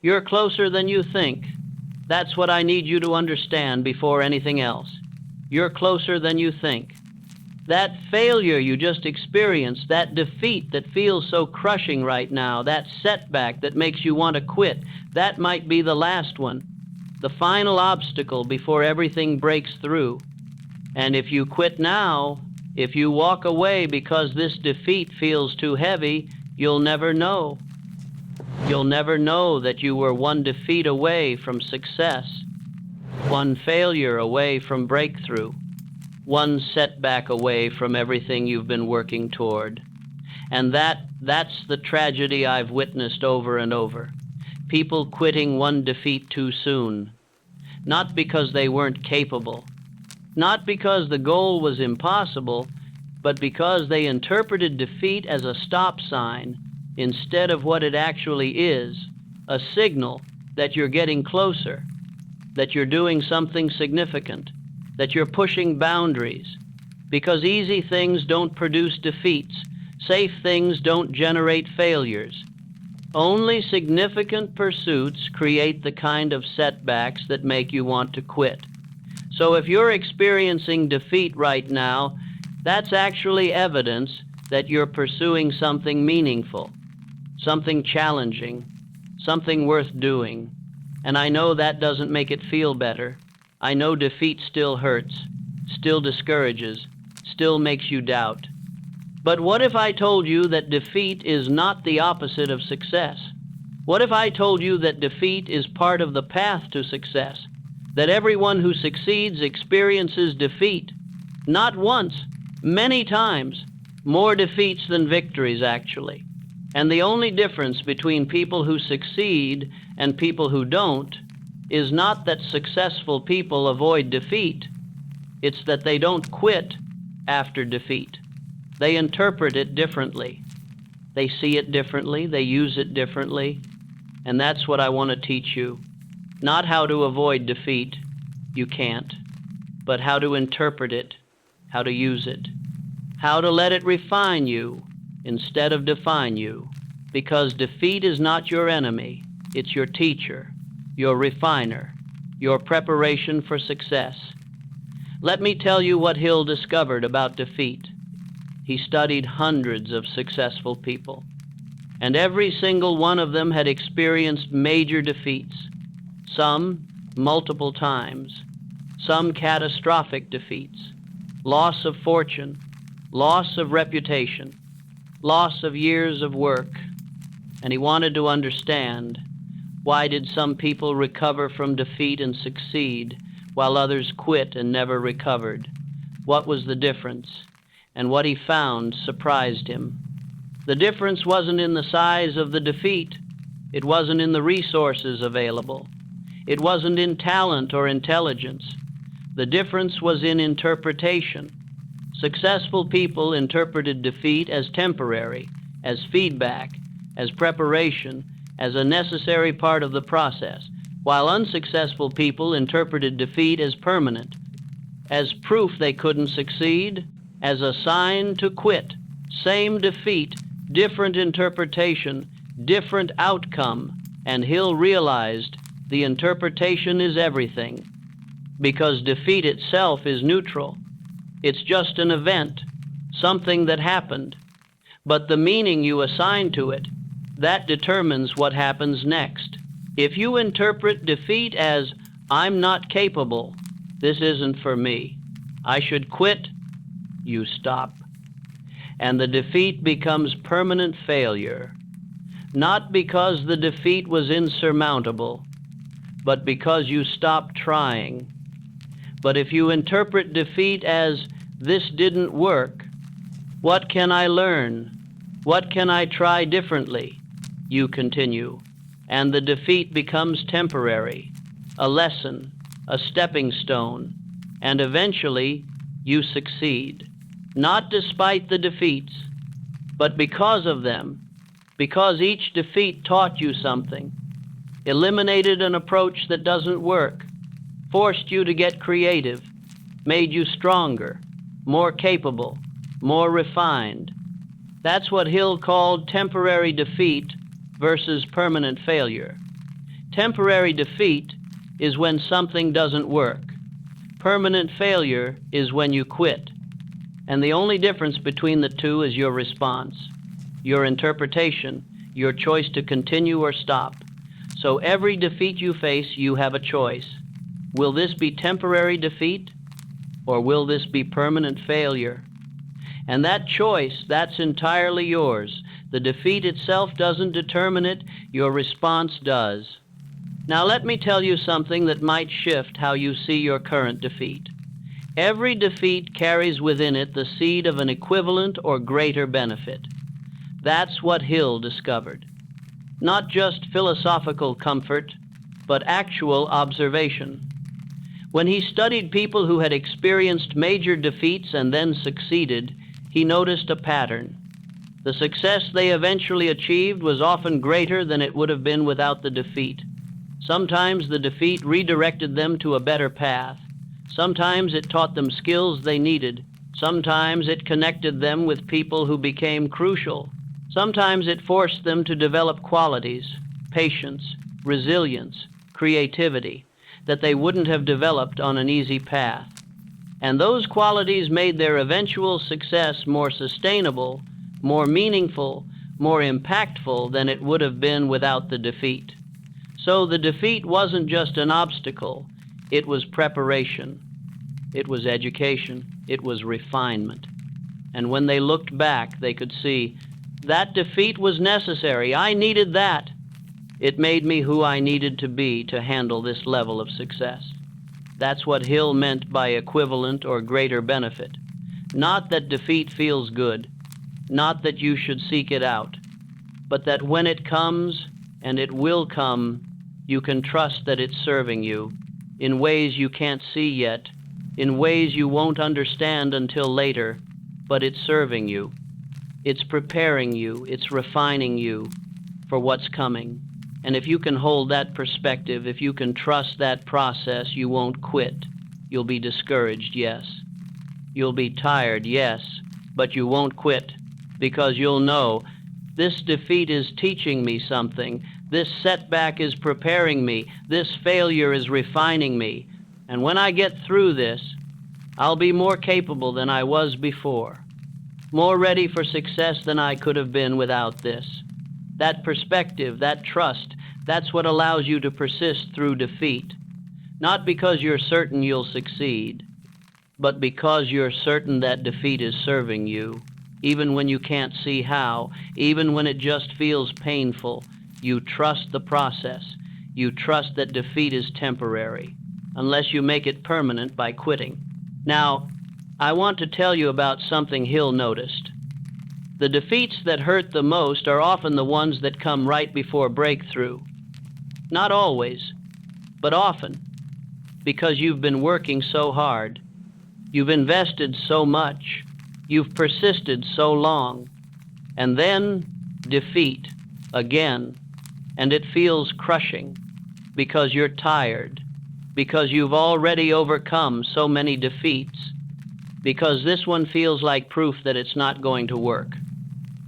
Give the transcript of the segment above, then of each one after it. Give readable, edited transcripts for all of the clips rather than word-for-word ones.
You're closer than you think. That's what I need you to understand before anything else. You're closer than you think. That failure you just experienced, that defeat that feels so crushing right now, that setback that makes you want to quit, that might be the last one, the final obstacle before everything breaks through. And if you quit now, if you walk away because this defeat feels too heavy, you'll never know. You'll never know that you were one defeat away from success, one failure away from breakthrough, one setback away from everything you've been working toward. And that's the tragedy I've witnessed over and over. People quitting one defeat too soon, not because they weren't capable, not because the goal was impossible, but because they interpreted defeat as a stop sign instead of what it actually is, a signal that you're getting closer, that you're doing something significant, that you're pushing boundaries. Because easy things don't produce defeats, safe things don't generate failures. Only significant pursuits create the kind of setbacks that make you want to quit. So if you're experiencing defeat right now, that's actually evidence that you're pursuing something meaningful, something challenging, something worth doing. And I know that doesn't make it feel better. I know defeat still hurts, still discourages, still makes you doubt. But what if I told you that defeat is not the opposite of success? What if I told you that defeat is part of the path to success? That everyone who succeeds experiences defeat, not once, many times, more defeats than victories actually. And the only difference between people who succeed and people who don't is not that successful people avoid defeat, it's that they don't quit after defeat. They interpret it differently. They see it differently, they use it differently, and that's what I want to teach you. Not how to avoid defeat, you can't, but how to interpret it, how to use it, how to let it refine you instead of define you, because defeat is not your enemy, it's your teacher, your refiner, your preparation for success. Let me tell you what Hill discovered about defeat. He studied hundreds of successful people, and every single one of them had experienced major defeats, some multiple times, some catastrophic defeats, loss of fortune, loss of reputation, loss of years of work. And he wanted to understand, why did some people recover from defeat and succeed, while others quit and never recovered? What was the difference? And what he found surprised him. The difference wasn't in the size of the defeat. It wasn't in the resources available. It wasn't in talent or intelligence. The difference was in interpretation. Successful people interpreted defeat as temporary, as feedback, as preparation, as a necessary part of the process, while unsuccessful people interpreted defeat as permanent, as proof they couldn't succeed, as a sign to quit. Same defeat, different interpretation, different outcome. And Hill realized the interpretation is everything, because defeat itself is neutral. It's just an event, something that happened. But the meaning you assign to it, that determines what happens next. If you interpret defeat as, I'm not capable, this isn't for me, I should quit, you stop. And the defeat becomes permanent failure, not because the defeat was insurmountable, but because you stopped trying. But if you interpret defeat as, this didn't work, what can I learn? What can I try differently? You continue, and the defeat becomes temporary, a lesson, a stepping stone, and eventually you succeed. Not despite the defeats, but because of them, because each defeat taught you something, eliminated an approach that doesn't work, forced you to get creative, made you stronger, more capable, more refined. That's what Hill called temporary defeat versus permanent failure. Temporary defeat is when something doesn't work. Permanent failure is when you quit. And the only difference between the two is your response, your interpretation, your choice to continue or stop. So every defeat you face, you have a choice. Will this be temporary defeat, or will this be permanent failure? And that choice, that's entirely yours. The defeat itself doesn't determine it, your response does. Now let me tell you something that might shift how you see your current defeat. Every defeat carries within it the seed of an equivalent or greater benefit. That's what Hill discovered. Not just philosophical comfort, but actual observation. When he studied people who had experienced major defeats and then succeeded, he noticed a pattern. The success they eventually achieved was often greater than it would have been without the defeat. Sometimes the defeat redirected them to a better path. Sometimes it taught them skills they needed. Sometimes it connected them with people who became crucial. Sometimes it forced them to develop qualities, patience, resilience, creativity, that they wouldn't have developed on an easy path. And those qualities made their eventual success more sustainable, more meaningful, more impactful than it would have been without the defeat. So the defeat wasn't just an obstacle, it was preparation, it was education, it was refinement. And when they looked back, they could see, that defeat was necessary, I needed that. It made me who I needed to be to handle this level of success. That's what Hill meant by equivalent or greater benefit. Not that defeat feels good, not that you should seek it out, but that when it comes, and it will come, you can trust that it's serving you in ways you can't see yet, in ways you won't understand until later, but it's serving you. It's preparing you, it's refining you for what's coming. And if you can hold that perspective, if you can trust that process, you won't quit. You'll be discouraged, yes. You'll be tired, yes, but you won't quit because you'll know this defeat is teaching me something. This setback is preparing me. This failure is refining me. And when I get through this, I'll be more capable than I was before, more ready for success than I could have been without this. That perspective, that trust, that's what allows you to persist through defeat. Not because you're certain you'll succeed, but because you're certain that defeat is serving you. Even when you can't see how, even when it just feels painful, you trust the process. You trust that defeat is temporary, unless you make it permanent by quitting. Now, I want to tell you about something Hill noticed. The defeats that hurt the most are often the ones that come right before breakthrough. Not always, but often, because you've been working so hard. You've invested so much. You've persisted so long. And then defeat again. And it feels crushing because you're tired, because you've already overcome so many defeats, because this one feels like proof that it's not going to work.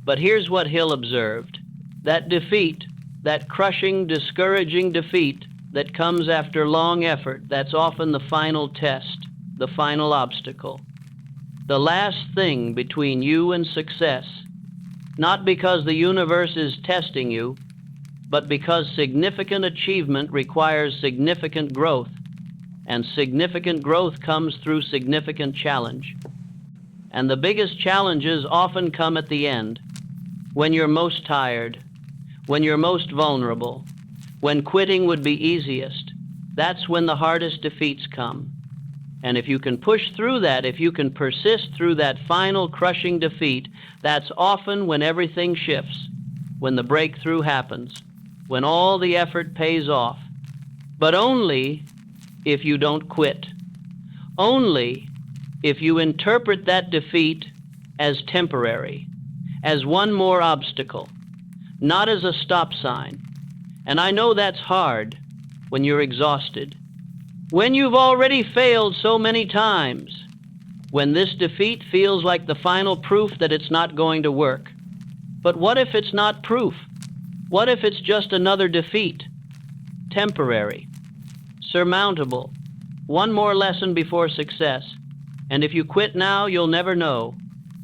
But here's what Hill observed. That defeat, that crushing, discouraging defeat that comes after long effort, that's often the final test, the final obstacle. The last thing between you and success, not because the universe is testing you, but because significant achievement requires significant growth, and significant growth comes through significant challenge. And the biggest challenges often come at the end, when you're most tired, when you're most vulnerable, when quitting would be easiest. That's when the hardest defeats come. And if you can push through that, if you can persist through that final crushing defeat, that's often when everything shifts, when the breakthrough happens, when all the effort pays off. But only if you don't quit. Only if you interpret that defeat as temporary, as one more obstacle, not as a stop sign. And I know that's hard when you're exhausted, when you've already failed so many times, when this defeat feels like the final proof that it's not going to work. But what if it's not proof? What if it's just another defeat? temporary, surmountable, one more lesson before success. And if you quit now, you'll never know.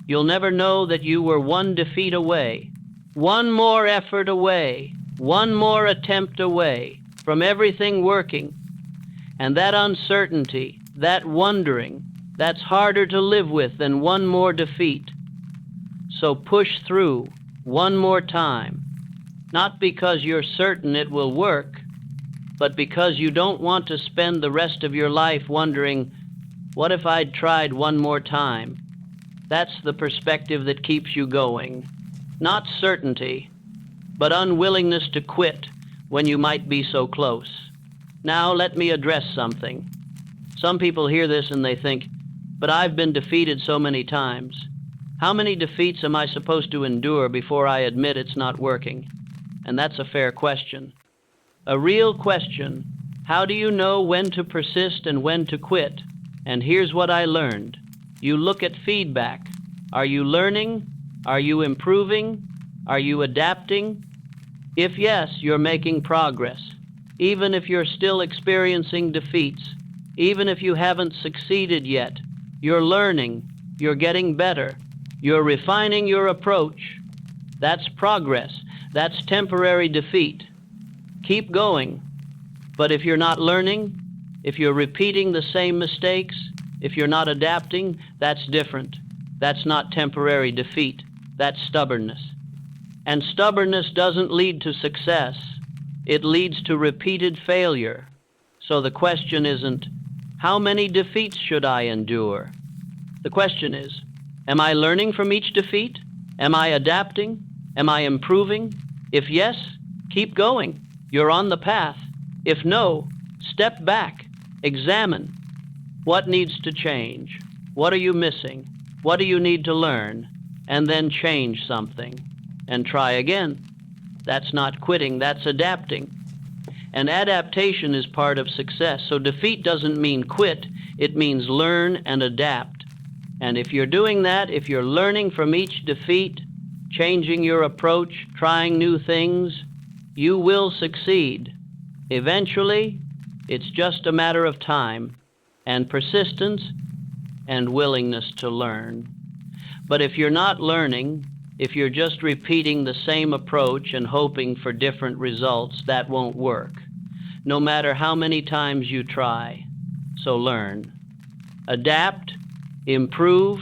You'll never know that you were one defeat away, one more effort away, one more attempt away from everything working. And that uncertainty, that wondering, that's harder to live with than one more defeat. So push through one more time, not because you're certain it will work, but because you don't want to spend the rest of your life wondering, what if I'd tried one more time? That's the perspective that keeps you going. Not certainty, but unwillingness to quit when you might be so close. Now let me address something. Some people hear this and they think, but I've been defeated so many times. How many defeats am I supposed to endure before I admit it's not working? And that's a fair question. A real question. How do you know when to persist and when to quit? And here's what I learned. You look at feedback. Are you learning? Are you improving? Are you adapting? If yes, you're making progress. Even if you're still experiencing defeats, even if you haven't succeeded yet, you're learning, you're getting better, you're refining your approach. That's progress. That's temporary defeat. Keep going. But if you're not learning, if you're repeating the same mistakes, if you're not adapting, that's different. That's not temporary defeat. That's stubbornness. And stubbornness doesn't lead to success. It leads to repeated failure. So the question isn't, how many defeats should I endure? The question is, am I learning from each defeat? Am I adapting? Am I improving? If yes, keep going. You're on the path. If no, step back. Examine. What needs to change? What are you missing? What do you need to learn? And then change something. And try again. That's not quitting, that's adapting. And adaptation is part of success. So defeat doesn't mean quit, it means learn and adapt. And if you're doing that, if you're learning from each defeat, changing your approach, trying new things, you will succeed. Eventually, it's just a matter of time and persistence and willingness to learn. But if you're not learning, if you're just repeating the same approach and hoping for different results, that won't work, no matter how many times you try. So learn. Adapt, improve,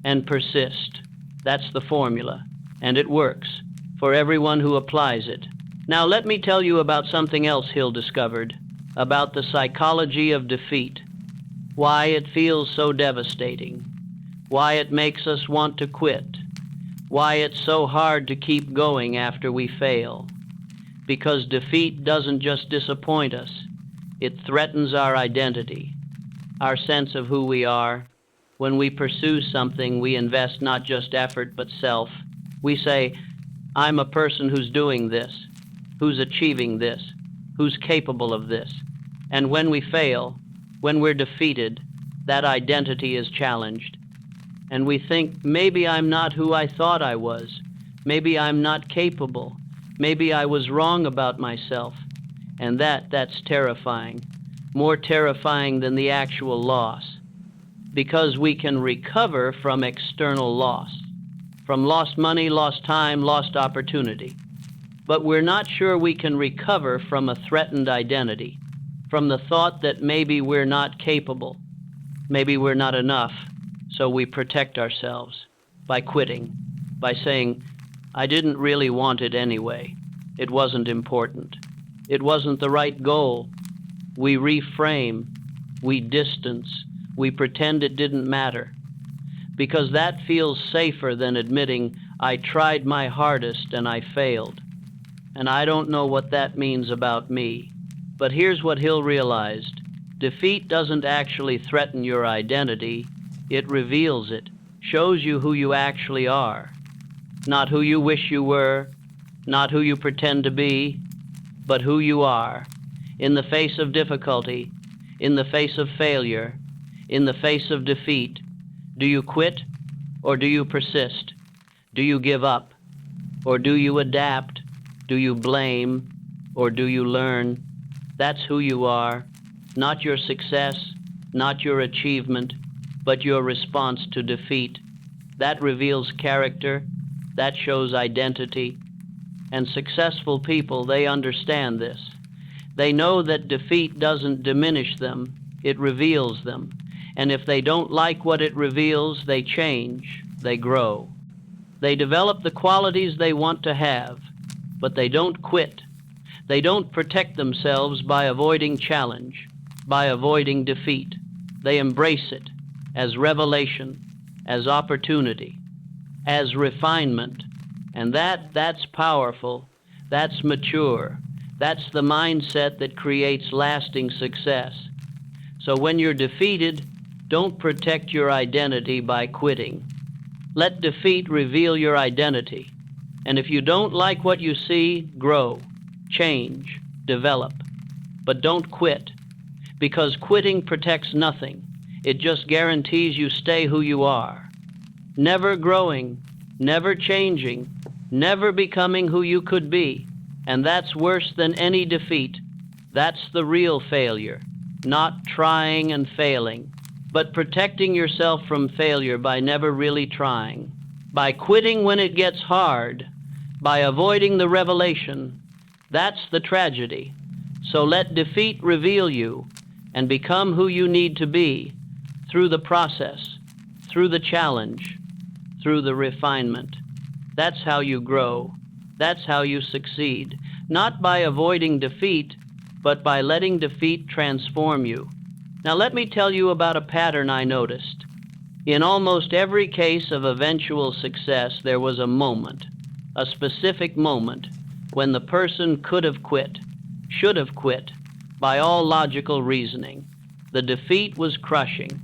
and persist. That's the formula, and it works for everyone who applies it. Now let me tell you about something else Hill discovered, about the psychology of defeat, why it feels so devastating, why it makes us want to quit, why it's so hard to keep going after we fail. Because defeat doesn't just disappoint us, it threatens our identity, our sense of who we are. When we pursue something, we invest not just effort but self. We say, I'm a person who's doing this, who's achieving this, who's capable of this. And when we fail, when we're defeated, that identity is challenged. And we think, maybe I'm not who I thought I was. Maybe I'm not capable. Maybe I was wrong about myself. And that's terrifying. More terrifying than the actual loss. Because we can recover from external loss. From lost money, lost time, lost opportunity. But we're not sure we can recover from a threatened identity. From the thought that maybe we're not capable. Maybe we're not enough. So we protect ourselves by quitting, by saying, I didn't really want it anyway. It wasn't important. It wasn't the right goal. We reframe, we distance, we pretend it didn't matter. Because that feels safer than admitting, I tried my hardest and I failed. And I don't know what that means about me. But here's what Hill realized. Defeat doesn't actually threaten your identity. It reveals it, shows you who you actually are. Not who you wish you were, not who you pretend to be, but who you are. In the face of difficulty, in the face of failure, in the face of defeat, do you quit or do you persist? Do you give up or do you adapt? Do you blame or do you learn? That's who you are, not your success, not your achievement, but your response to defeat. That reveals character, that shows identity, and successful people, they understand this. They know that defeat doesn't diminish them, it reveals them. And if they don't like what it reveals, they change, they grow. They develop the qualities they want to have, but they don't quit. They don't protect themselves by avoiding challenge, by avoiding defeat. They embrace it as revelation, as opportunity, as refinement. And that's powerful, that's mature, that's the mindset that creates lasting success. So when you're defeated, don't protect your identity by quitting. Let defeat reveal your identity. And if you don't like what you see, grow, change, develop. But don't quit, because quitting protects nothing. It just guarantees you stay who you are. Never growing, never changing, never becoming who you could be. And that's worse than any defeat. That's the real failure, not trying and failing, but protecting yourself from failure by never really trying, by quitting when it gets hard, by avoiding the revelation. That's the tragedy. So let defeat reveal you and become who you need to be through the process, through the challenge, through the refinement. That's how you grow. That's how you succeed, not by avoiding defeat, but by letting defeat transform you. Now let me tell you about a pattern I noticed. In almost every case of eventual success, there was a moment, a specific moment, when the person could have quit, should have quit, by all logical reasoning. The defeat was crushing.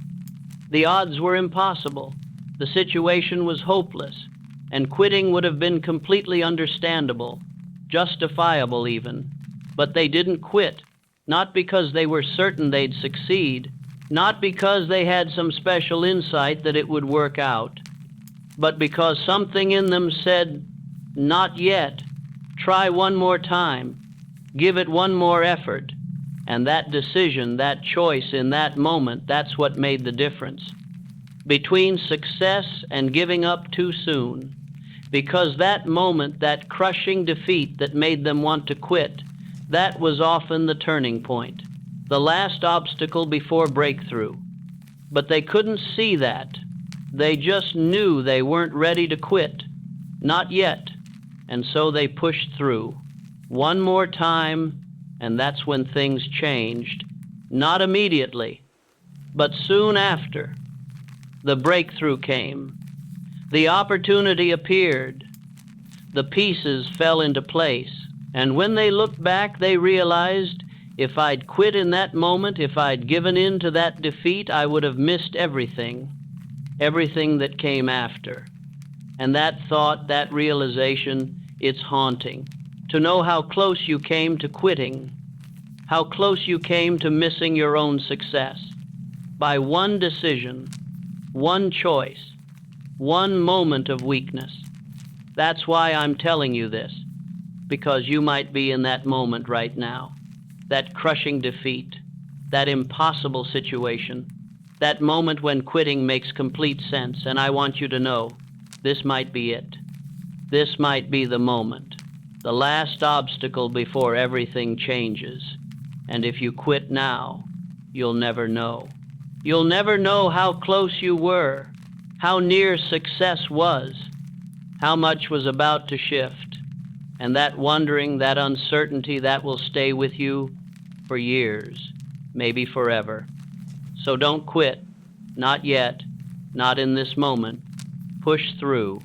The odds were impossible. The situation was hopeless, and quitting would have been completely understandable, justifiable even. But they didn't quit, not because they were certain they'd succeed, not because they had some special insight that it would work out, but because something in them said, "Not yet. Try one more time. Give it one more effort." And that decision, that choice in that moment, that's what made the difference between success and giving up too soon. Because that moment, that crushing defeat that made them want to quit, that was often the turning point, the last obstacle before breakthrough. But they couldn't see that. They just knew they weren't ready to quit. Not yet. And so they pushed through. One more time, and that's when things changed. Not immediately, but soon after. The breakthrough came. The opportunity appeared. The pieces fell into place. And when they looked back, they realized, if I'd quit in that moment, if I'd given in to that defeat, I would have missed everything that came after. And that thought, that realization, it's haunting. To know how close you came to quitting, how close you came to missing your own success. By one decision, one choice, one moment of weakness. That's why I'm telling you this, because you might be in that moment right now, that crushing defeat, that impossible situation, that moment when quitting makes complete sense, and I want you to know, this might be it. This might be the moment, the last obstacle before everything changes. And if you quit now, you'll never know. You'll never know how close you were, how near success was, how much was about to shift. And that wondering, that uncertainty, that will stay with you for years, maybe forever. So don't quit, not yet, not in this moment. Push through.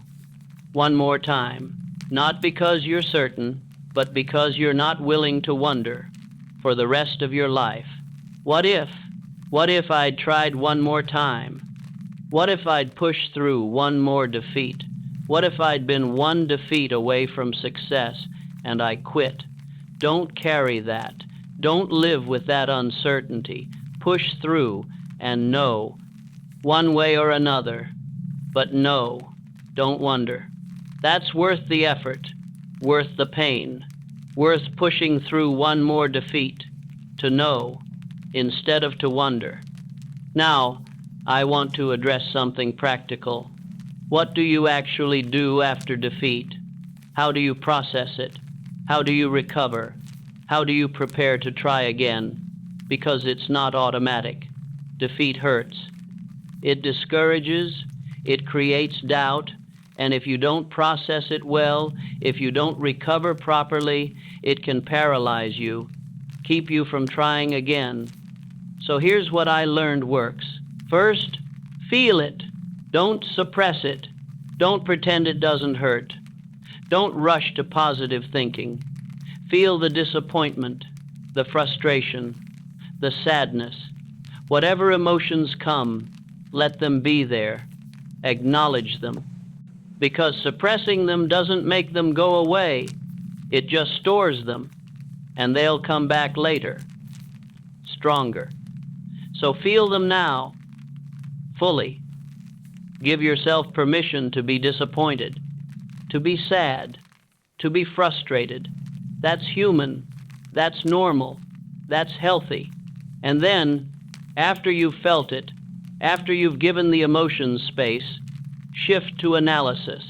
One more time, not because you're certain, but because you're not willing to wonder for the rest of your life. What if I'd tried one more time? What if I'd pushed through one more defeat? What if I'd been one defeat away from success and I quit? Don't carry that. Don't live with that uncertainty. Push through and know, one way or another, but know, don't wonder. That's worth the effort, worth the pain, worth pushing through one more defeat. to know, instead of to wonder. Now, I want to address something practical. What do you actually do after defeat? How do you process it? How do you recover? How do you prepare to try again? Because it's not automatic. Defeat hurts. It discourages, it creates doubt, and if you don't process it well, if you don't recover properly, it can paralyze you, keep you from trying again. So here's what I learned works. First, feel it. Don't suppress it. Don't pretend it doesn't hurt. Don't rush to positive thinking. Feel the disappointment, the frustration, the sadness. Whatever emotions come, let them be there. Acknowledge them. Because suppressing them doesn't make them go away. It just stores them, and they'll come back later, stronger. So feel them now, fully. Give yourself permission to be disappointed, to be sad, to be frustrated. That's human, that's normal, that's healthy. And then, after you've felt it, after you've given the emotions space, shift to analysis.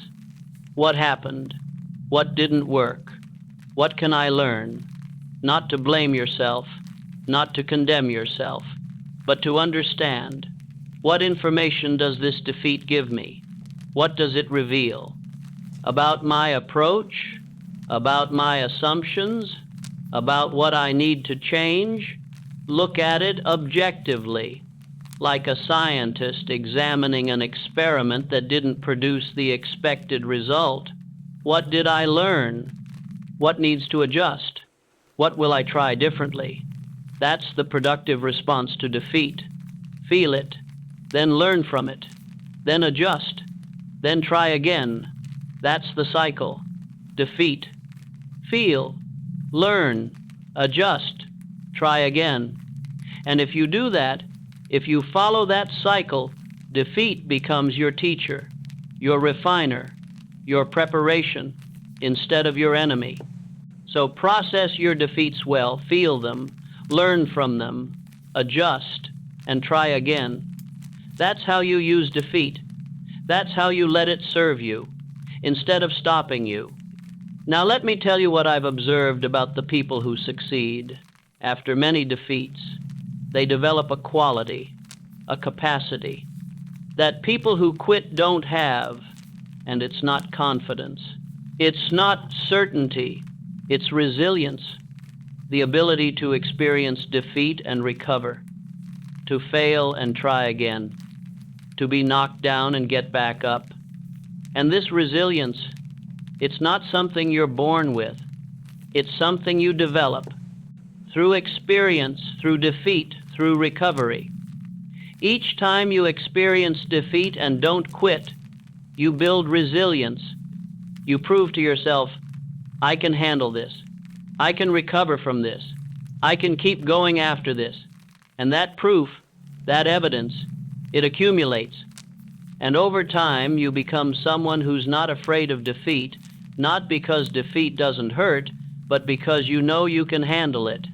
What happened? What didn't work? What can I learn? Not to blame yourself, not to condemn yourself, but to understand. What information does this defeat give me? What does it reveal? About my approach? About my assumptions? About what I need to change? Look at it objectively, like a scientist examining an experiment that didn't produce the expected result. What did I learn? What needs to adjust? What will I try differently? That's the productive response to defeat. Feel it, then learn from it, then adjust, then try again. That's the cycle. Defeat. Feel, learn, adjust, try again. And if you do that, if you follow that cycle, defeat becomes your teacher, your refiner, your preparation, instead of your enemy. So process your defeats well, feel them, learn from them, adjust, and try again. That's how you use defeat. That's how you let it serve you, instead of stopping you. Now let me tell you what I've observed about the people who succeed. After many defeats, they develop a quality, a capacity, that people who quit don't have, and it's not confidence. It's not certainty. It's resilience, the ability to experience defeat and recover, to fail and try again, to be knocked down and get back up. And this resilience, it's not something you're born with. It's something you develop through experience, through defeat, through recovery. Each time you experience defeat and don't quit, you build resilience. You prove to yourself, I can handle this. I can recover from this. I can keep going after this. And that proof, that evidence, it accumulates. And over time, you become someone who's not afraid of defeat, not because defeat doesn't hurt, but because you know you can handle it.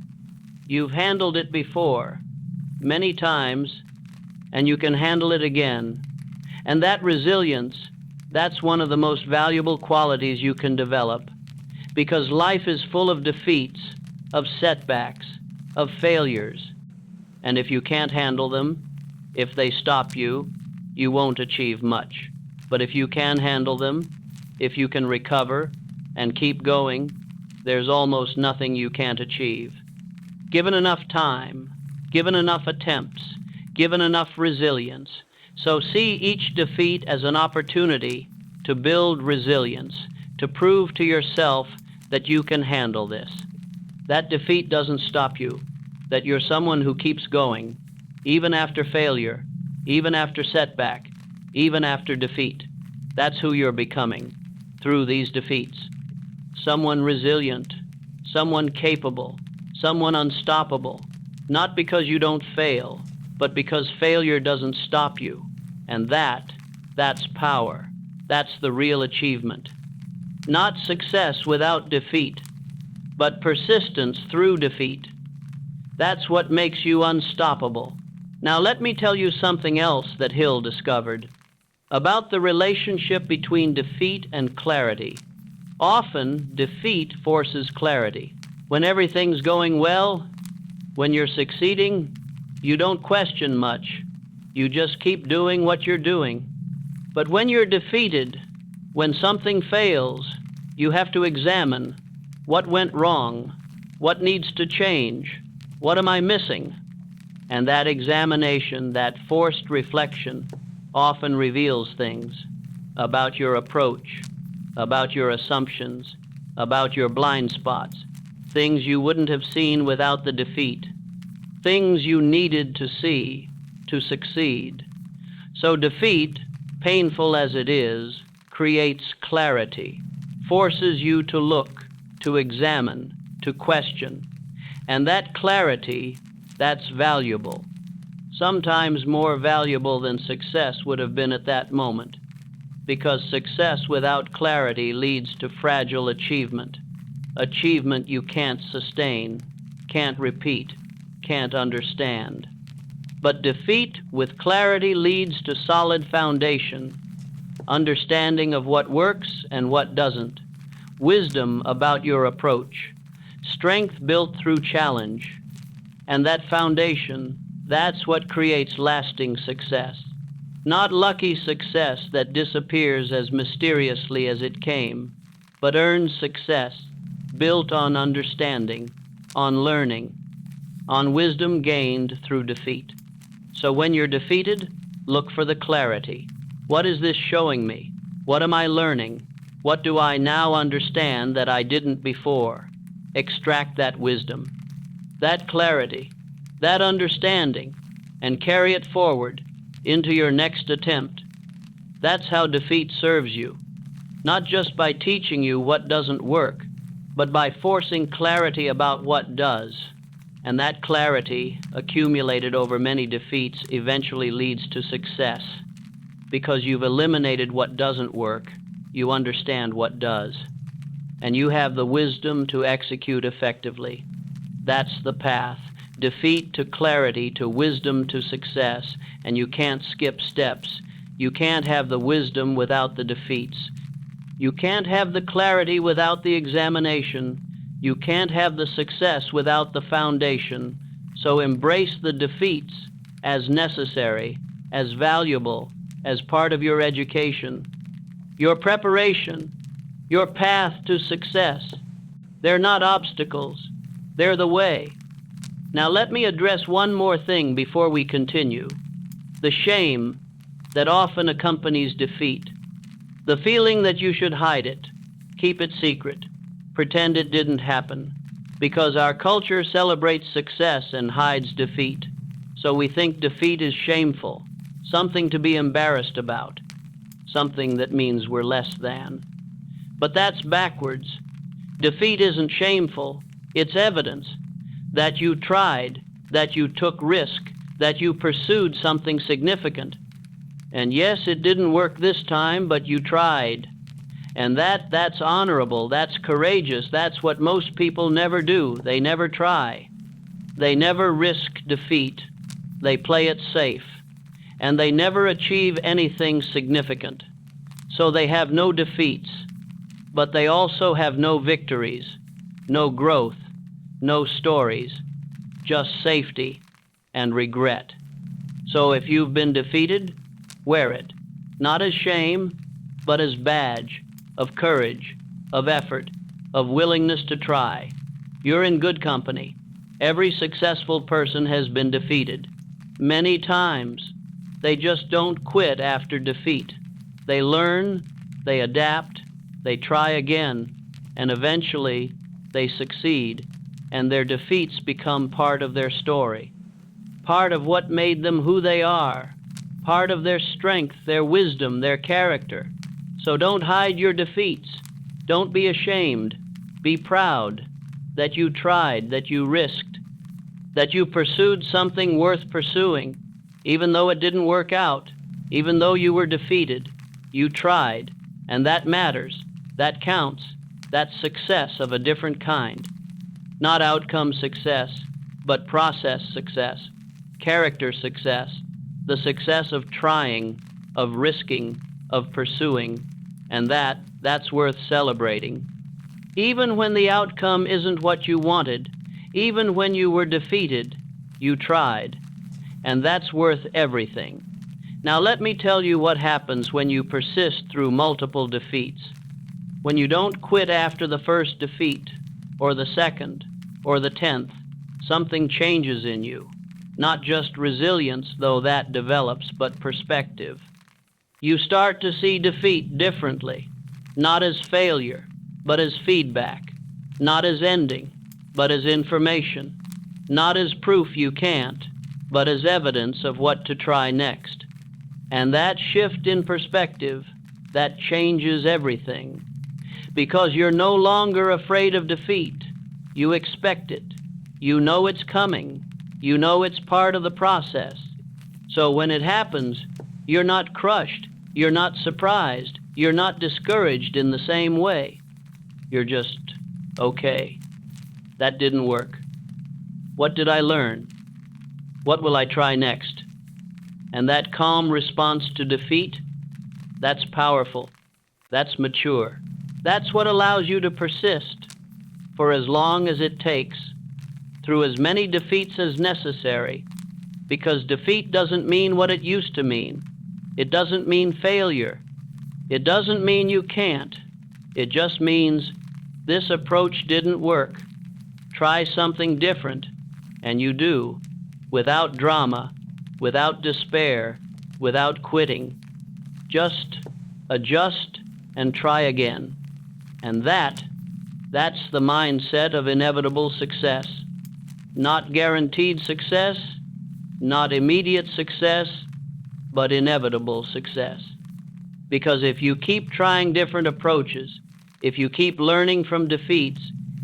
You've handled it before, many times, and you can handle it again. And that resilience, that's one of the most valuable qualities you can develop, because life is full of defeats, of setbacks, of failures. And if you can't handle them, if they stop you, you won't achieve much. But if you can handle them, if you can recover and keep going, there's almost nothing you can't achieve. Given enough time, given enough attempts, given enough resilience. So see each defeat as an opportunity to build resilience, to prove to yourself that you can handle this. That defeat doesn't stop you, that you're someone who keeps going, even after failure, even after setback, even after defeat. That's who you're becoming through these defeats. Someone resilient, someone capable, someone unstoppable, not because you don't fail, but because failure doesn't stop you. And that's power. That's the real achievement. Not success without defeat, but persistence through defeat. That's what makes you unstoppable. Now let me tell you something else that Hill discovered about the relationship between defeat and clarity. Often, defeat forces clarity. When everything's going well, when you're succeeding, you don't question much. You just keep doing what you're doing. But when you're defeated, when something fails, you have to examine what went wrong, what needs to change, what am I missing? And that examination, that forced reflection, often reveals things about your approach, about your assumptions, about your blind spots, things you wouldn't have seen without the defeat, things you needed to see to succeed. So defeat, painful as it is, creates clarity, forces you to look, to examine, to question. And that clarity, that's valuable. Sometimes more valuable than success would have been at that moment, because success without clarity leads to fragile achievement, achievement you can't sustain, can't repeat, can't understand. But defeat with clarity leads to solid foundation, understanding of what works and what doesn't, wisdom about your approach, strength built through challenge. And that foundation, that's what creates lasting success. Not lucky success that disappears as mysteriously as it came, but earned success built on understanding, on learning, on wisdom gained through defeat. So when you're defeated, look for the clarity. What is this showing me? What am I learning? What do I now understand that I didn't before? Extract that wisdom, that clarity, that understanding, and carry it forward into your next attempt. That's how defeat serves you, not just by teaching you what doesn't work, but by forcing clarity about what does. And that clarity, accumulated over many defeats, eventually leads to success. Because you've eliminated what doesn't work, you understand what does. And you have the wisdom to execute effectively. That's the path. Defeat to clarity, to wisdom to success. And you can't skip steps. You can't have the wisdom without the defeats. You can't have the clarity without the examination. You can't have the success without the foundation. So embrace the defeats as necessary, as valuable, as part of your education, your preparation, your path to success. They're not obstacles. They're the way. Now let me address one more thing before we continue. The shame that often accompanies defeat. The feeling that you should hide it, keep it secret, pretend it didn't happen, because our culture celebrates success and hides defeat. So we think defeat is shameful, something to be embarrassed about, something that means we're less than. But that's backwards. Defeat isn't shameful. It's evidence that you tried, that you took risk, that you pursued something significant. And yes, it didn't work this time, but you tried. And that's honorable, that's courageous, that's what most people never do. They never try. They never risk defeat. They play it safe. And they never achieve anything significant. So they have no defeats, but they also have no victories, no growth, no stories, just safety and regret. So if you've been defeated, wear it, not as shame, but as badge of courage, of effort, of willingness to try. You're in good company. Every successful person has been defeated many times. They just don't quit after defeat. They learn, they adapt, they try again, and eventually they succeed, and their defeats become part of their story, part of what made them who they are, part of their strength, their wisdom, their character. So don't hide your defeats. Don't be ashamed. Be proud that you tried, that you risked, that you pursued something worth pursuing, even though it didn't work out, even though you were defeated. You tried, and that matters. That counts. That's success of a different kind. Not outcome success, but process success, character success, the success of trying, of risking, of pursuing, and that's worth celebrating. Even when the outcome isn't what you wanted, even when you were defeated, you tried, and that's worth everything. Now let me tell you what happens when you persist through multiple defeats. When you don't quit after the first defeat, or the second, or the 10th, something changes in you. Not just resilience, though that develops, but perspective. You start to see defeat differently, not as failure, but as feedback, not as ending, but as information, not as proof you can't, but as evidence of what to try next. And that shift in perspective, that changes everything. Because you're no longer afraid of defeat. You expect it. You know it's coming. You know it's part of the process. So when it happens, you're not crushed. You're not surprised. You're not discouraged in the same way. You're just, okay, that didn't work. What did I learn? What will I try next? And that calm response to defeat, that's powerful. That's mature. That's what allows you to persist for as long as it takes, through as many defeats as necessary, because defeat doesn't mean what it used to mean. It doesn't mean failure. It doesn't mean you can't. It just means this approach didn't work. Try something different, and you do, without drama, without despair, without quitting. Just adjust and try again. And that's the mindset of inevitable success. Not guaranteed success, not immediate success, but inevitable success. Because if you keep trying different approaches, if you keep learning from defeats,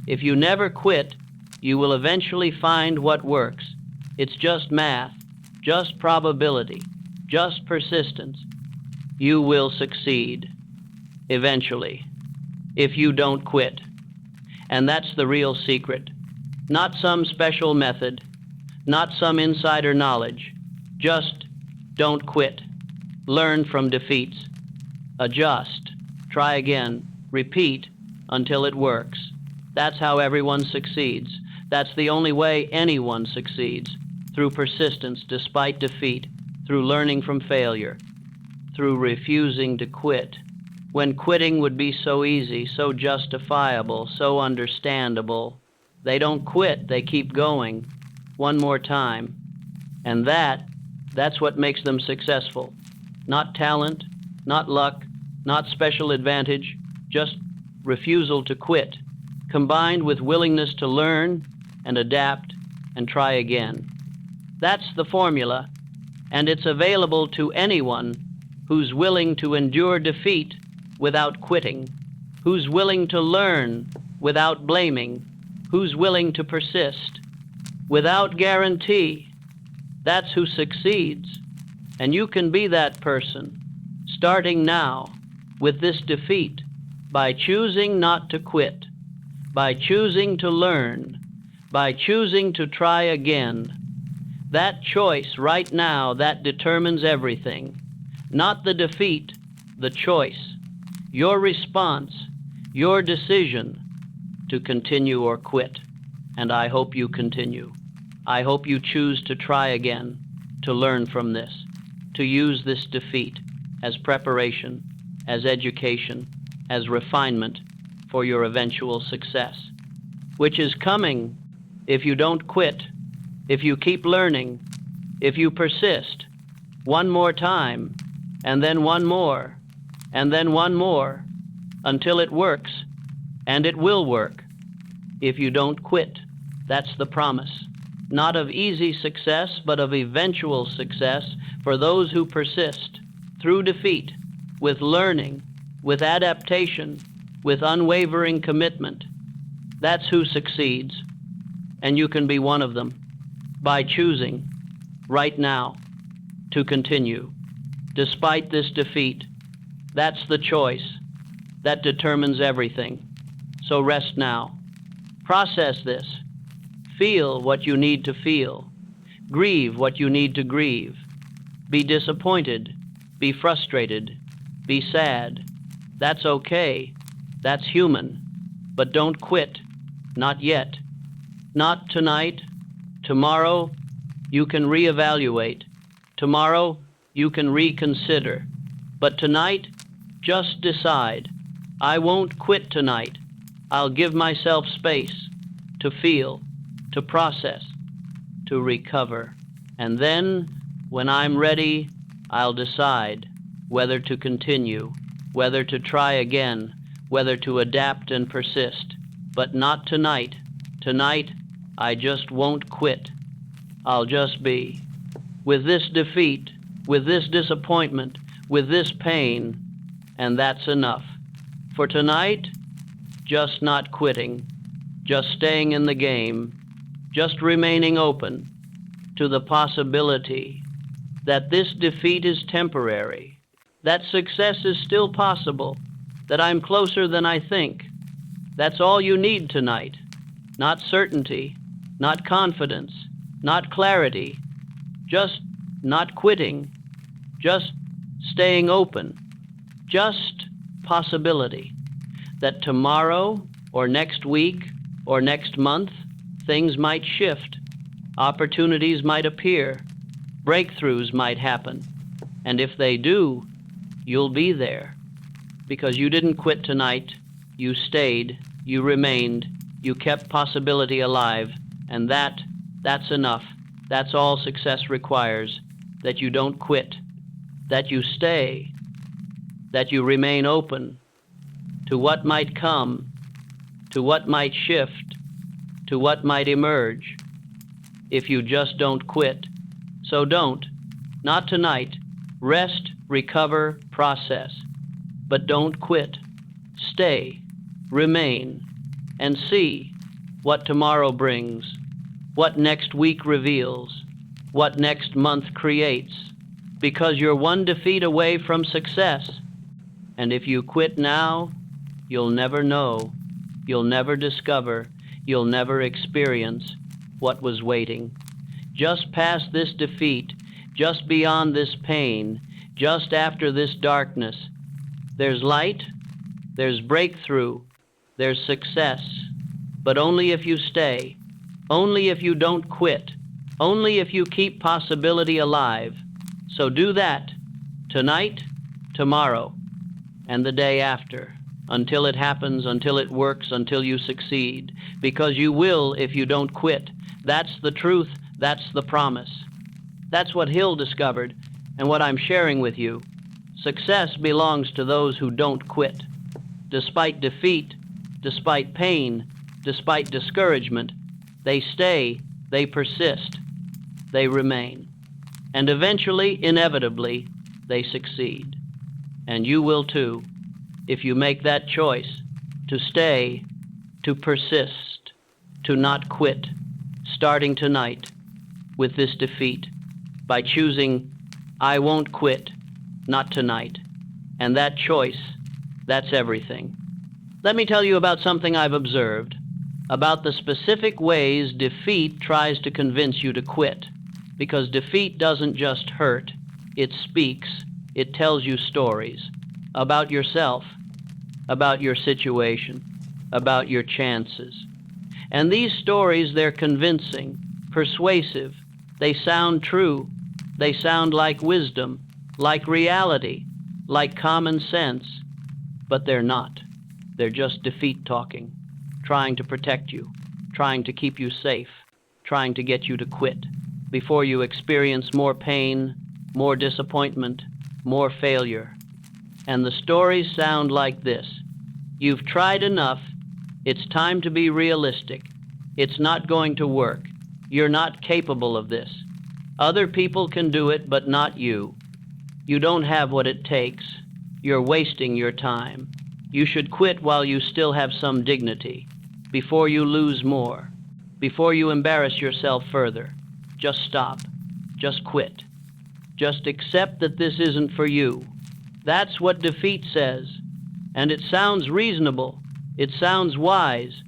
if you never quit, you will eventually find what works. It's just math, just probability, just persistence. You will succeed, eventually, if you don't quit. And that's the real secret. Not some special method, not some insider knowledge. Just don't quit. Learn from defeats. Adjust. Try again. Repeat until it works. That's how everyone succeeds. That's the only way anyone succeeds. Through persistence despite defeat, through learning from failure, through refusing to quit. When quitting would be so easy, so justifiable, so understandable. They don't quit, they keep going. One more time. And that's what makes them successful. Not talent, not luck, not special advantage, just refusal to quit, combined with willingness to learn and adapt and try again. That's the formula, and it's available to anyone who's willing to endure defeat without quitting, who's willing to learn without blaming, who's willing to persist without guarantee. That's who succeeds. And you can be that person, starting now with this defeat, by choosing not to quit, by choosing to learn, by choosing to try again. That choice right now, that determines everything. Not the defeat, the choice. Your response, your decision to continue or quit. And I hope you continue. I hope you choose to try again, to learn from this, to use this defeat as preparation, as education, as refinement for your eventual success, which is coming if you don't quit, if you keep learning, if you persist. One more time, and then one more, and then one more, until it works, and it will work. If you don't quit, that's the promise. Not of easy success, but of eventual success for those who persist through defeat, with learning, with adaptation, with unwavering commitment. That's who succeeds, and you can be one of them by choosing right now to continue despite this defeat. That's the choice that determines everything. So rest now. Process this. Feel what you need to feel. Grieve what you need to grieve. Be disappointed. Be frustrated. Be sad. That's okay. That's human. But don't quit. Not yet. Not tonight. Tomorrow, you can reevaluate. Tomorrow, you can reconsider. But tonight, just decide. I won't quit tonight. I'll give myself space to feel, to process, to recover. And then, when I'm ready, I'll decide whether to continue, whether to try again, whether to adapt and persist. But not tonight. Tonight, I just won't quit. I'll just be. With this defeat, with this disappointment, with this pain, and that's enough. For tonight, just not quitting, just staying in the game, just remaining open to the possibility that this defeat is temporary, that success is still possible, that I'm closer than I think. That's all you need tonight. Not certainty, not confidence, not clarity, just not quitting, just staying open, just possibility that tomorrow or next week or next month things might shift, opportunities might appear, breakthroughs might happen, and if they do, you'll be there because you didn't quit tonight, you stayed, you remained, you kept possibility alive, and that's enough. That's all success requires, that you don't quit, that you stay, that you remain open to what might come, to what might shift, to what might emerge, if you just don't quit. So don't, not tonight. Rest, recover, process. But don't quit. Stay, remain, and see what tomorrow brings, what next week reveals, what next month creates, because you're one defeat away from success. And if you quit now, you'll never know, you'll never discover, you'll never experience what was waiting. Just past this defeat, just beyond this pain, just after this darkness, there's light, there's breakthrough, there's success, but only if you stay, only if you don't quit, only if you keep possibility alive. So do that tonight, tomorrow, and the day after, until it happens, until it works, until you succeed, because you will if you don't quit. That's the truth, that's the promise. That's what Hill discovered, and what I'm sharing with you. Success belongs to those who don't quit. Despite defeat, despite pain, despite discouragement, they stay, they persist, they remain. And eventually, inevitably, they succeed. And you will too, if you make that choice to stay, to persist, to not quit, starting tonight with this defeat, by choosing, I won't quit, not tonight. And that choice, that's everything. Let me tell you about something I've observed, about the specific ways defeat tries to convince you to quit. Because defeat doesn't just hurt, it speaks, it tells you stories about yourself, about your situation, about your chances. And these stories, they're convincing, persuasive, they sound true, they sound like wisdom, like reality, like common sense, but they're not. They're just defeat talking, trying to protect you, trying to keep you safe, trying to get you to quit before you experience more pain, more disappointment, more failure. And the stories sound like this. You've tried enough. It's time to be realistic. It's not going to work. You're not capable of this. Other people can do it, but not you. You don't have what it takes. You're wasting your time. You should quit while you still have some dignity, before you lose more, before you embarrass yourself further. Just stop. Just quit. Just accept that this isn't for you. That's what defeat says. And it sounds reasonable. It sounds wise.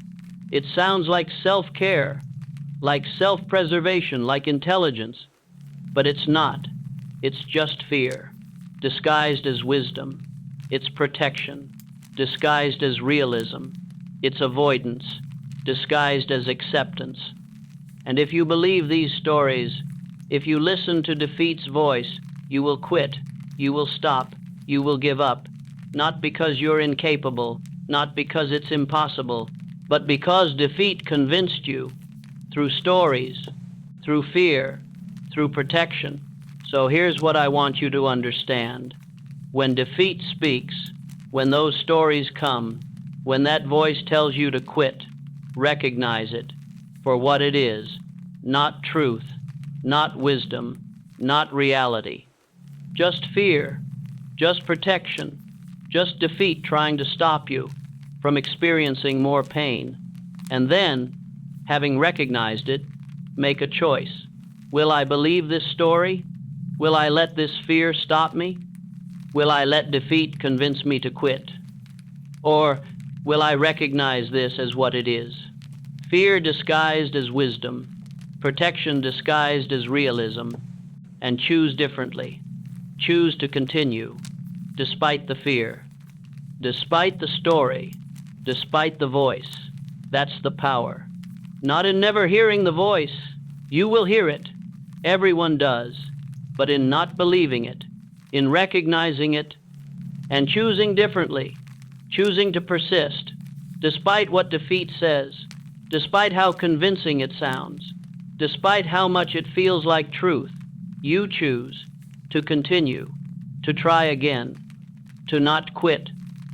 It sounds like self-care. like self-preservation, like intelligence. But it's not. It's just fear, disguised as wisdom. It's protection, disguised as realism. It's avoidance, disguised as acceptance. And if you believe these stories, if you listen to defeat's voice, you will quit, you will stop, you will give up, not because you're incapable, not because it's impossible, but because defeat convinced you through stories, through fear, through protection. So here's what I want you to understand. When defeat speaks, when those stories come, when that voice tells you to quit, recognize it for what it is, not truth, not wisdom, not reality. Just fear, just protection, just defeat trying to stop you from experiencing more pain. And then, having recognized it, make a choice. Will I believe this story? Will I let this fear stop me? Will I let defeat convince me to quit? Or will I recognize this as what it is? Fear disguised as wisdom, protection disguised as realism, and choose differently. Choose to continue, despite the fear, despite the story, despite the voice. That's the power. Not in never hearing the voice. You will hear it. Everyone does. But in not believing it, in recognizing it, and choosing differently, choosing to persist, despite what defeat says, despite how convincing it sounds, despite how much it feels like truth, you choose to continue, to try again, to not quit.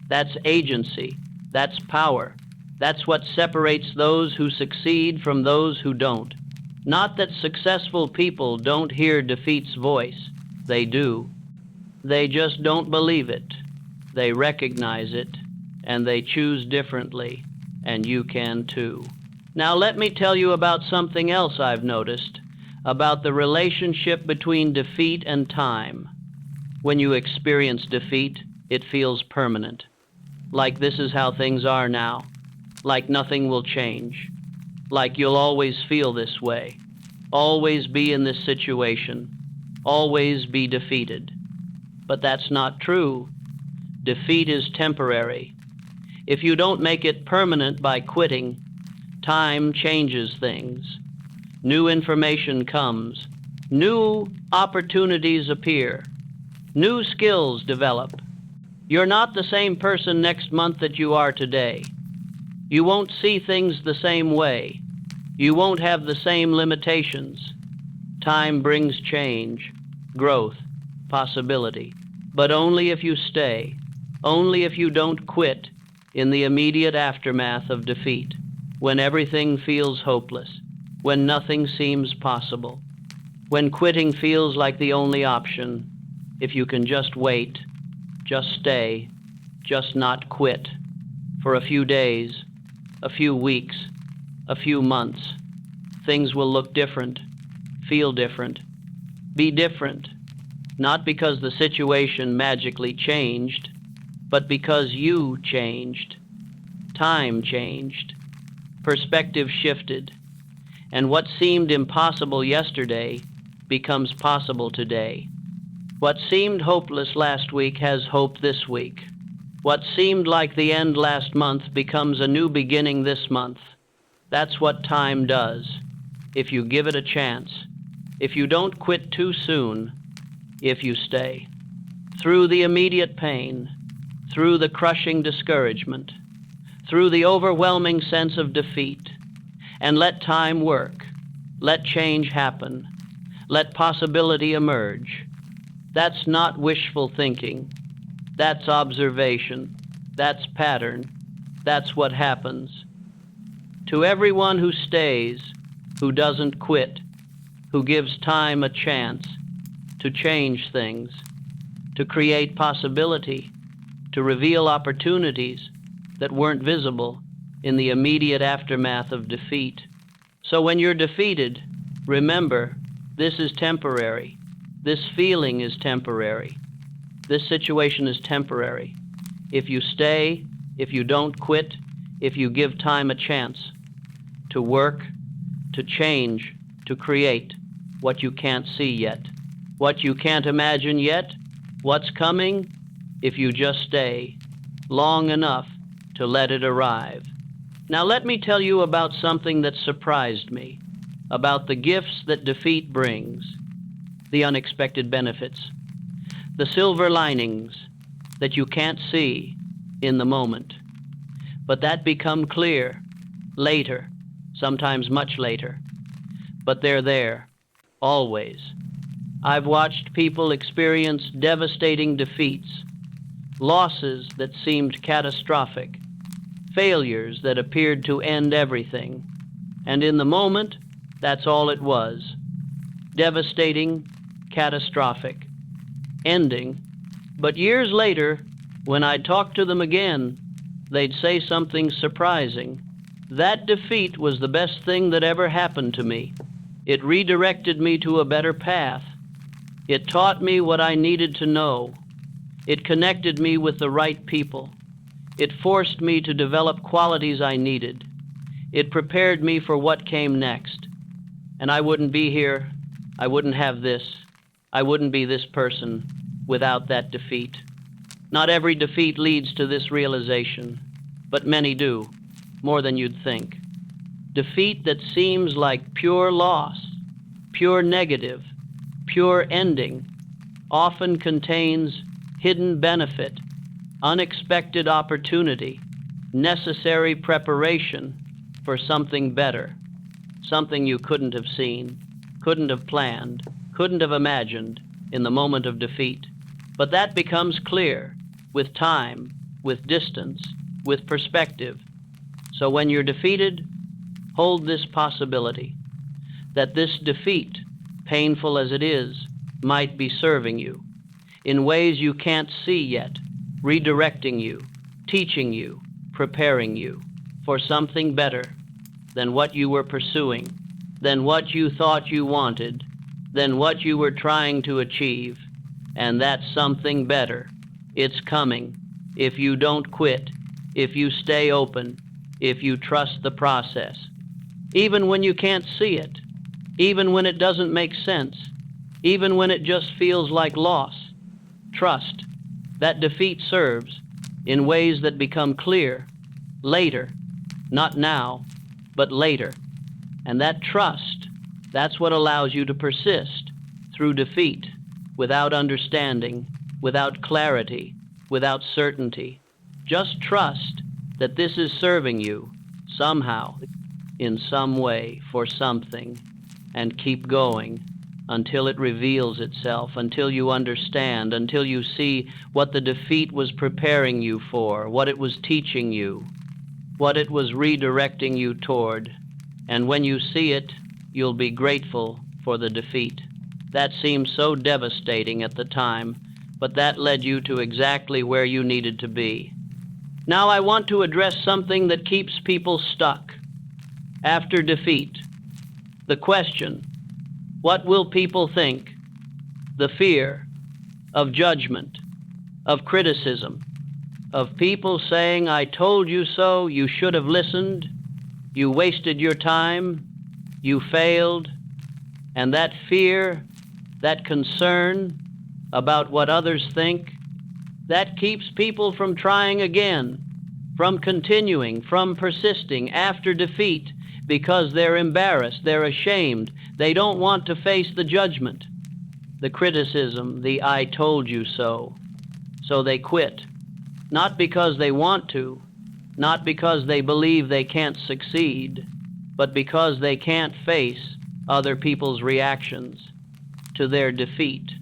That's agency. That's power. That's what separates those who succeed from those who don't. Not that successful people don't hear defeat's voice. They do. They just don't believe it. They recognize it, and they choose differently, and you can too. Now let me tell you about something else I've noticed, about the relationship between defeat and time. When you experience defeat, it feels permanent. Like this is how things are now. Like nothing will change. Like you'll always feel this way. Always be in this situation. Always be defeated. But that's not true. Defeat is temporary. If you don't make it permanent by quitting, time changes things. New information comes. New opportunities appear. New skills develop. You're not the same person next month that you are today. You won't see things the same way. You won't have the same limitations. Time brings change, growth, possibility. But only if you stay, only if you don't quit in the immediate aftermath of defeat, when everything feels hopeless, when nothing seems possible, when quitting feels like the only option. If you can just wait, just stay, just not quit for a few days, a few weeks, a few months, things will look different, feel different, be different, not because the situation magically changed, but because you changed. Time changed. Perspective shifted. And what seemed impossible yesterday becomes possible today. What seemed hopeless last week has hope this week. What seemed like the end last month becomes a new beginning this month. That's what time does, if you give it a chance, if you don't quit too soon, if you stay. Through the immediate pain, through the crushing discouragement, through the overwhelming sense of defeat, and let time work, let change happen, let possibility emerge. That's not wishful thinking. That's observation. That's pattern. That's what happens. To everyone who stays, who doesn't quit, who gives time a chance to change things, to create possibility, to reveal opportunities that weren't visible in the immediate aftermath of defeat. So when you're defeated, remember, this is temporary. This feeling is temporary. This situation is temporary. If you stay, if you don't quit, if you give time a chance to work, to change, to create what you can't see yet, what you can't imagine yet, what's coming if you just stay long enough to let it arrive. Now let me tell you about something that surprised me, about the gifts that defeat brings, the unexpected benefits, the silver linings that you can't see in the moment, but that become clear later, sometimes much later, but they're there, always. I've watched people experience devastating defeats, losses that seemed catastrophic, failures that appeared to end everything, and in the moment, that's all it was. Devastating, catastrophic, ending. But years later, when I'd talk to them again, they'd say something surprising. That defeat was the best thing that ever happened to me. It redirected me to a better path. It taught me what I needed to know. It connected me with the right people. It forced me to develop qualities I needed. It prepared me for what came next. And I wouldn't be here, I wouldn't have this, I wouldn't be this person without that defeat. Not every defeat leads to this realization, but many do, more than you'd think. Defeat that seems like pure loss, pure negative, pure ending, often contains hidden benefit, unexpected opportunity, necessary preparation for something better, something you couldn't have seen, couldn't have planned, couldn't have imagined in the moment of defeat. But that becomes clear with time, with distance, with perspective. So when you're defeated, hold this possibility that this defeat, painful as it is, might be serving you in ways you can't see yet, redirecting you, teaching you, preparing you for something better than what you were pursuing, than what you thought you wanted, than what you were trying to achieve. And that's something better. It's coming if you don't quit, if you stay open, if you trust the process. Even when you can't see it, even when it doesn't make sense, even when it just feels like loss, trust that defeat serves in ways that become clear later, not now, but later. And that trust, that's what allows you to persist through defeat, without understanding, without clarity, without certainty. Just trust that this is serving you somehow, in some way, for something, and keep going until it reveals itself, until you understand, until you see what the defeat was preparing you for, what it was teaching you, what it was redirecting you toward. And when you see it, you'll be grateful for the defeat. That seemed so devastating at the time, but that led you to exactly where you needed to be. Now I want to address something that keeps people stuck. After defeat, the question, what will people think? The fear of judgment, of criticism, of people saying, I told you so, you should have listened, you wasted your time, you failed. And that fear, that concern about what others think, that keeps people from trying again, from continuing, from persisting after defeat, because they're embarrassed, they're ashamed, they don't want to face the judgment, the criticism, the I told you so. So they quit, not because they want to, not because they believe they can't succeed, but because they can't face other people's reactions to their defeat.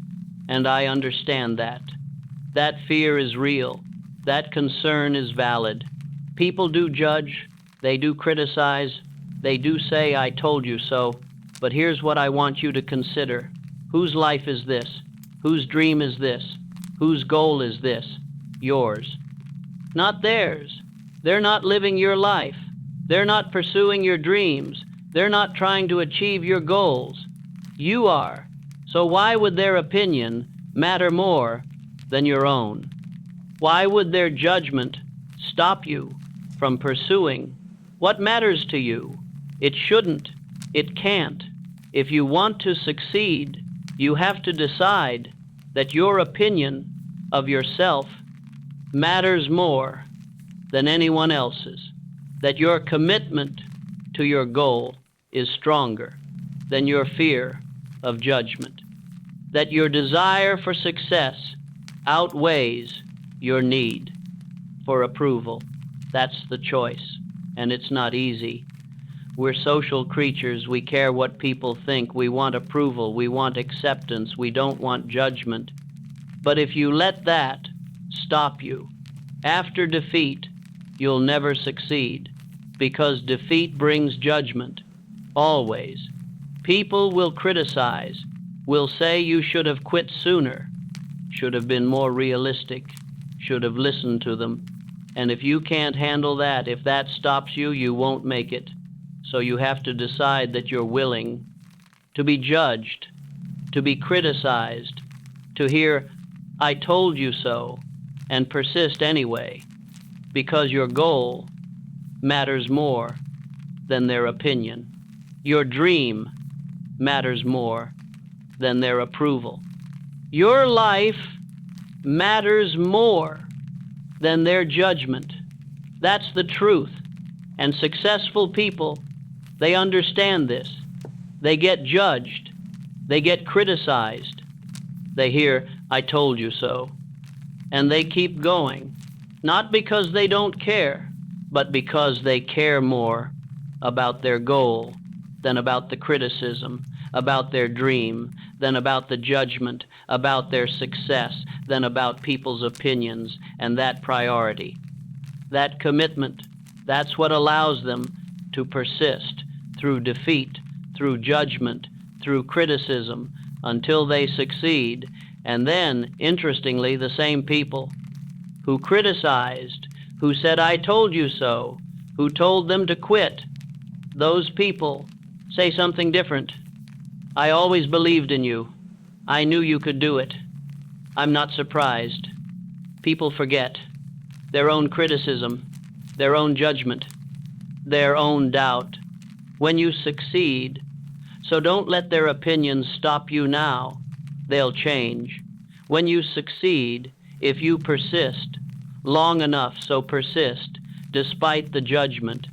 And I understand that. That fear is real. That concern is valid. People do judge, they do criticize, they do say, I told you so. But here's what I want you to consider. Whose life is this? Whose dream is this? Whose goal is this? Yours. Not theirs. They're not living your life. They're not pursuing your dreams. They're not trying to achieve your goals. You are. So why would their opinion matter more than your own? Why would their judgment stop you from pursuing what matters to you? It shouldn't. It can't. If you want to succeed, you have to decide that your opinion of yourself matters more than anyone else's, that your commitment to your goal is stronger than your fear of judgment, that your desire for success outweighs your need for approval. That's the choice, and it's not easy. We're social creatures. We care what people think. We want approval. We want acceptance. We don't want judgment. But if you let that stop you, after defeat, you'll never succeed, because defeat brings judgment, always. People will criticize, will say you should have quit sooner, should have been more realistic, should have listened to them. And if you can't handle that, if that stops you, you won't make it. So you have to decide that you're willing to be judged, to be criticized, to hear, "I told you so," and persist anyway, because your goal matters more than their opinion. Your dream matters more than their approval. Your life matters more than their judgment. That's the truth. And successful people, they understand this. They get judged. They get criticized. They hear, "I told you so." And they keep going, not because they don't care, but because they care more about their goal than about the criticism, about their dream, than about the judgment, about their success, than about people's opinions, and that priority. That commitment, that's what allows them to persist through defeat, through judgment, through criticism, until they succeed. And then, interestingly, the same people who criticized, who said, "I told you so," who told them to quit, those people say something different. "I always believed in you. I knew you could do it." I'm not surprised. People forget their own criticism, their own judgment, their own doubt when you succeed. So don't let their opinions stop you now. They'll change. When you succeed, if you persist long enough, so persist, despite the judgment,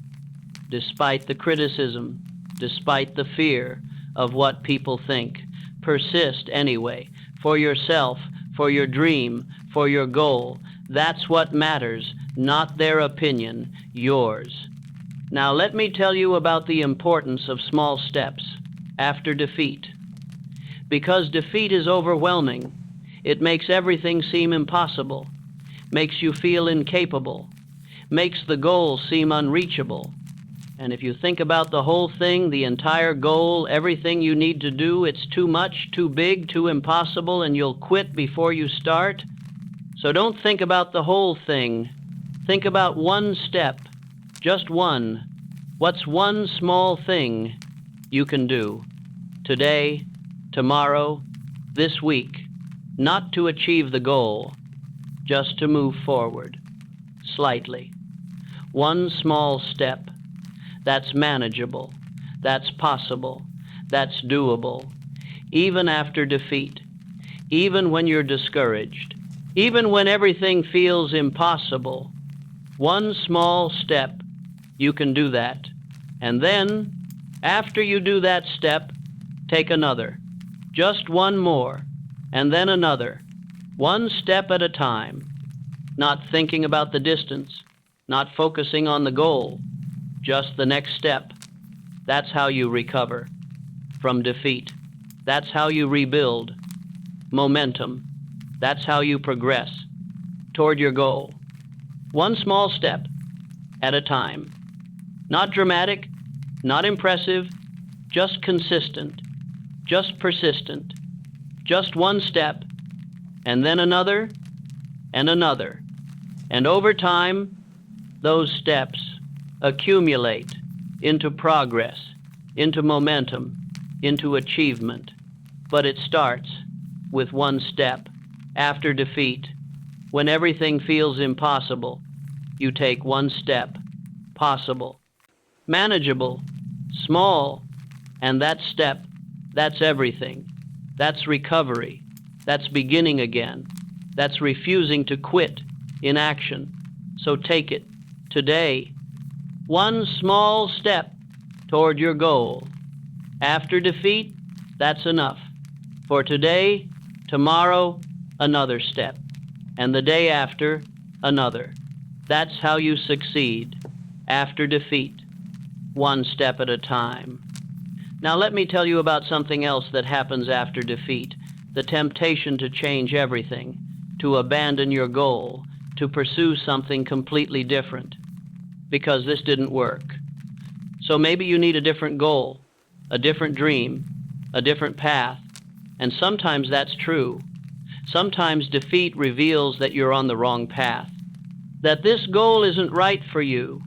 despite the criticism, despite the fear of what people think. Persist anyway, for yourself, for your dream, for your goal. That's what matters, not their opinion, yours. Now let me tell you about the importance of small steps after defeat. Because defeat is overwhelming. It makes everything seem impossible, makes you feel incapable, makes the goal seem unreachable. And if you think about the whole thing, the entire goal, everything you need to do, it's too much, too big, too impossible, and you'll quit before you start. So don't think about the whole thing. Think about one step, just one. What's one small thing you can do today, tomorrow, this week, not to achieve the goal, just to move forward, slightly. One small step. That's manageable, that's possible, that's doable, even after defeat, even when you're discouraged, even when everything feels impossible. One small step, you can do that. And then, after you do that step, take another, just one more, and then another, one step at a time, not thinking about the distance, not focusing on the goal, just the next step. That's how you recover from defeat. That's how you rebuild momentum. That's how you progress toward your goal. One small step at a time. Not dramatic, not impressive, just consistent, just persistent. Just one step, and then another, and another. And over time, those steps accumulate into progress, into momentum, into achievement. But it starts with one step. After defeat, when everything feels impossible, you take one step. Possible, manageable, small, And that step, that's everything. That's recovery. That's beginning again. That's refusing to quit inaction. So take it today. One small step toward your goal. After defeat, that's enough. For today, tomorrow, another step. And the day after, another. That's how you succeed. After defeat, one step at a time. Now let me tell you about something else that happens after defeat. The temptation to change everything, to abandon your goal, to pursue something completely different. Because this didn't work. So maybe you need a different goal, a different dream, a different path. And sometimes that's true. Sometimes defeat reveals that you're on the wrong path, that this goal isn't right for you.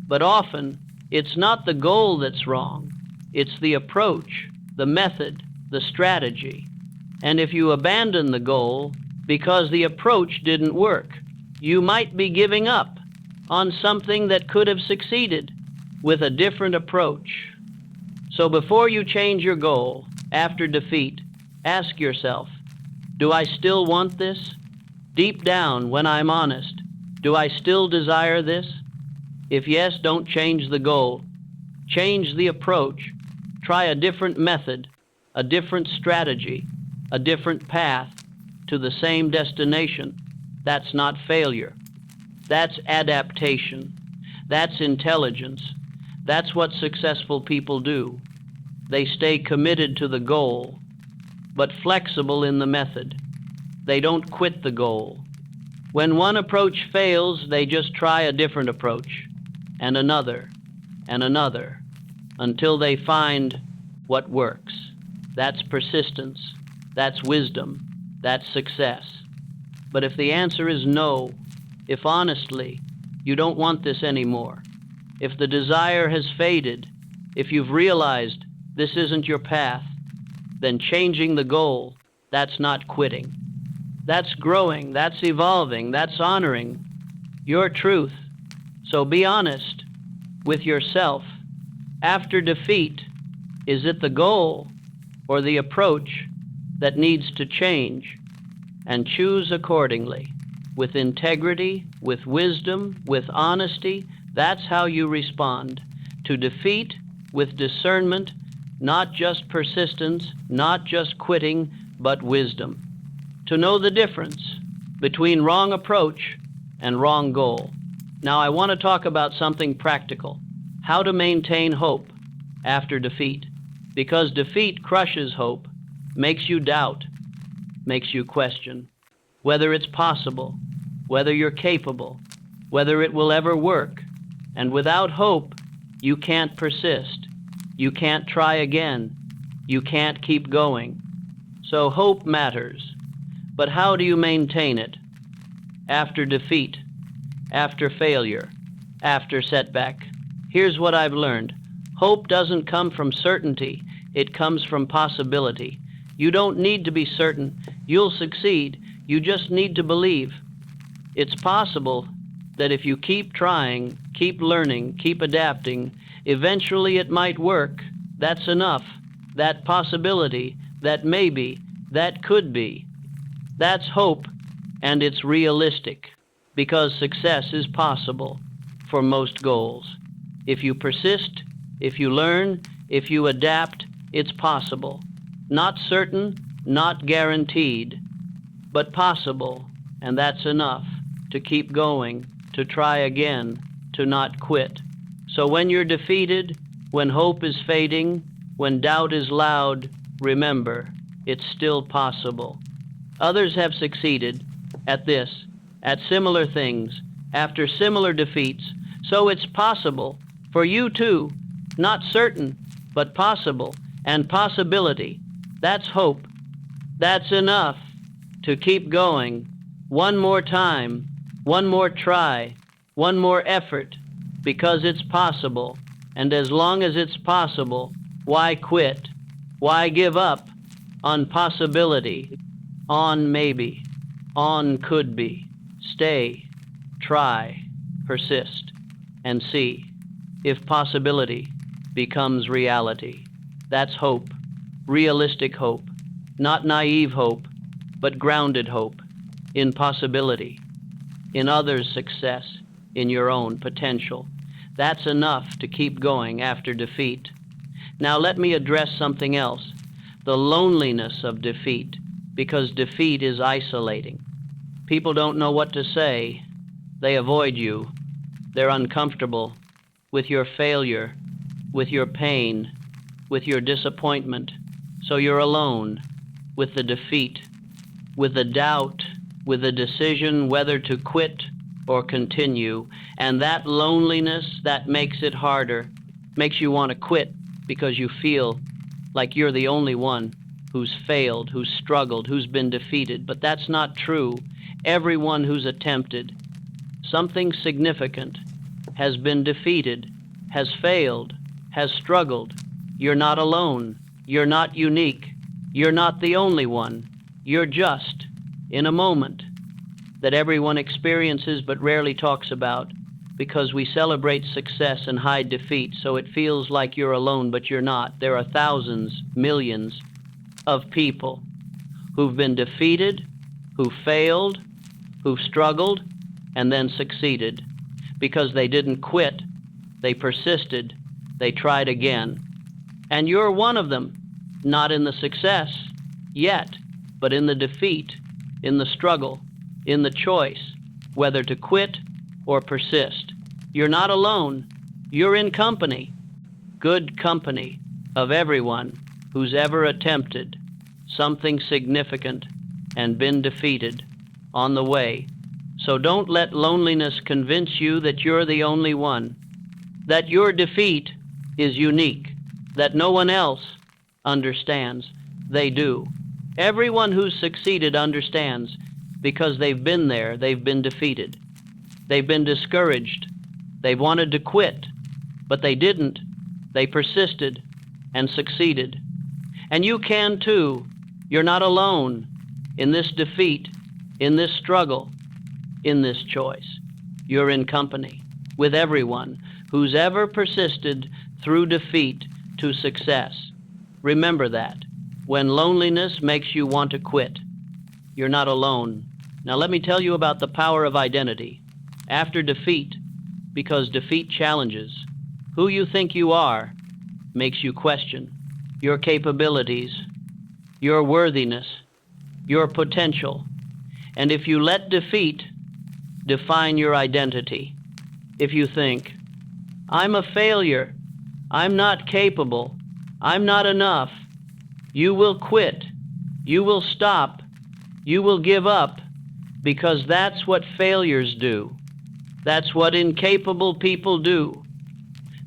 But often, it's not the goal that's wrong. It's the approach, the method, the strategy. And if you abandon the goal because the approach didn't work, you might be giving up on something that could have succeeded with a different approach. So before you change your goal after defeat, ask yourself, do I still want this? Deep down, when I'm honest, do I still desire this? If yes, don't change the goal. Change the approach. Try a different method, a different strategy, a different path to the same destination. That's not failure. That's adaptation. That's intelligence. That's what successful people do. They stay committed to the goal, but flexible in the method. They don't quit the goal. When one approach fails, they just try a different approach, and another, until they find what works. That's persistence. That's wisdom. That's success. But if the answer is no, if honestly you don't want this anymore, if the desire has faded, if you've realized this isn't your path, then changing the goal, that's not quitting. That's growing, that's evolving, that's honoring your truth. So be honest with yourself. After defeat, is it the goal or the approach that needs to change? And choose accordingly, with integrity, with wisdom, with honesty. That's how you respond to defeat, with discernment, not just persistence, not just quitting, but wisdom. To know the difference between wrong approach and wrong goal. Now I want to talk about something practical, how to maintain hope after defeat. Because defeat crushes hope, makes you doubt, makes you question whether it's possible, whether you're capable, whether it will ever work. And without hope, you can't persist. You can't try again. You can't keep going. So hope matters. But how do you maintain it? After defeat, after failure, after setback. Here's what I've learned. Hope doesn't come from certainty. It comes from possibility. You don't need to be certain you'll succeed. You just need to believe. It's possible that if you keep trying, keep learning, keep adapting, eventually it might work. That's enough. That possibility, that maybe, that could be. That's hope, and it's realistic, because success is possible for most goals. If you persist, if you learn, if you adapt, it's possible. Not certain, not guaranteed, but possible, and that's enough to keep going, to try again, to not quit. So when you're defeated, when hope is fading, when doubt is loud, remember, it's still possible. Others have succeeded at this, at similar things, after similar defeats, so it's possible for you too. Not certain, but possible, and possibility. That's hope. That's enough to keep going. One more time, one more try, one more effort, because it's possible. And as long as it's possible, why quit? Why give up on possibility, on maybe, on could be? Stay, try, persist, and see if possibility becomes reality. That's hope, realistic hope, not naive hope, but grounded hope, in possibility, in others' success, in your own potential. That's enough to keep going after defeat. Now let me address something else, the loneliness of defeat, because defeat is isolating. People don't know what to say. They avoid you. They're uncomfortable with your failure, with your pain, with your disappointment. So you're alone with the defeat, with the doubt, with the decision whether to quit or continue. And that loneliness, that makes it harder, makes you want to quit because you feel like you're the only one who's failed, who's struggled, who's been defeated. But that's not true. Everyone who's attempted something significant has been defeated, has failed, has struggled. You're not alone. You're not unique. You're not the only one. You're just in a moment that everyone experiences but rarely talks about, because we celebrate success and hide defeat, so it feels like you're alone, but you're not. There are thousands, millions of people who've been defeated, who failed, who've struggled, and then succeeded because they didn't quit, they persisted, they tried again. And you're one of them, not in the success yet, but in the defeat, in the struggle, in the choice, whether to quit or persist. You're not alone. You're in company, good company, of everyone who's ever attempted something significant and been defeated on the way. So don't let loneliness convince you that you're the only one, that your defeat is unique, that no one else understands. They do. Everyone who's succeeded understands, because they've been there, they've been defeated. They've been discouraged. They've wanted to quit, but they didn't. They persisted and succeeded. And you can too. You're not alone in this defeat, in this struggle, in this choice. You're in company with everyone who's ever persisted through defeat to success. Remember that. When loneliness makes you want to quit, you're not alone. Now let me tell you about the power of identity. After defeat, because defeat challenges who you think you are, makes you question your capabilities, your worthiness, your potential. And if you let defeat define your identity, if you think, I'm a failure, I'm not capable, I'm not enough, you will quit, you will stop, you will give up, because that's what failures do. That's what incapable people do.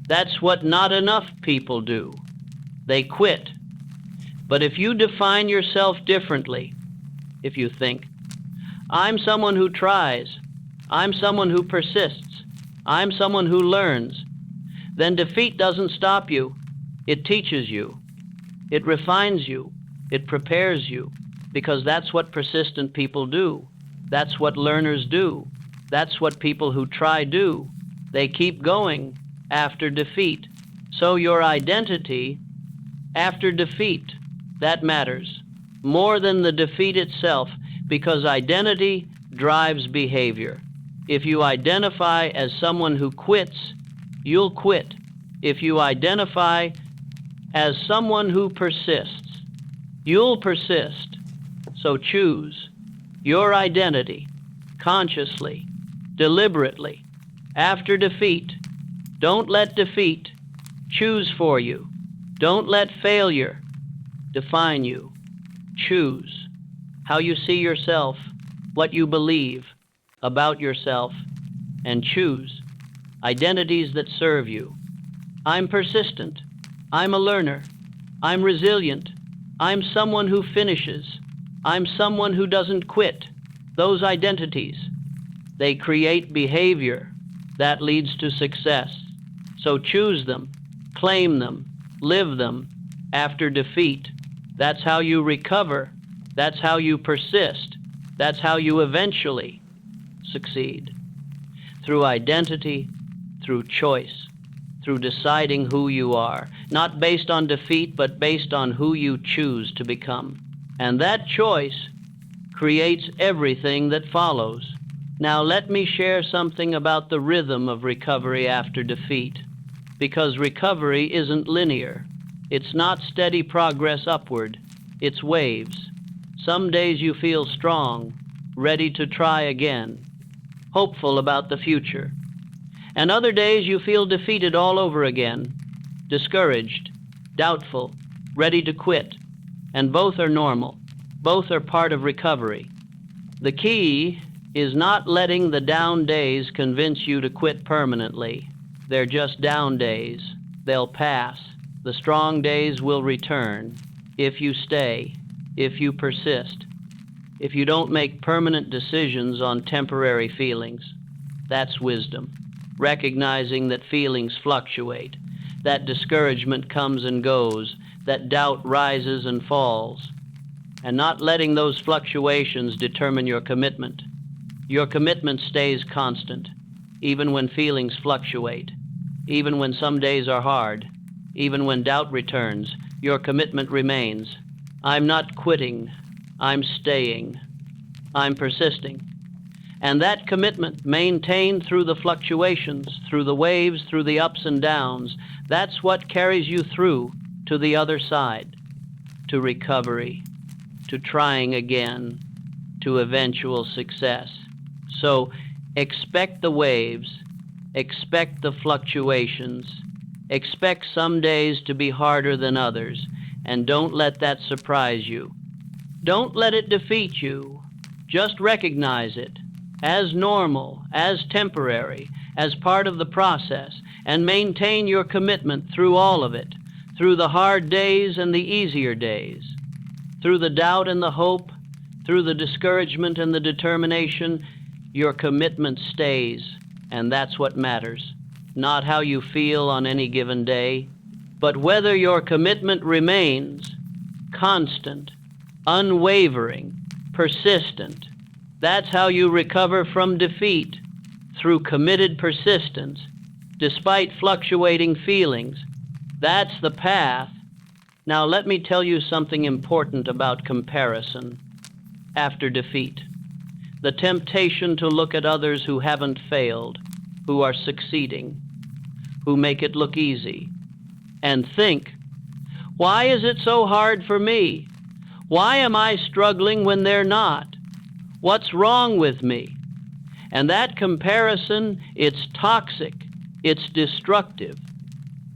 That's what not enough people do. They quit. But if you define yourself differently, if you think, I'm someone who tries, I'm someone who persists, I'm someone who learns, then defeat doesn't stop you. It teaches you. It refines you. It prepares you, because that's what persistent people do. That's what learners do. That's what people who try do. They keep going after defeat. So your identity after defeat, that matters more than the defeat itself, because identity drives behavior. If you identify as someone who quits, you'll quit. If you identify as someone who persists, you'll persist. So choose your identity consciously, deliberately, after defeat. Don't let defeat choose for you. Don't let failure define you. Choose how you see yourself, what you believe about yourself, and choose identities that serve you. I'm persistent. I'm a learner. I'm resilient. I'm someone who finishes. I'm someone who doesn't quit. Those identities, they create behavior that leads to success. So choose them, claim them, live them after defeat. That's how you recover. That's how you persist. That's how you eventually succeed. Through identity, through choice, through deciding who you are, not based on defeat, but based on who you choose to become. And that choice creates everything that follows. Now let me share something about the rhythm of recovery after defeat, because recovery isn't linear. It's not steady progress upward. It's waves. Some days you feel strong, ready to try again, hopeful about the future. And other days you feel defeated all over again, discouraged, doubtful, ready to quit. And both are normal. Both are part of recovery. The key is not letting the down days convince you to quit permanently. They're just down days. They'll pass. The strong days will return if you stay, if you persist, if you don't make permanent decisions on temporary feelings. That's wisdom. Recognizing that feelings fluctuate, that discouragement comes and goes, that doubt rises and falls, and not letting those fluctuations determine your commitment. Your commitment stays constant, even when feelings fluctuate, even when some days are hard, even when doubt returns. Your commitment remains. I'm not quitting. I'm staying. I'm persisting. And that commitment, maintained through the fluctuations, through the waves, through the ups and downs, that's what carries you through to the other side, to recovery, to trying again, to eventual success. So expect the waves, expect the fluctuations, expect some days to be harder than others, and don't let that surprise you. Don't let it defeat you. Just recognize it as normal, as temporary, as part of the process, and maintain your commitment through all of it, through the hard days and the easier days, through the doubt and the hope, through the discouragement and the determination. Your commitment stays, and that's what matters. Not how you feel on any given day, but whether your commitment remains constant, unwavering, persistent. That's how you recover from defeat, through committed persistence, despite fluctuating feelings. That's the path. Now let me tell you something important about comparison after defeat. The temptation to look at others who haven't failed, who are succeeding, who make it look easy, and think, why is it so hard for me? Why am I struggling when they're not? What's wrong with me? And that comparison, it's toxic, it's destructive.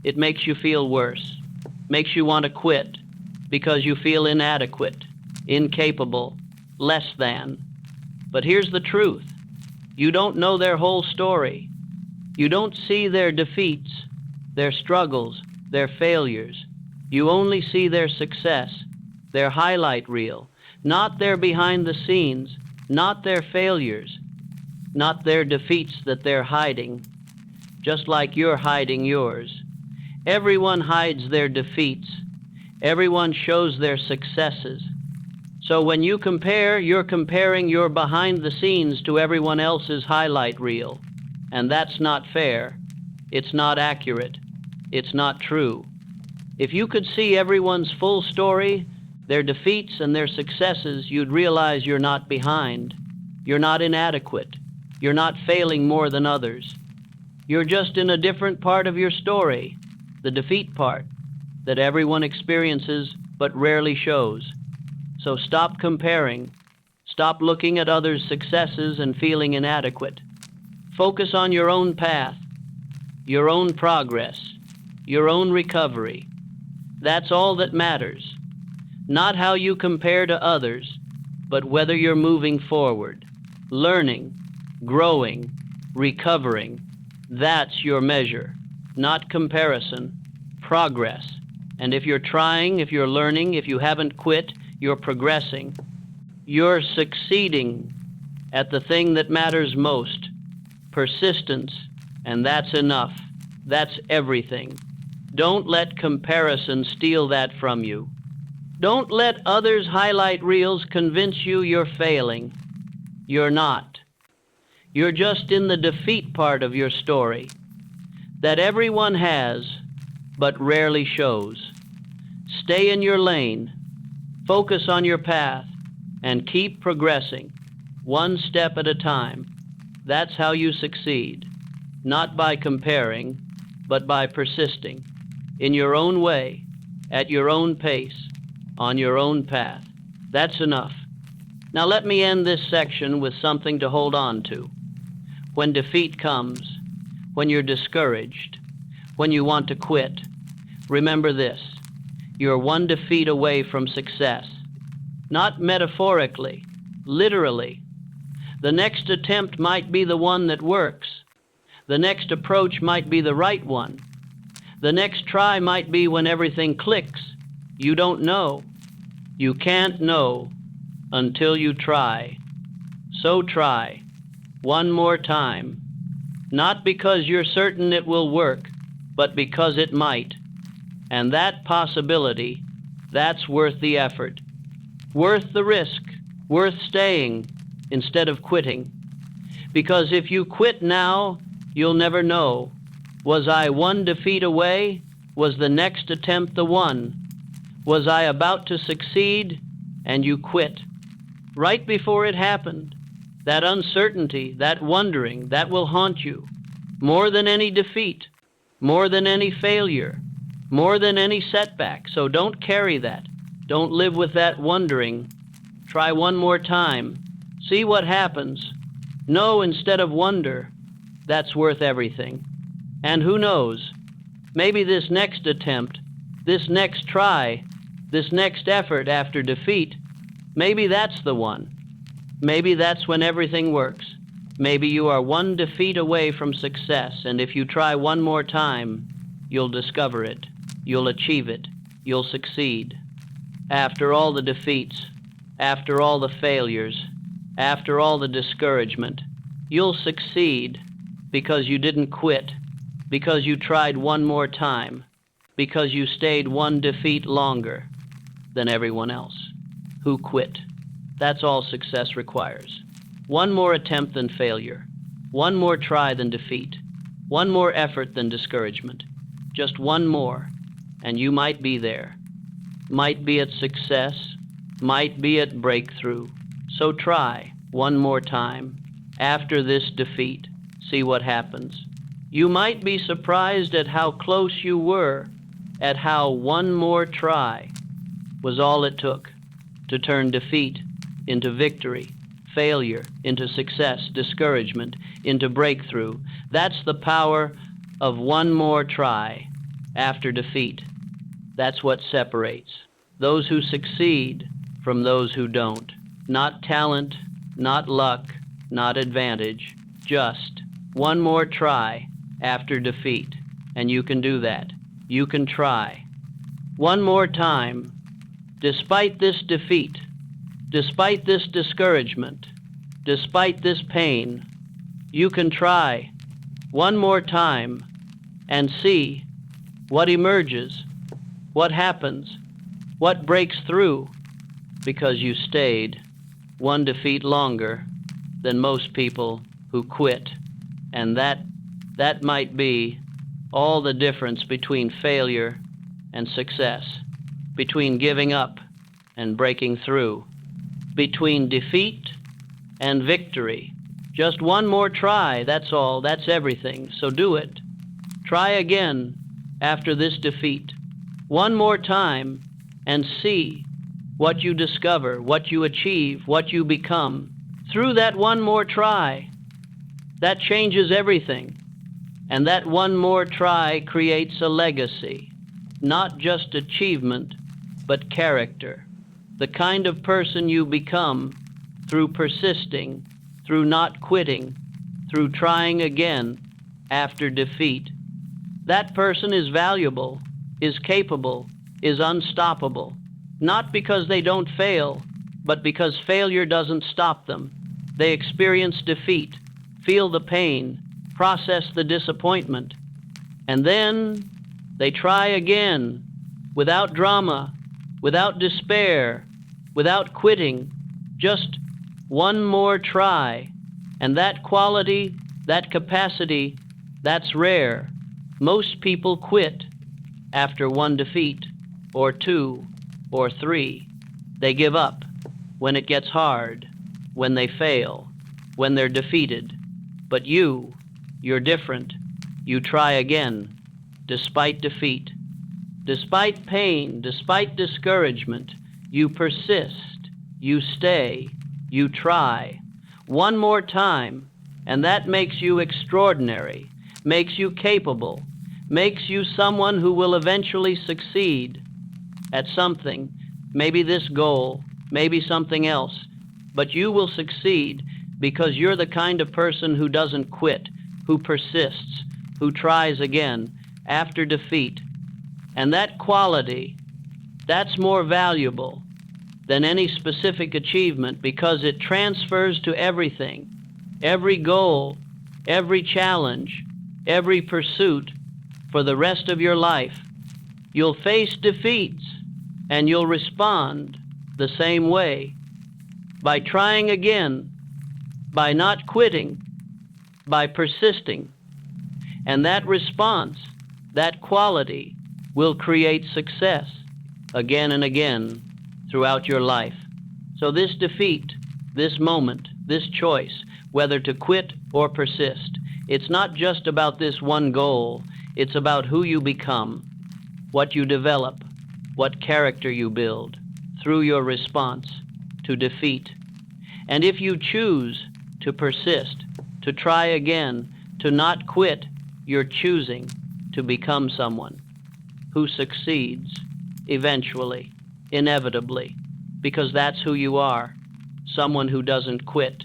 It makes you feel worse, makes you want to quit because you feel inadequate, incapable, less than. But here's the truth. You don't know their whole story. You don't see their defeats, their struggles, their failures. You only see their success, their highlight reel, not their behind the scenes, not their failures, not their defeats that they're hiding, just like you're hiding yours. Everyone hides their defeats. Everyone shows their successes. So when you compare, you're comparing your behind the scenes to everyone else's highlight reel. And that's not fair. It's not accurate. It's not true. If you could see everyone's full story, their defeats and their successes, you'd realize you're not behind. You're not inadequate. You're not failing more than others. You're just in a different part of your story, the defeat part, that everyone experiences but rarely shows. So stop comparing. Stop looking at others' successes and feeling inadequate. Focus on your own path, your own progress, your own recovery. That's all that matters. Not how you compare to others, but whether you're moving forward, learning, growing, recovering. That's your measure, not comparison, progress. And if you're trying, if you're learning, if you haven't quit, you're progressing. You're succeeding at the thing that matters most, persistence, and that's enough. That's everything. Don't let comparison steal that from you. Don't let others' highlight reels convince you you're failing. You're not. You're just in the defeat part of your story. that everyone has but rarely shows. Stay in your lane, focus on your path, and keep progressing, one step at a time. That's how you succeed, not by comparing, but by persisting, in your own way, at your own pace, on your own path. That's enough. Now let me end this section with something to hold on to. When defeat comes, when you're discouraged, when you want to quit, remember this: you're one defeat away from success. Not metaphorically, literally. The next attempt might be the one that works. The next approach might be the right one. The next try might be when everything clicks. You don't know. You can't know until you try. So try one more time, not because you're certain it will work, but because it might. And that possibility, that's worth the effort, worth the risk, worth staying instead of quitting. Because if you quit now, you'll never know. Was I one defeat away? Was the next attempt the one? Was I about to succeed and you quit? Right before it happened, that uncertainty, that wondering, that will haunt you more than any defeat, more than any failure, more than any setback. So don't carry that. Don't live with that wondering. Try one more time. See what happens. Know instead of wonder. That's worth everything. And who knows, maybe this next attempt, this next try, this next effort after defeat, maybe that's the one. Maybe that's when everything works. Maybe you are one defeat away from success, and if you try one more time, you'll discover it. You'll achieve it. You'll succeed. After all the defeats, after all the failures, after all the discouragement, you'll succeed because you didn't quit, because you tried one more time, because you stayed one defeat longer than everyone else who quit. That's all success requires. One more attempt than failure, one more try than defeat, one more effort than discouragement. Just one more, and you might be there. Might be at success, might be at breakthrough. So try one more time. After this defeat, see what happens. You might be surprised at how close you were, at how one more try was all it took to turn defeat into victory, failure into success, discouragement into breakthrough. That's the power of one more try after defeat. That's what separates those who succeed from those who don't. Not talent, not luck, not advantage, just one more try after defeat. And you can do that. You can try one more time, despite this defeat, despite this discouragement, despite this pain. You can try one more time and see what emerges, what happens, what breaks through, because you stayed one defeat longer than most people who quit. And that might be all the difference between failure and success, between giving up and breaking through, between defeat and victory. Just one more try, that's all, that's everything. So do it. Try again after this defeat. One more time and see what you discover, what you achieve, what you become. Through that one more try, that changes everything. And that one more try creates a legacy, not just achievement, but character. The kind of person you become through persisting, through not quitting, through trying again after defeat. That person is valuable, is capable, is unstoppable, not because they don't fail, but because failure doesn't stop them. They experience defeat, feel the pain, process the disappointment, and then they try again, without drama, without despair, without quitting, just one more try. And that quality, that capacity, that's rare. Most people quit after one defeat, or two, or three. They give up when it gets hard, when they fail, when they're defeated. But you're different. You try again, despite defeat. Despite pain, despite discouragement, you persist, you stay, you try. One more time, and that makes you extraordinary, makes you capable, makes you someone who will eventually succeed at something, maybe this goal, maybe something else, but you will succeed because you're the kind of person who doesn't quit, who persists, who tries again after defeat. And that quality, that's more valuable than any specific achievement because it transfers to everything, every goal, every challenge, every pursuit for the rest of your life. You'll face defeats and you'll respond the same way by trying again, by not quitting, by persisting. And that response, that quality, will create success again and again throughout your life. So this defeat, this moment, this choice, whether to quit or persist, it's not just about this one goal, it's about who you become, what you develop, what character you build through your response to defeat. And if you choose to persist, to try again, to not quit, you're choosing to become someone who succeeds eventually, inevitably, because that's who you are, someone who doesn't quit.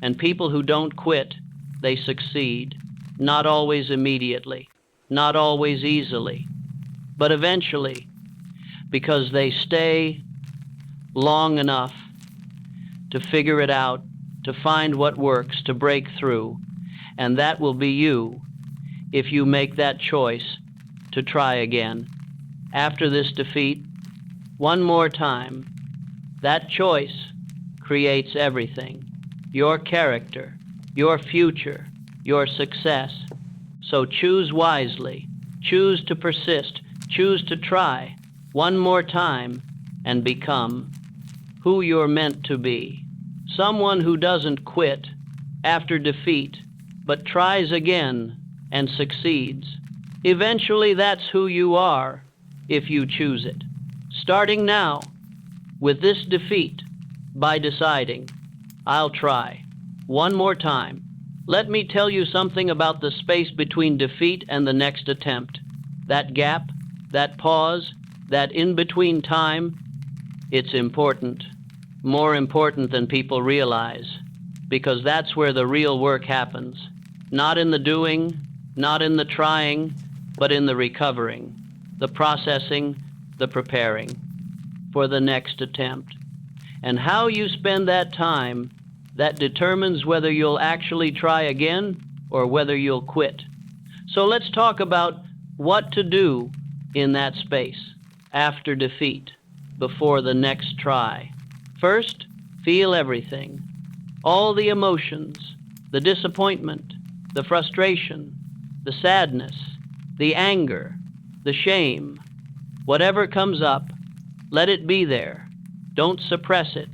And people who don't quit, they succeed, not always immediately, not always easily, but eventually, because they stay long enough to figure it out, to find what works, to break through. And that will be you if you make that choice to try again. After this defeat, one more time, that choice creates everything. Your character, your future, your success. So choose wisely, choose to persist, choose to try one more time and become who you're meant to be. Someone who doesn't quit after defeat, but tries again and succeeds. Eventually, that's who you are if you choose it. Starting now with this defeat by deciding, I'll try one more time. Let me tell you something about the space between defeat and the next attempt. That gap, that pause, that in-between time, it's important. More important than people realize, because that's where the real work happens. Not in the doing, not in the trying, but in the recovering, the processing, the preparing for the next attempt. And how you spend that time, that determines whether you'll actually try again or whether you'll quit. So let's talk about what to do in that space after defeat, before the next try. First, feel everything, all the emotions, the disappointment, the frustration, the sadness, the anger, the shame. Whatever comes up, let it be there. Don't suppress it.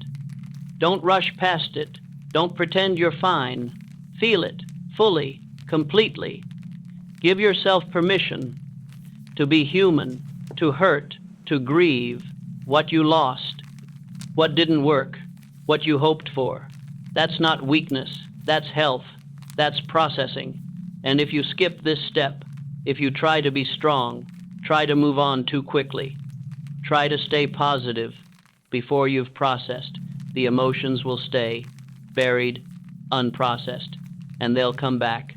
Don't rush past it. Don't pretend you're fine. Feel it fully, completely. Give yourself permission to be human, to hurt, to grieve what you lost, what didn't work, what you hoped for. That's not weakness, that's health, that's processing. And if you skip this step, if you try to be strong, try to move on too quickly, try to stay positive before you've processed, the emotions will stay buried, unprocessed, and they'll come back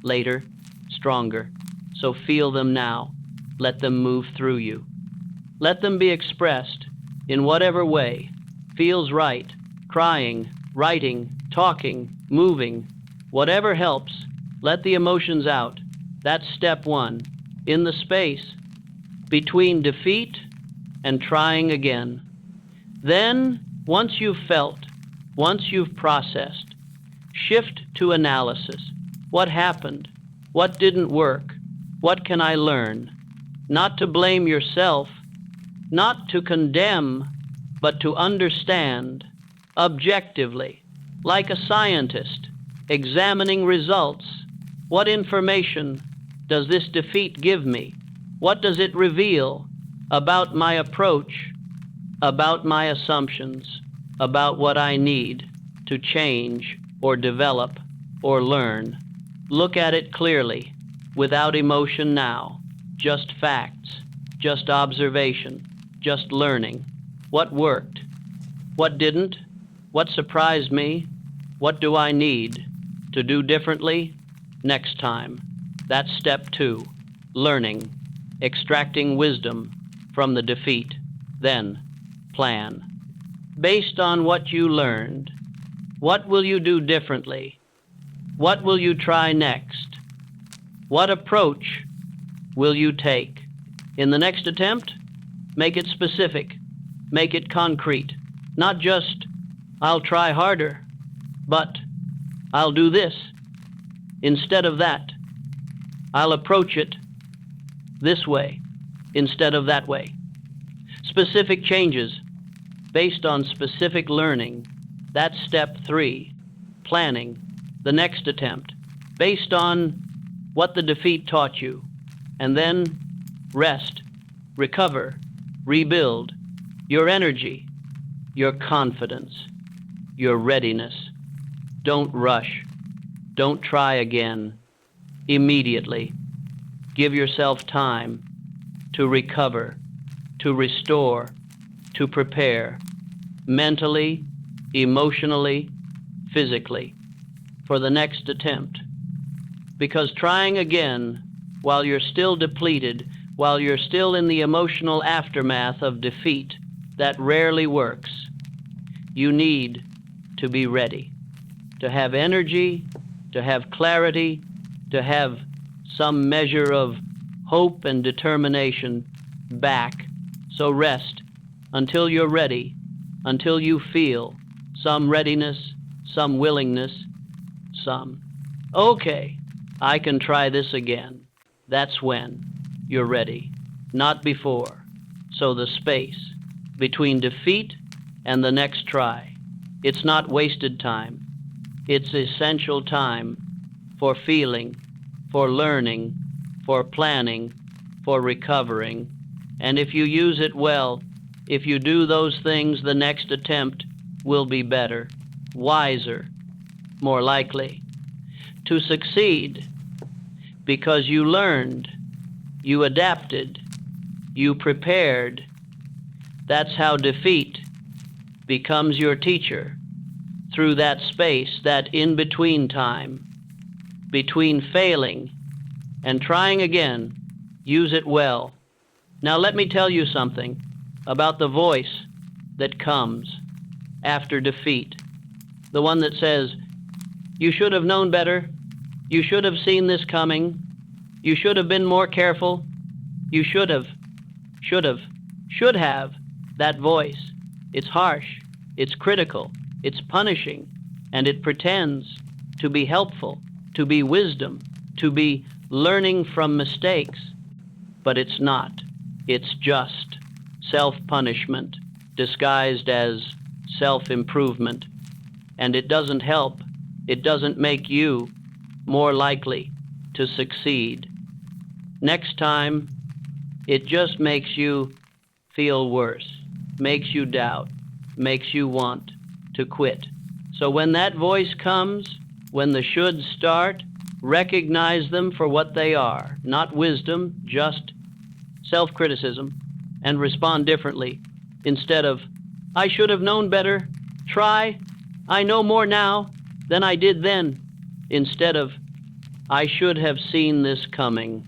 later, stronger. So feel them now. Let them move through you. Let them be expressed in whatever way feels right. Crying, writing, talking, moving, whatever helps. Let the emotions out. That's step one. In the space between defeat and trying again. Then, once you've felt, once you've processed, shift to analysis. What happened? What didn't work? What can I learn? Not to blame yourself, not to condemn, but to understand objectively, like a scientist examining results. What information does this defeat give me? What does it reveal about my approach, about my assumptions, about what I need to change or develop or learn? Look at it clearly, without emotion now, just facts, just observation, just learning. What worked? What didn't? What surprised me? What do I need to do differently next time? That's step 2, learning, extracting wisdom from the defeat. Then, plan. Based on what you learned, what will you do differently? What will you try next? What approach will you take? In the next attempt, make it specific, make it concrete. Not just, I'll try harder, but I'll do this. Instead of that, I'll approach it this way instead of that way. Specific changes based on specific learning. That's step 3, planning the next attempt based on what the defeat taught you. And then rest, recover, rebuild your energy, your confidence, your readiness. Don't rush. Don't try again immediately. Give yourself time to recover, to restore, to prepare mentally, emotionally, physically for the next attempt. Because trying again while you're still depleted, while you're still in the emotional aftermath of defeat, that rarely works. You need to be ready, to have energy, to have clarity, to have some measure of hope and determination back. So rest until you're ready, until you feel some readiness, some willingness, some, okay, I can try this again. That's when you're ready, not before. So the space between defeat and the next try, it's not wasted time. It's essential time for feeling, for learning, for planning, for recovering. And if you use it well, if you do those things, the next attempt will be better, wiser, more likely to succeed, because you learned, you adapted, you prepared. That's how defeat becomes your teacher, through that space, that in-between time, between failing and trying again. Use it well. Now let me tell you something about the voice that comes after defeat. The one that says, you should have known better, you should have seen this coming, you should have been more careful, you should have, that voice. It's harsh, it's critical, it's punishing, and it pretends to be helpful, to be wisdom, to be learning from mistakes. But it's not. It's just self-punishment disguised as self-improvement. And it doesn't help. It doesn't make you more likely to succeed. Next time, it just makes you feel worse, makes you doubt, makes you want to quit. So when that voice comes, when the shoulds start, recognize them for what they are, not wisdom, just self-criticism, and respond differently. Instead of, I should have known better, try, I know more now than I did then. Instead of, I should have seen this coming,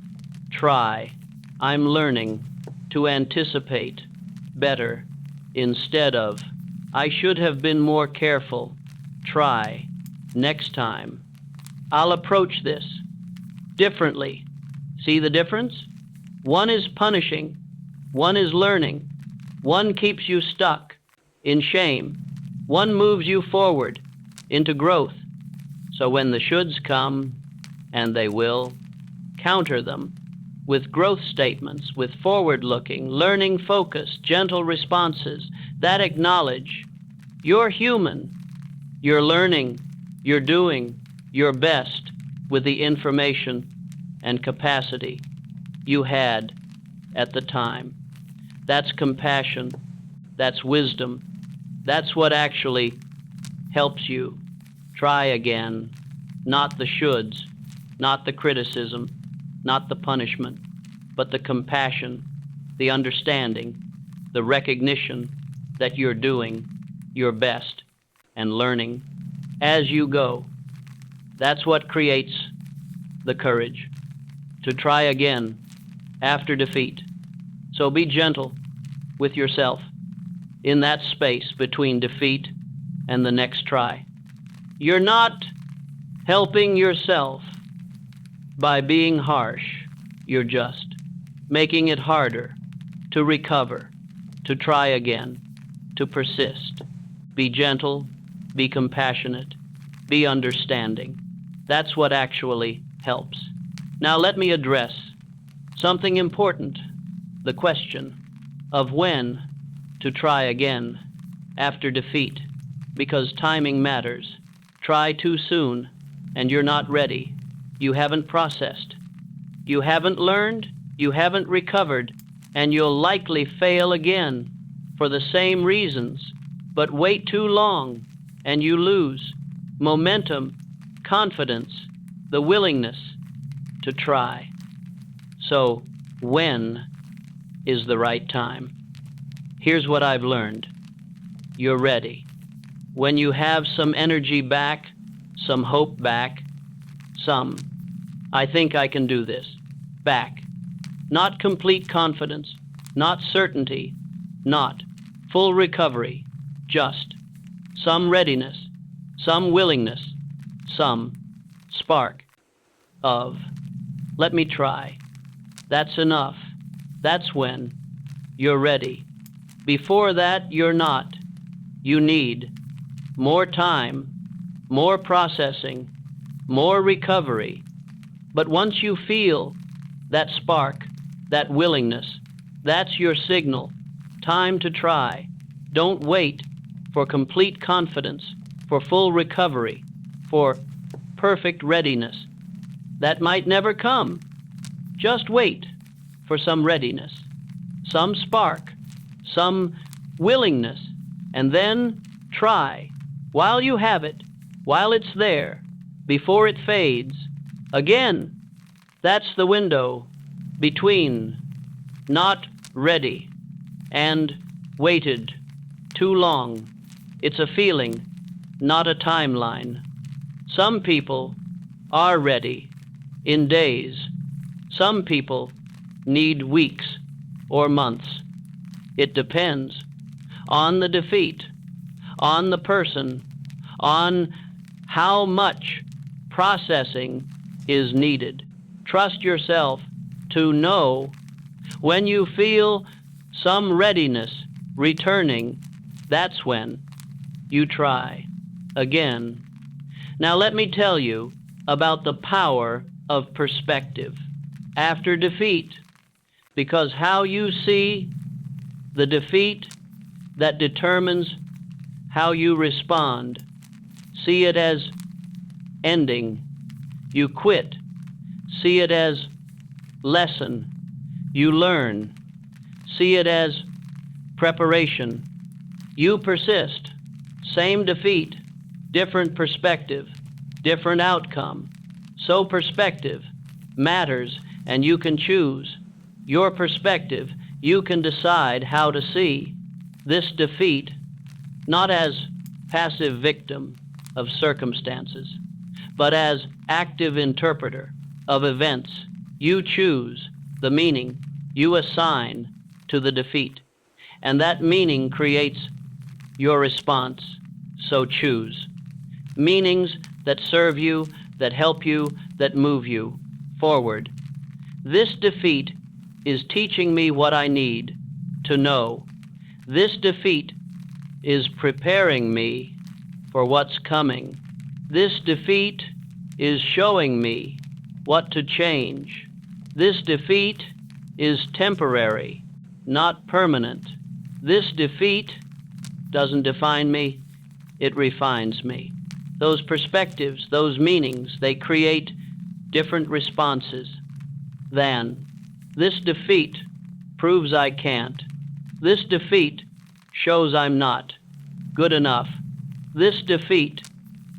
try, I'm learning to anticipate better. Instead of, I should have been more careful, try, next time, I'll approach this differently. See the difference? One is punishing, one is learning, one keeps you stuck in shame, one moves you forward into growth. So when the shoulds come, and they will, counter them with growth statements, with forward-looking, learning focus, gentle responses that acknowledge you're human, you're learning, you're doing your best with the information and capacity you had at the time. That's compassion, that's wisdom, that's what actually helps you try again, not the shoulds, not the criticism, not the punishment, but the compassion, the understanding, the recognition that you're doing your best and learning as you go. That's what creates the courage to try again after defeat. So be gentle with yourself in that space between defeat and the next try. You're not helping yourself by being harsh. You're just making it harder to recover, to try again, to persist. Be gentle, be compassionate, be understanding. That's what actually helps. Now let me address something important, the question of when to try again after defeat, because timing matters. Try too soon and you're not ready. You haven't processed. You haven't learned, you haven't recovered, and you'll likely fail again for the same reasons. But wait too long and you lose momentum, confidence, the willingness to try. So when is the right time? Here's what I've learned. You're ready. When you have some energy back, some hope back, I think I can do this, back. Not complete confidence, not certainty, not full recovery, just some readiness, some willingness, some spark of, let me try. That's enough. That's when you're ready. Before that, you're not. You need more time, more processing, more recovery. But once you feel that spark, that willingness, that's your signal. Time to try. Don't wait for complete confidence, for full recovery, for perfect readiness. That might never come. Just wait for some readiness, some spark, some willingness, and then try. While you have it, while it's there, before it fades, again, that's the window between not ready and waited too long. It's a feeling, not a timeline. Some people are ready in days. Some people need weeks or months. It depends on the defeat, on the person, on how much processing is needed. Trust yourself to know when you feel some readiness returning, that's when you try again. Now let me tell you about the power of perspective after defeat, because how you see the defeat, that determines how you respond. See it as ending. You quit. See it as lesson. You learn. See it as preparation. You persist. Same defeat, different perspective, different outcome. So perspective matters, and you can choose. Your perspective, you can decide how to see this defeat, not as passive victim of circumstances, but as active interpreter of events. You choose the meaning you assign to the defeat, and that meaning creates your response. So choose meanings that serve you, that help you, that move you forward. This defeat is teaching me what I need to know. This defeat is preparing me for what's coming. This defeat is showing me what to change. This defeat is temporary, not permanent. This defeat doesn't define me, it refines me. Those perspectives, those meanings, they create different responses than this defeat proves I can't. This defeat shows I'm not good enough. This defeat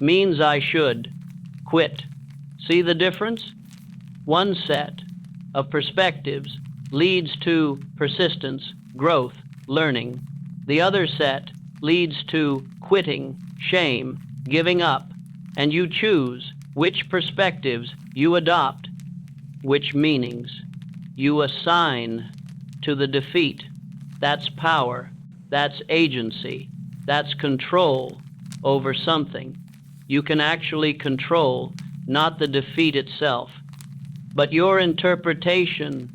means I should quit. See the difference? One set of perspectives leads to persistence, growth, learning. The other set leads to quitting, shame, giving up, and you choose which perspectives you adopt, which meanings you assign to the defeat. That's power, that's agency, that's control over something. You can actually control not the defeat itself, but your interpretation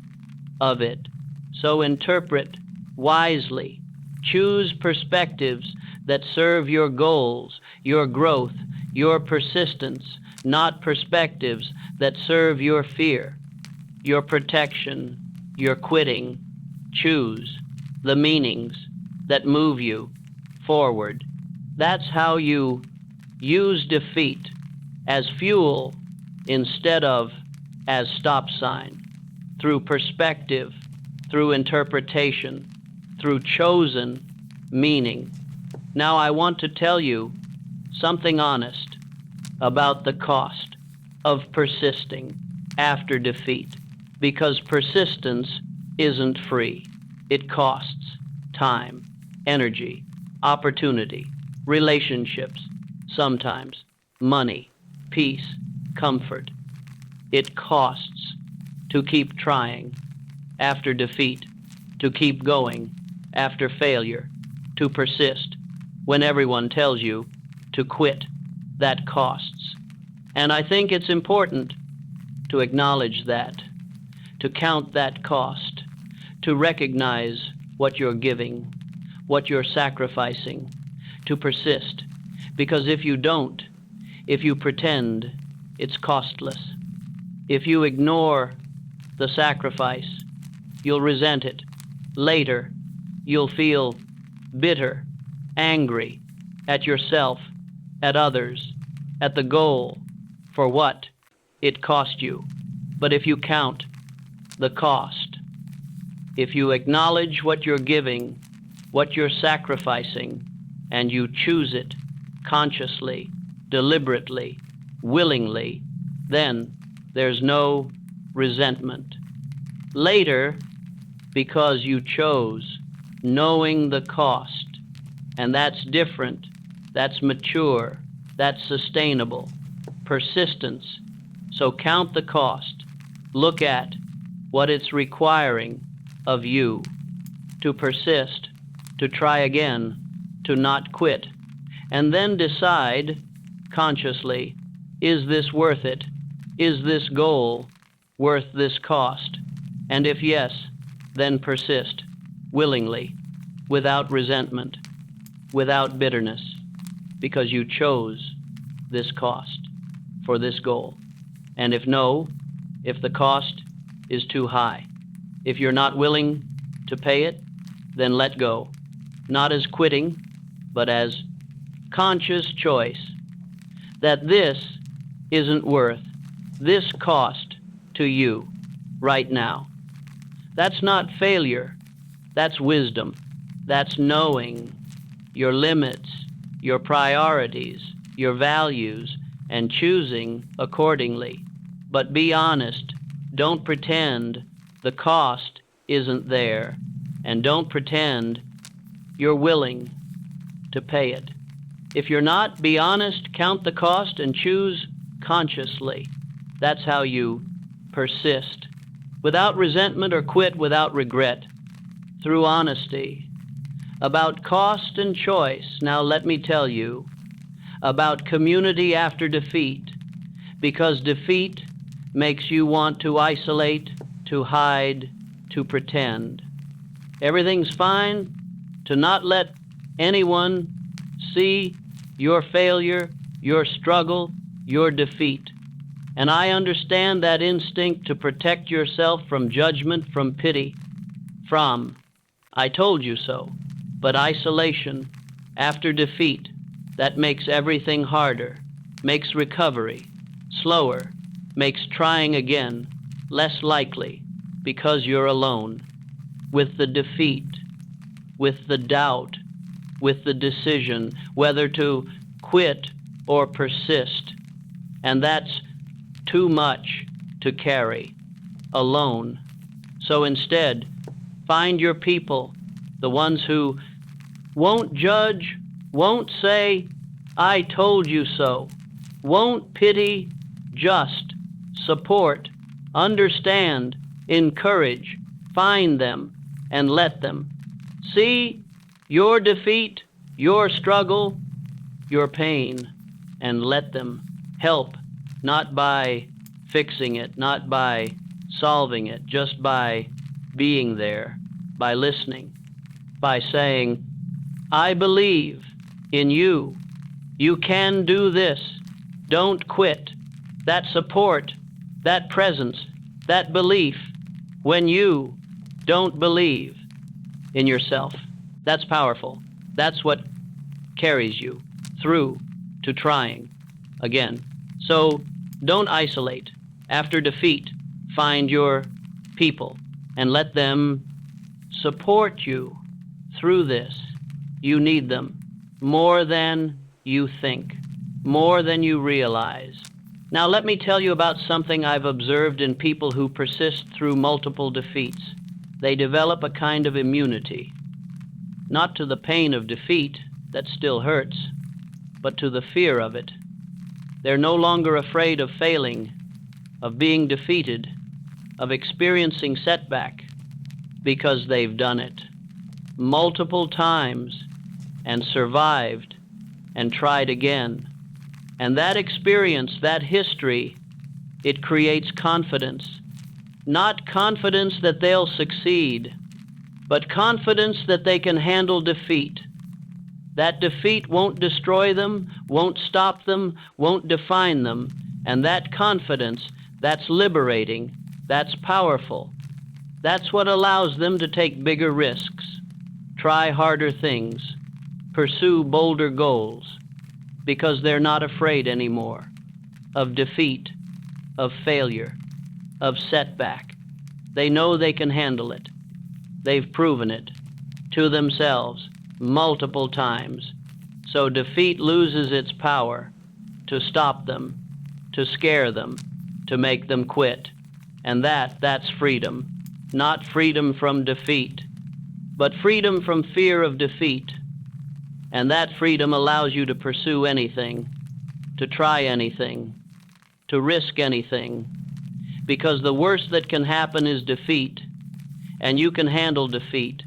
of it. So interpret wisely. Choose perspectives that serve your goals, your growth, your persistence, not perspectives that serve your fear, your protection, your quitting. Choose the meanings that move you forward. That's how you use defeat as fuel instead of as stop sign, through perspective, through interpretation, through chosen meaning. Now I want to tell you something honest about the cost of persisting after defeat, because persistence isn't free. It costs time, energy, opportunity, relationships, sometimes money, peace, comfort. It costs to keep trying after defeat, to keep going after failure, to persist when everyone tells you to quit. That costs. And I think it's important to acknowledge that, to count that cost, to recognize what you're giving, what you're sacrificing, to persist. Because if you don't, if you pretend, it's costless. If you ignore the sacrifice, you'll resent it. Later, you'll feel bitter, angry at yourself, at others, at the goal, for what it cost you. But if you count the cost, if you acknowledge what you're giving, what you're sacrificing, and you choose it consciously, deliberately, willingly, then there's no resentment. Later, because you chose, knowing the cost, and that's different, that's mature, that's sustainable, persistence. So count the cost. Look at what it's requiring of you to persist, to try again, to not quit, and then decide consciously, is this worth it? Is this goal worth this cost? And if yes, then persist willingly, without resentment, without bitterness, because you chose this cost for this goal. And if no, if the cost is too high, if you're not willing to pay it, then let go, not as quitting, but as conscious choice that this isn't worth this cost to you right now. That's not failure, that's wisdom. That's knowing your limits, your priorities, your values, and choosing accordingly. But be honest. Don't pretend the cost isn't there, and don't pretend you're willing to pay it. If you're not, be honest, count the cost, and choose consciously. That's how you persist, without resentment, or quit without regret, through honesty. About cost and choice, now let me tell you about community after defeat, because defeat makes you want to isolate, to hide, to pretend. Everything's fine, to not let anyone see your failure, your struggle, your defeat. And I understand that instinct to protect yourself from judgment, from pity, from, I told you so, but isolation after defeat, that makes everything harder, makes recovery slower, makes trying again less likely, because you're alone with the defeat, with the doubt, with the decision whether to quit or persist. And that's too much to carry alone. So instead, find your people, the ones who won't judge, won't say, I told you so, won't pity, just support, understand, encourage. Find them and let them see your defeat, your struggle, your pain, and let them help, not by fixing it, not by solving it, just by being there, by listening, by saying, I believe in you. You can do this. Don't quit. That support, that presence, that belief when you don't believe in yourself. That's powerful. That's what carries you through to trying again. So don't isolate. After defeat, find your people and let them support you through this. You need them more than you think, more than you realize. Now let me tell you about something I've observed in people who persist through multiple defeats. They develop a kind of immunity, not to the pain of defeat that still hurts, but to the fear of it. They're no longer afraid of failing, of being defeated, of experiencing setback, because they've done it multiple times and survived and tried again. And that experience, that history, it creates confidence. Not confidence that they'll succeed, but confidence that they can handle defeat. That defeat won't destroy them, won't stop them, won't define them. And that confidence, that's liberating, that's powerful. That's what allows them to take bigger risks, try harder things, pursue bolder goals, because they're not afraid anymore of defeat, of failure, of setback. They know they can handle it. They've proven it to themselves multiple times. So defeat loses its power to stop them, to scare them, to make them quit. And that's freedom. Not freedom from defeat, but freedom from fear of defeat. And that freedom allows you to pursue anything, to try anything, to risk anything, because the worst that can happen is defeat, and you can handle defeat.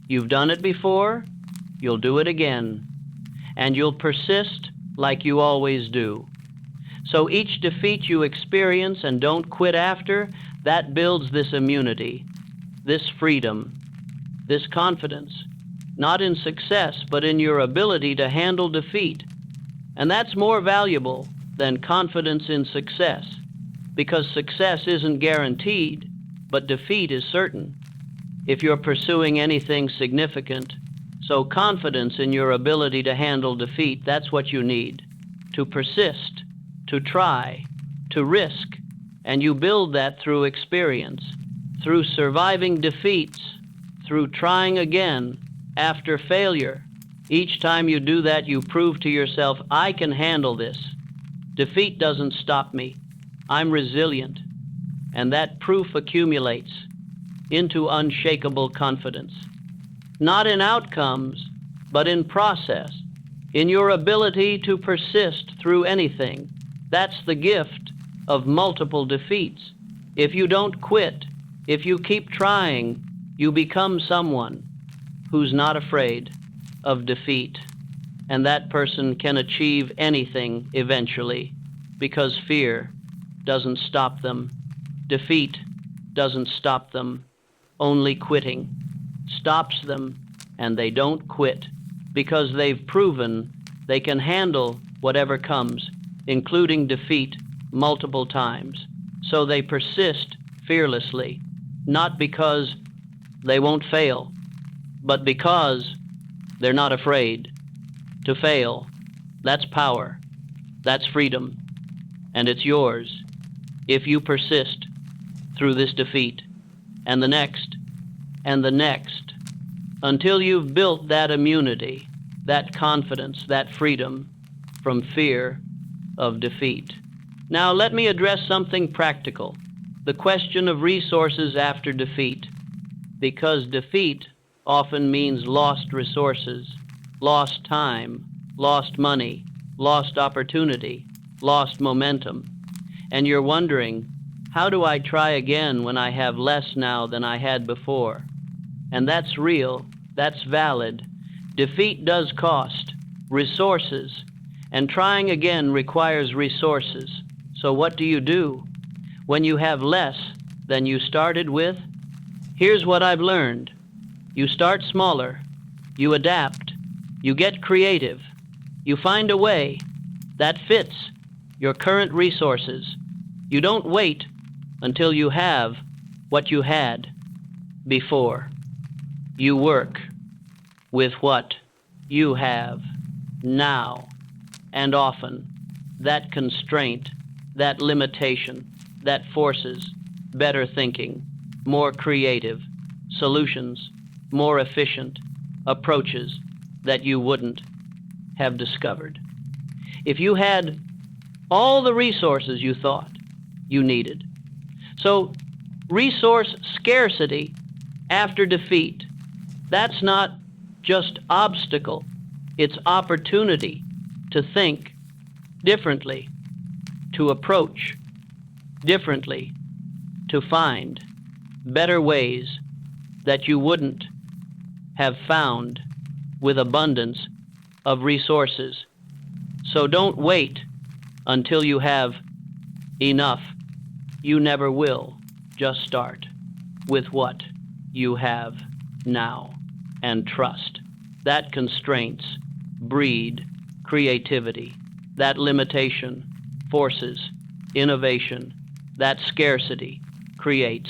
You've done it before, you'll do it again, and you'll persist like you always do. So each defeat you experience and don't quit after, that builds this immunity, this freedom, this confidence, not in success, but in your ability to handle defeat. And that's more valuable than confidence in success, because success isn't guaranteed, but defeat is certain if you're pursuing anything significant. So confidence in your ability to handle defeat, that's what you need, to persist, to try, to risk. And you build that through experience, through surviving defeats, through trying again after failure. Each time you do that, you prove to yourself, I can handle this. Defeat doesn't stop me. I'm resilient. And that proof accumulates into unshakable confidence. Not in outcomes, but in process, in your ability to persist through anything. That's the gift of multiple defeats. If you don't quit, if you keep trying, you become someone who's not afraid of defeat. And that person can achieve anything eventually, because fear doesn't stop them. Defeat doesn't stop them. Only quitting stops them, and they don't quit because they've proven they can handle whatever comes, including defeat, multiple times. So they persist fearlessly, not because they won't fail, but because they're not afraid to fail. That's power. That's freedom. And it's yours if you persist through this defeat and the next and the next until you've built that immunity, that confidence, that freedom from fear of defeat. Now let me address something practical, the question of resources after defeat, because defeat often means lost resources, lost time, lost money, lost opportunity, lost momentum. And you're wondering, how do I try again when I have less now than I had before? And that's real, that's valid. Defeat does cost resources, and trying again requires resources. So what do you do when you have less than you started with? Here's what I've learned. You start smaller, you adapt, you get creative, you find a way that fits your current resources. You don't wait until you have what you had before. You work with what you have now, and often that constraint, that limitation, that forces better thinking, more creative solutions, more efficient approaches that you wouldn't have discovered if you had all the resources you thought you needed. So resource scarcity after defeat, that's not just obstacle, it's opportunity to think differently, to approach differently, to find better ways that you wouldn't have found with abundance of resources. So don't wait until you have enough. You never will. Just start with what you have now and trust. That constraints breed creativity. That limitation forces innovation. That scarcity creates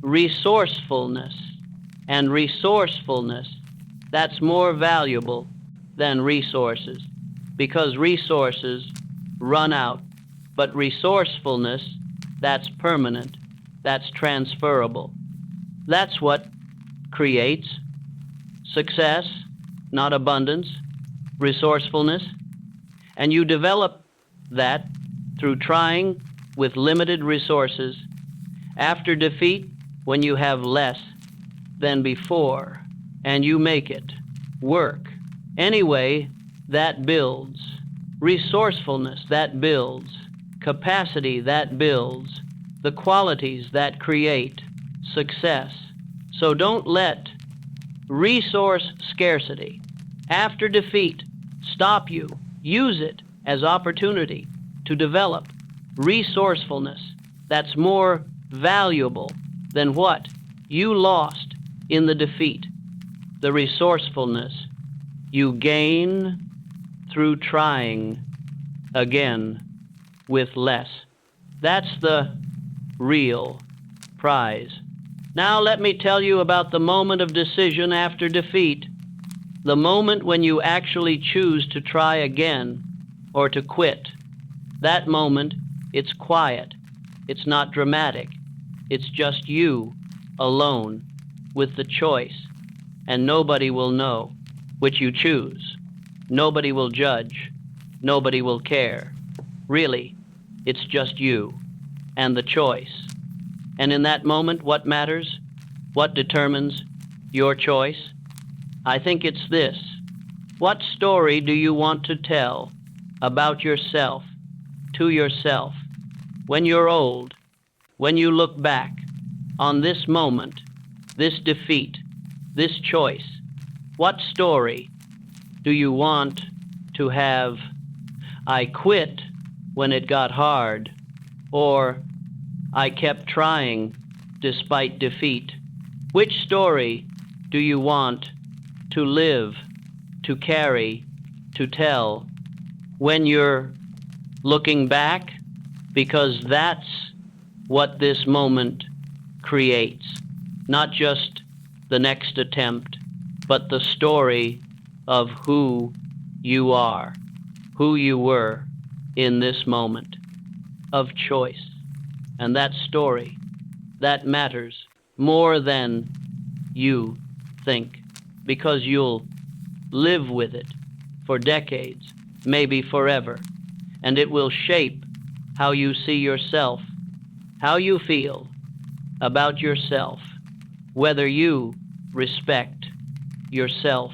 resourcefulness. And resourcefulness, that's more valuable than resources, because resources run out. But resourcefulness, that's permanent, that's transferable. That's what creates success, not abundance, resourcefulness. And you develop that through trying with limited resources after defeat when you have less than before, and you make it work. Anyway, that builds resourcefulness, that builds capacity, that builds the qualities that create success. So don't let resource scarcity after defeat stop you. Use it as opportunity to develop resourcefulness that's more valuable than what you lost in the defeat. The resourcefulness you gain through trying again with less. That's the real prize. Now let me tell you about the moment of decision after defeat, the moment when you actually choose to try again or to quit. That moment, it's quiet, it's not dramatic, it's just you alone with the choice, and nobody will know which you choose. Nobody will judge, nobody will care. Really, it's just you and the choice. And in that moment, what matters? What determines your choice? I think it's this. What story do you want to tell about yourself, to yourself, when you're old, when you look back on this moment, this defeat, this choice? What story do you want to have? I quit when it got hard, or I kept trying despite defeat. Which story do you want to live, to carry, to tell when you're looking back because that's what this moment creates. Not just the next attempt, but the story of who you are, who you were in this moment of choice. And that story, that matters more than you think, because you'll live with it for decades, maybe forever, and it will shape how you see yourself, how you feel about yourself, whether you respect yourself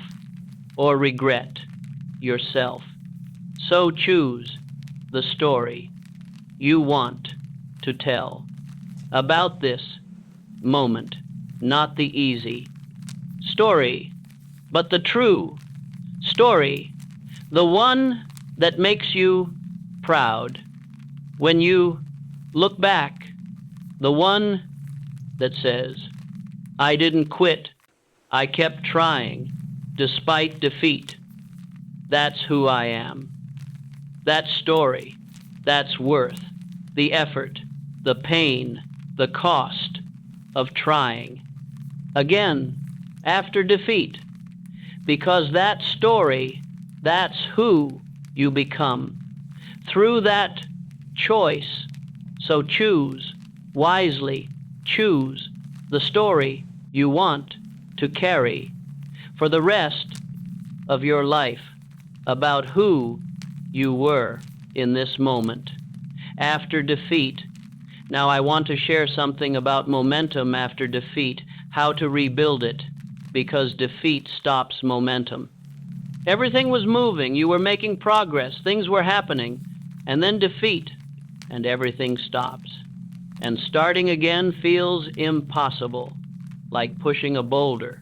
or regret yourself. So choose the story you want to tell about this moment, not the easy story, but the true story, the one that makes you proud when you look back, the one that says, I didn't quit, I kept trying despite defeat. That's who I am. That story, that's worth the effort, the pain, the cost of trying again after defeat, because that story, that's who you become through that choice. So choose wisely, choose the story you want to carry for the rest of your life about who you were in this moment after defeat. Now I want to share something about momentum after defeat, how to rebuild it, because defeat stops momentum. Everything was moving, you were making progress, things were happening, and then defeat, and everything stops. And starting again feels impossible, like pushing a boulder.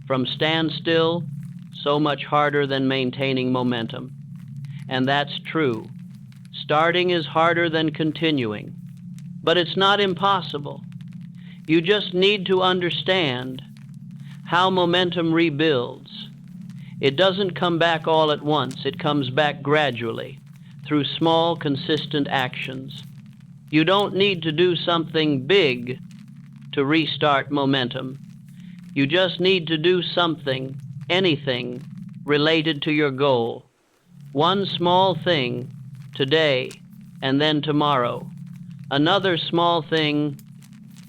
From standstill, so much harder than maintaining momentum. And that's true. Starting is harder than continuing, but it's not impossible. You just need to understand how momentum rebuilds. It doesn't come back all at once. It comes back gradually through small, consistent actions. You don't need to do something big to restart momentum. You just need to do something, anything, related to your goal. One small thing today, and then tomorrow. Another small thing,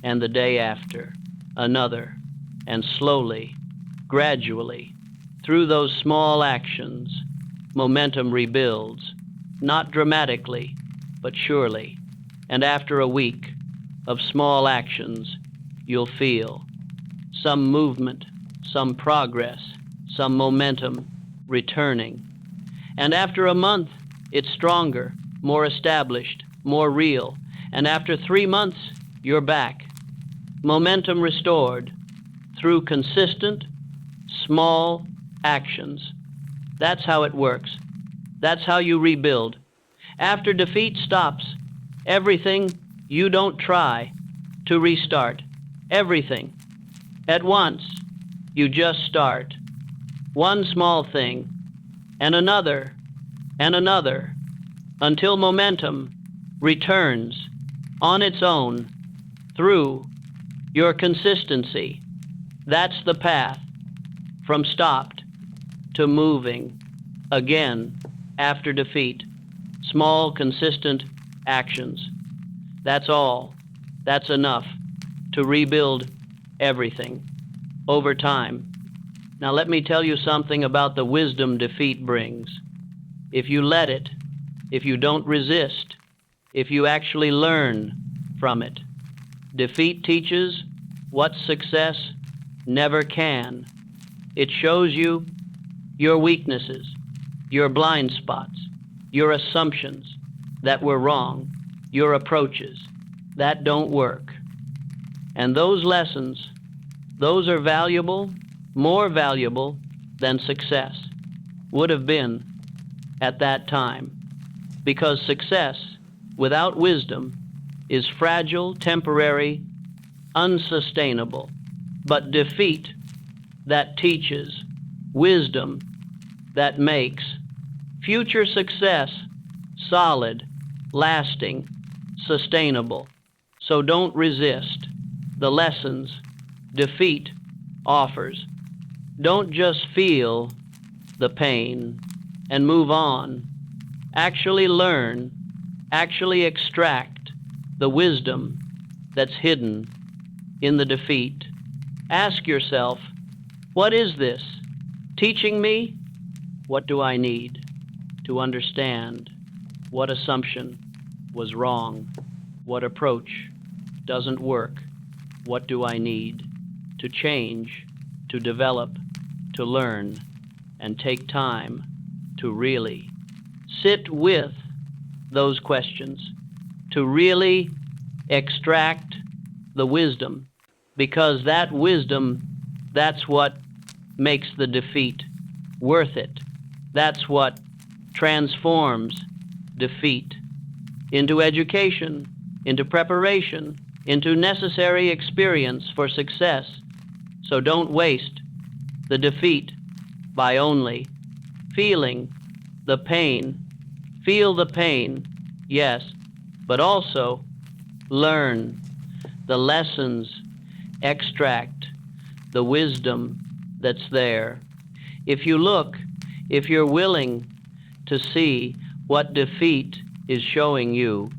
and the day after. Another. And slowly, gradually, through those small actions, momentum rebuilds. Not dramatically, but surely. And after a week of small actions, you'll feel some movement, some progress, some momentum returning. And after a month, it's stronger, more established, more real. And after 3 months, you're back. Momentum restored through consistent, small actions. That's how it works. That's how you rebuild. After defeat stops, everything you don't try to restart. Everything. At once, you just start. One small thing, and another, until momentum returns on its own through your consistency. That's the path from stopped to moving again after defeat. Small, consistent actions. That's all. That's enough to rebuild everything over time. Now let me tell you something about the wisdom defeat brings. If you let it, if you don't resist, if you actually learn from it, defeat teaches what success never can. It shows you your weaknesses, your blind spots, your assumptions that were wrong, your approaches that don't work. And those lessons, those are valuable, more valuable than success would have been at that time. Because success without wisdom is fragile, temporary, unsustainable. But defeat that teaches, wisdom that makes future success solid, lasting, sustainable. So don't resist the lessons defeat offers. Don't just feel the pain and move on. Actually learn, actually extract the wisdom that's hidden in the defeat. Ask yourself, what is this teaching me? What do I need to understand? What assumption was wrong? What approach doesn't work? What do I need to change, to develop, to learn, and take time to really sit with those questions, to really extract the wisdom, because that wisdom, that's what makes the defeat worth it. That's what transforms defeat into education, into preparation, into necessary experience for success. So don't waste the defeat by only feeling the pain. Feel the pain, yes, but also learn the lessons, extract the wisdom that's there. If you look, if you're willing to see what defeat is showing you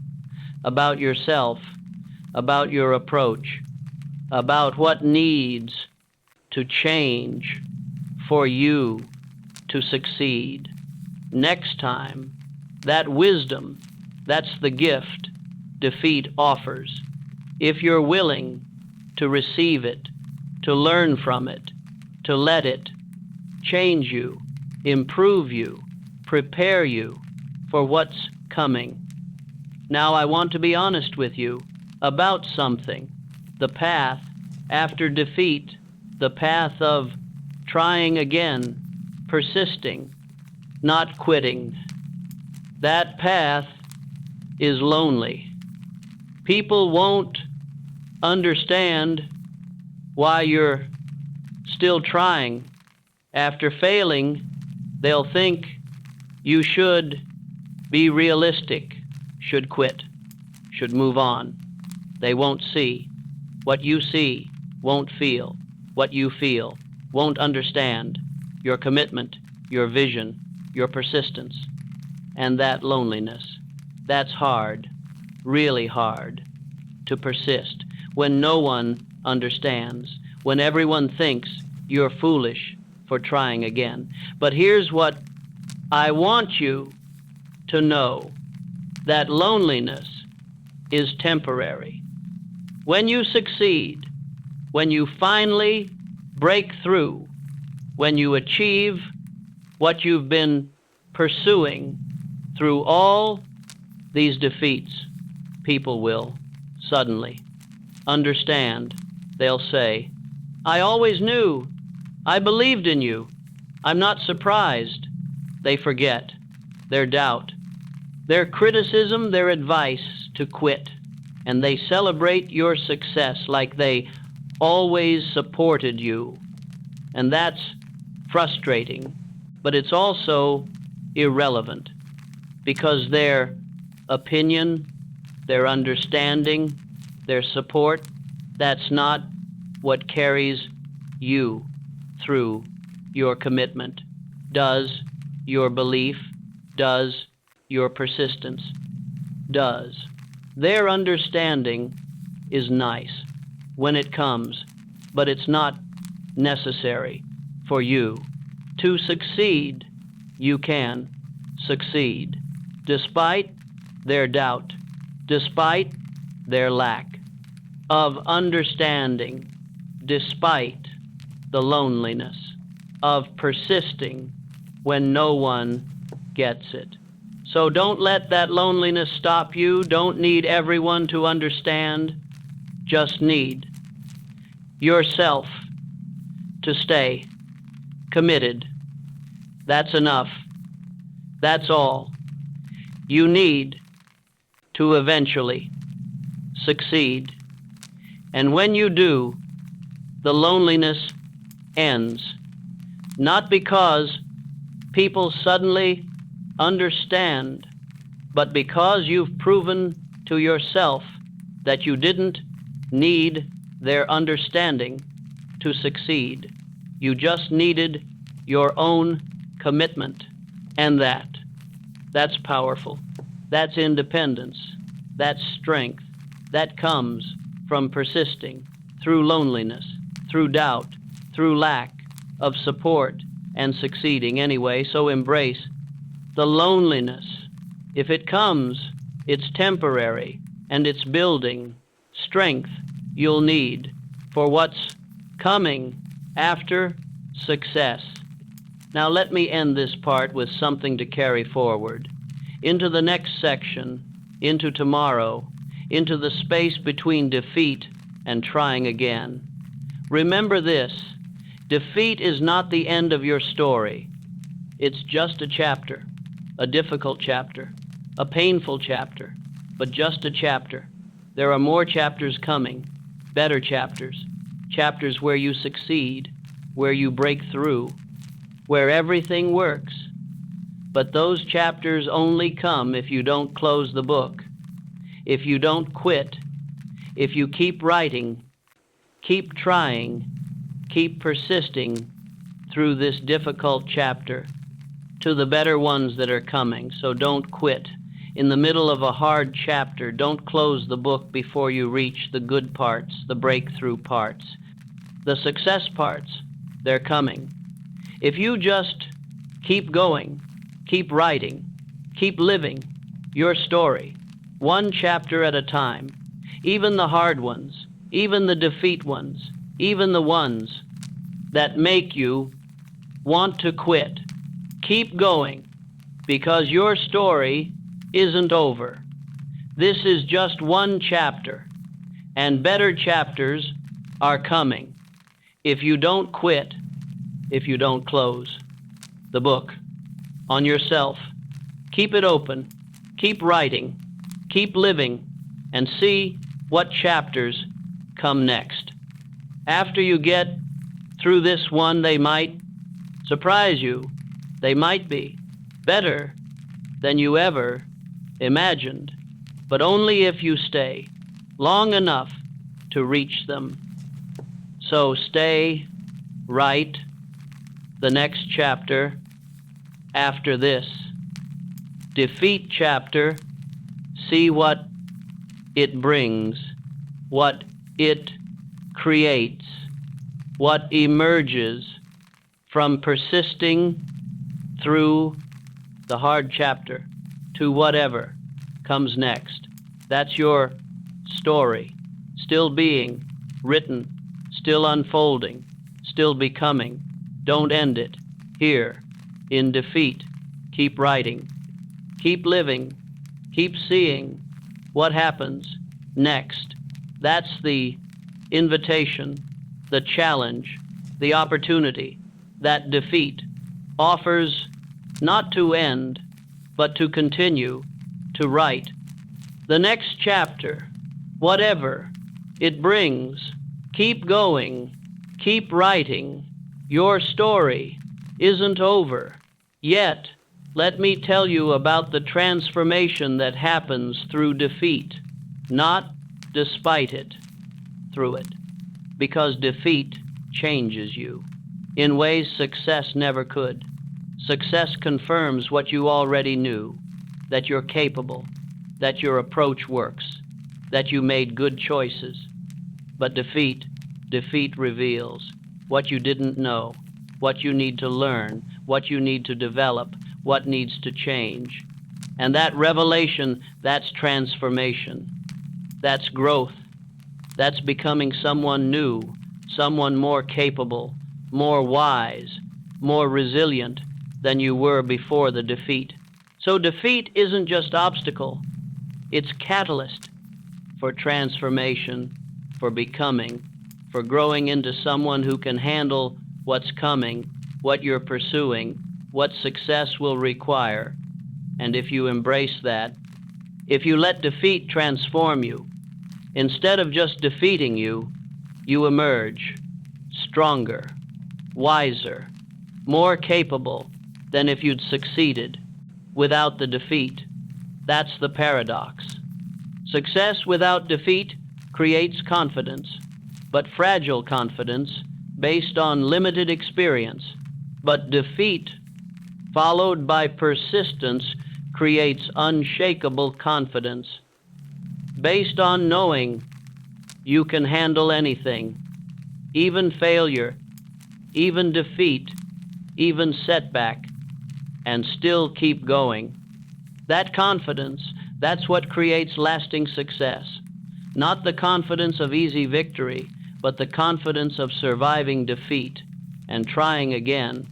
about yourself, about your approach, about what needs to change for you to succeed, next time, that wisdom, that's the gift defeat offers. If you're willing to receive it, to learn from it, to let it change you, improve you, prepare you for what's coming. Now I want to be honest with you about something. The path after defeat, the path of trying again, persisting, not quitting, that path is lonely. People won't understand why you're still trying. After failing, they'll think you should be realistic, should quit, should move on. They won't see. What you see won't feel. What you feel won't understand your commitment, your vision, your persistence, and that loneliness. That's hard, really hard, to persist when no one understands, when everyone thinks you're foolish for trying again. But here's what I want you to know, that loneliness is temporary. When you succeed, when you finally break through, when you achieve what you've been pursuing through all these defeats, people will suddenly understand. They'll say, I always knew, I believed in you, I'm not surprised. They forget their doubt, their criticism, their advice to quit, and they celebrate your success like they always supported you. And that's frustrating, but it's also irrelevant, because their opinion, their understanding, their support, that's not what carries you through your commitment. Does your belief, does your persistence, does. Their understanding is nice when it comes, but it's not necessary for you to succeed. You can succeed despite their doubt, despite their lack of understanding, despite the loneliness of persisting when no one gets it. So don't let that loneliness stop you. Don't need everyone to understand. Just need yourself to stay committed. That's enough. That's all. You need to eventually succeed. And when you do, the loneliness ends. Not because people suddenly understand, but because you've proven to yourself that you didn't need their understanding to succeed. You just needed your own commitment. And that's powerful. That's independence. That's strength. That comes from persisting through loneliness, through doubt, through lack of support, and succeeding anyway. So embrace the loneliness. If it comes, it's temporary, and it's building strength you'll need for what's coming after success. Now let me end this part with something to carry forward into the next section, into tomorrow, into the space between defeat and trying again. Remember this: defeat is not the end of your story. It's just a chapter, a difficult chapter, a painful chapter, but just a chapter. There are more chapters coming, better chapters, chapters where you succeed, where you break through, where everything works. But those chapters only come if you don't close the book, if you don't quit, if you keep writing, keep trying, keep persisting through this difficult chapter to the better ones that are coming. So don't quit. In the middle of a hard chapter, don't close the book before you reach the good parts, the breakthrough parts. The success parts, they're coming. If you just keep going, keep writing, keep living your story, one chapter at a time, even the hard ones, even the defeat ones, even the ones that make you want to quit, keep going, because your story isn't over. This is just one chapter, and better chapters are coming. If you don't quit, if you don't close the book on yourself, keep it open, keep writing, keep living, and see what chapters come next. After you get through this one, they might surprise you. They might be better than you ever imagined, but only if you stay long enough to reach them. So stay, write the next chapter after this defeat chapter. See what it brings, what it creates, what emerges from persisting through the hard chapter to whatever comes next. That's your story, still being written, still unfolding, still becoming. Don't end it here in defeat. Keep writing, keep living, keep seeing what happens next. That's the invitation, the challenge, the opportunity that defeat offers, not to end, but to continue to write the next chapter, whatever it brings. Keep going, keep writing. Your story isn't over yet. Let me tell you about the transformation that happens through defeat, not despite it, through it, because defeat changes you in ways success never could. Success confirms what you already knew, that you're capable, that your approach works, that you made good choices. But defeat reveals what you didn't know, what you need to learn, what you need to develop, what needs to change. And that revelation, that's transformation. That's growth. That's becoming someone new, someone more capable, more wise, more resilient than you were before the defeat. So defeat isn't just obstacle, it's catalyst for transformation, for becoming, for growing into someone who can handle what's coming, what you're pursuing, what success will require. And if you embrace that, if you let defeat transform you, instead of just defeating you, you emerge stronger, wiser, more capable than if you'd succeeded without the defeat. That's the paradox. Success without defeat creates confidence, but fragile confidence based on limited experience. But defeat followed by persistence creates unshakable confidence, based on knowing you can handle anything, even failure, even defeat, even setback, and still keep going. That confidence, that's what creates lasting success. Not the confidence of easy victory, but the confidence of surviving defeat and trying again.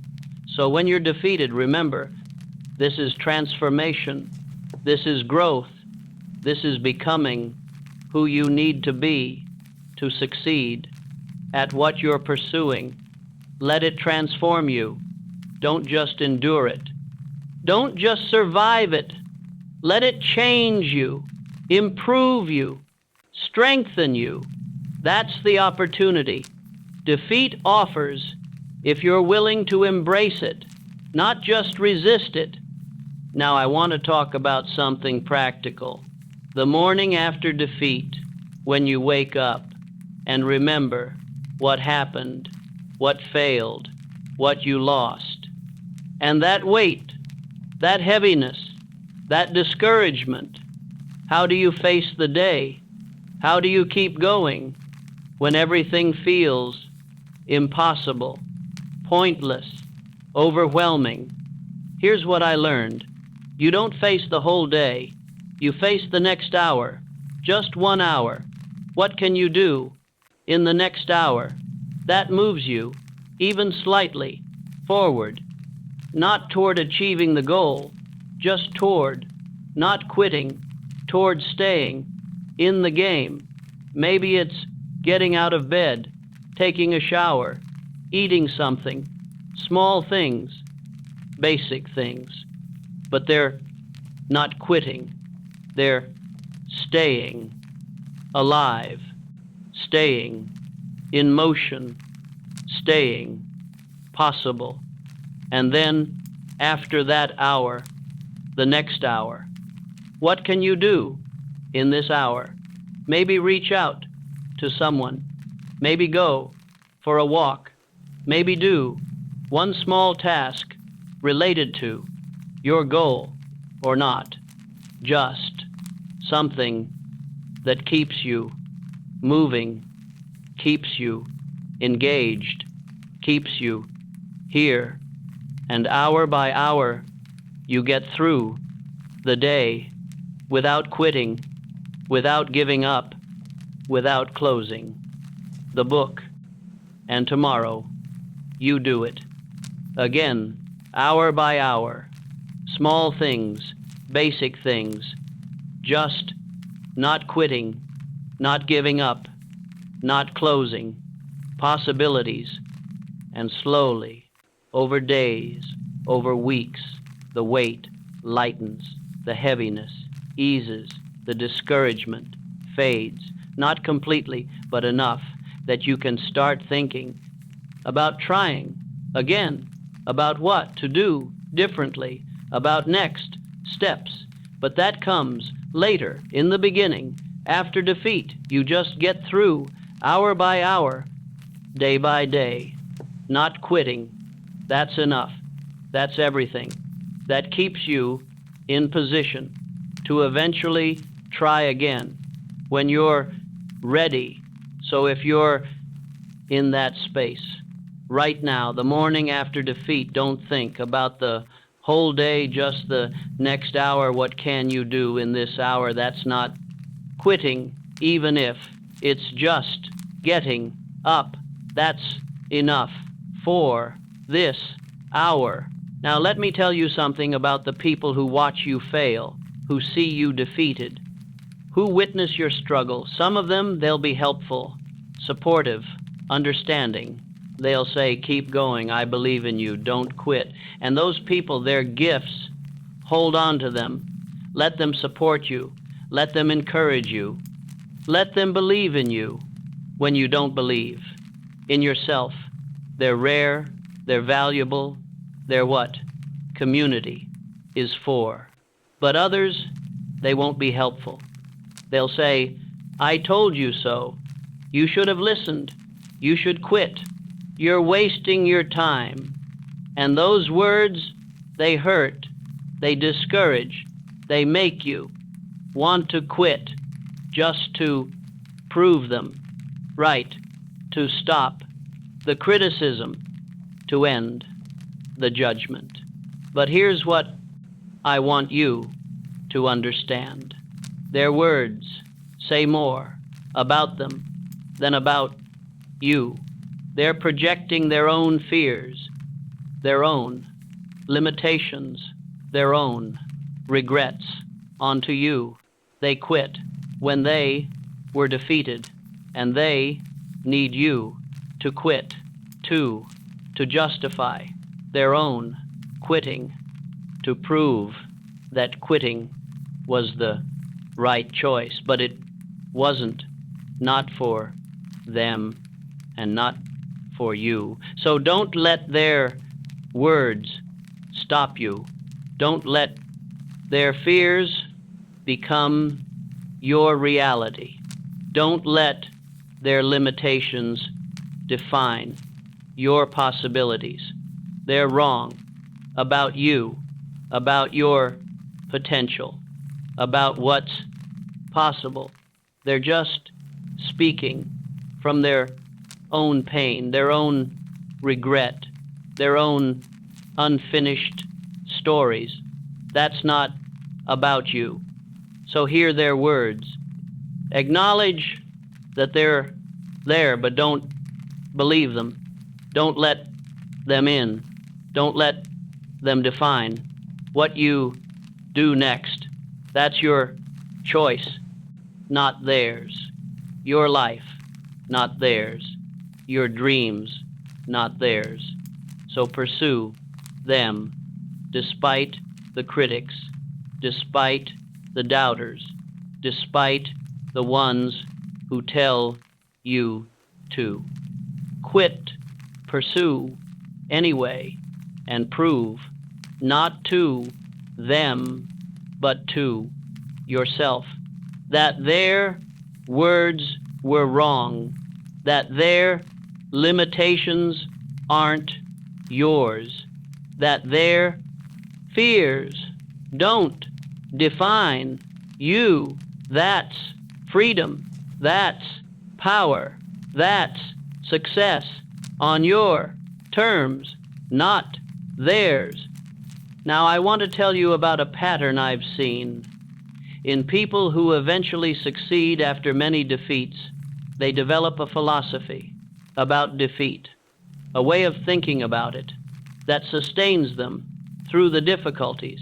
So when you're defeated, remember, this is transformation, this is growth, this is becoming who you need to be to succeed at what you're pursuing. Let it transform you. Don't just endure it. Don't just survive it. Let it change you, improve you, strengthen you. That's the opportunity defeat offers if you're willing to embrace it, not just resist it. Now I want to talk about something practical. The morning after defeat, when you wake up and remember what happened, what failed, what you lost, and that weight, that heaviness, that discouragement. How do you face the day? How do you keep going when everything feels impossible, pointless, overwhelming? Here's what I learned. You don't face the whole day. You face the next hour, just 1 hour. What can you do in the next hour? That moves you, even slightly, forward, not toward achieving the goal, just toward, not quitting, toward staying in the game. Maybe it's getting out of bed, taking a shower, eating something, small things, basic things, but they're not quitting. They're staying alive, staying in motion, staying possible. And then after that hour, the next hour, what can you do in this hour? Maybe reach out to someone, maybe go for a walk, maybe do one small task related to your goal or not, just something that keeps you moving, keeps you engaged, keeps you here, and hour by hour you get through the day without quitting, without giving up, without closing the book. And tomorrow you do it again, hour by hour, small things, basic things, just not quitting, not giving up, not closing, possibilities, and slowly, over days, over weeks, the weight lightens, the heaviness eases, the discouragement fades, not completely, but enough that you can start thinking about trying again, about what to do differently, about next steps. But that comes later, in the beginning, after defeat. You just get through hour by hour, day by day, not quitting. That's enough. That's everything. That keeps you in position to eventually try again when you're ready. So if you're in that space right now, the morning after defeat, don't think about the whole day, just the next hour. What can you do in this hour? That's not quitting, even if it's just getting up. That's enough for this hour. Now let me tell you something about the people who watch you fail, who see you defeated, who witness your struggle. Some of them, they'll be helpful, supportive, understanding. They'll say, keep going, I believe in you, don't quit. And those people, their gifts, hold on to them. Let them support you. Let them encourage you. Let them believe in you when you don't believe in yourself. They're rare, they're valuable, they're what community is for. But others, they won't be helpful. They'll say, "I told you so. You should have listened. You should quit. You're wasting your time." And those words, they hurt, they discourage, they make you want to quit just to prove them right, to stop the criticism, to end the judgment. But here's what I want you to understand. Their words say more about them than about you. They're projecting their own fears, their own limitations, their own regrets onto you. They quit when they were defeated, and they need you to quit too, to justify their own quitting, to prove that quitting was the right choice, but it wasn't, not for them and not for you. So don't let their words stop you. Don't let their fears become your reality. Don't let their limitations define your possibilities. They're wrong about you, about your potential, about what's possible. They're just speaking from their own pain, their own regret, their own unfinished stories. That's not about you. So hear their words. Acknowledge that they're there, but don't believe them. Don't let them in. Don't let them define what you do next. That's your choice, not theirs. Your life, not theirs. Your dreams, not theirs. So pursue them despite the critics, despite the doubters, despite the ones who tell you to. Quit, pursue anyway, and prove not to them, but to yourself that their words were wrong, that their limitations aren't yours, that their fears don't define you. That's freedom. That's power. That's success on your terms, not theirs. Now, I want to tell you about a pattern I've seen. In people who eventually succeed after many defeats, they develop a philosophy about defeat, a way of thinking about it that sustains them through the difficulties.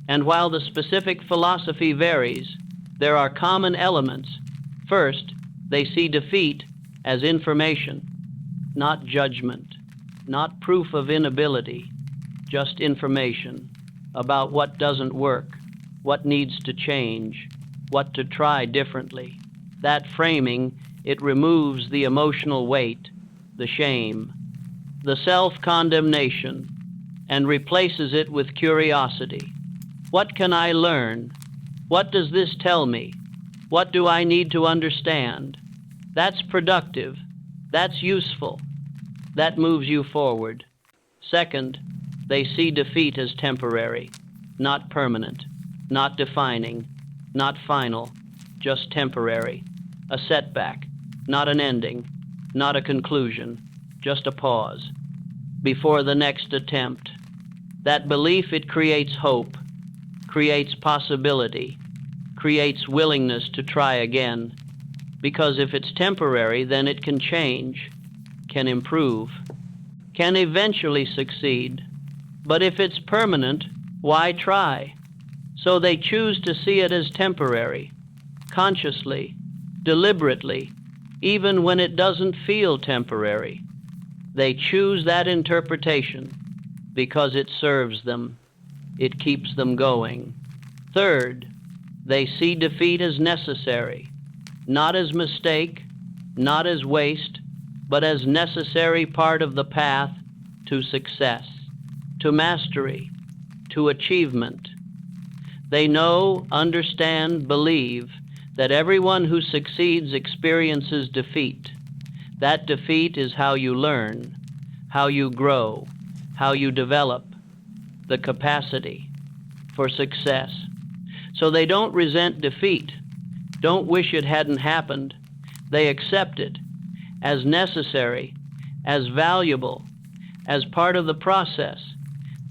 And while the specific philosophy varies, there are common elements. First, they see defeat as information, not judgment, not proof of inability, just information about what doesn't work, what needs to change, what to try differently. That framing, it removes the emotional weight, the shame, the self-condemnation, and replaces it with curiosity. What can I learn? What does this tell me? What do I need to understand? That's productive. That's useful. That moves you forward. Second, they see defeat as temporary, not permanent, not defining, not final, just temporary. A setback, not an ending, not a conclusion, just a pause before the next attempt. That belief, it creates hope, creates possibility, creates willingness to try again. Because if it's temporary, then it can change, can improve, can eventually succeed. But if it's permanent, why try? So they choose to see it as temporary, consciously, deliberately, even when it doesn't feel temporary. They choose that interpretation because it serves them. It keeps them going. Third, they see defeat as necessary, not as mistake, not as waste, but as necessary part of the path to success, to mastery, to achievement. They know, understand, believe that everyone who succeeds experiences defeat. That defeat is how you learn, how you grow, how you develop the capacity for success. So they don't resent defeat, don't wish it hadn't happened. They accept it as necessary, as valuable, as part of the process.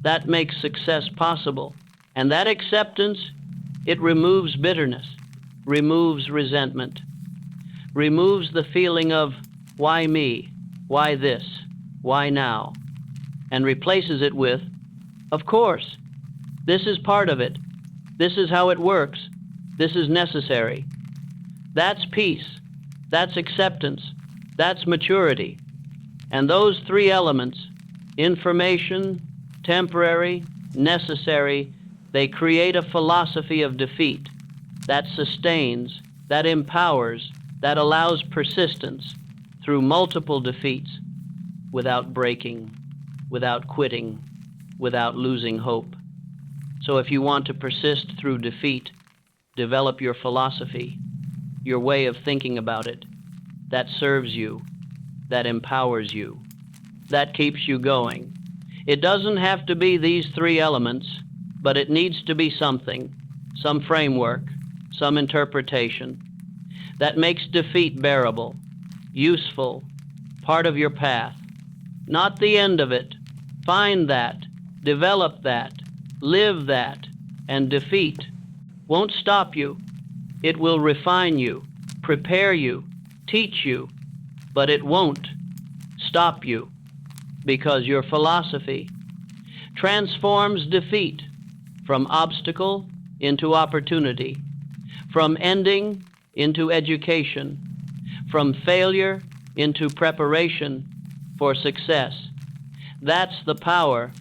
That makes success possible. And that acceptance, it removes bitterness, removes resentment, removes the feeling of, why me? Why this? Why now? And replaces it with, of course, this is part of it. This is how it works. This is necessary. That's peace. That's acceptance. That's maturity. And those three elements, information, temporary, necessary, they create a philosophy of defeat that sustains, that empowers, that allows persistence through multiple defeats without breaking, without quitting, without losing hope. So if you want to persist through defeat, develop your philosophy, your way of thinking about it, that serves you, that empowers you, that keeps you going. It doesn't have to be these three elements, but it needs to be something, some framework, some interpretation that makes defeat bearable, useful, part of your path. Not the end of it. Find that, develop that, live that, and defeat won't stop you. It will refine you, prepare you, teach you, but it won't stop you, because your philosophy transforms defeat from obstacle into opportunity, from ending into education, from failure into preparation for success. That's the power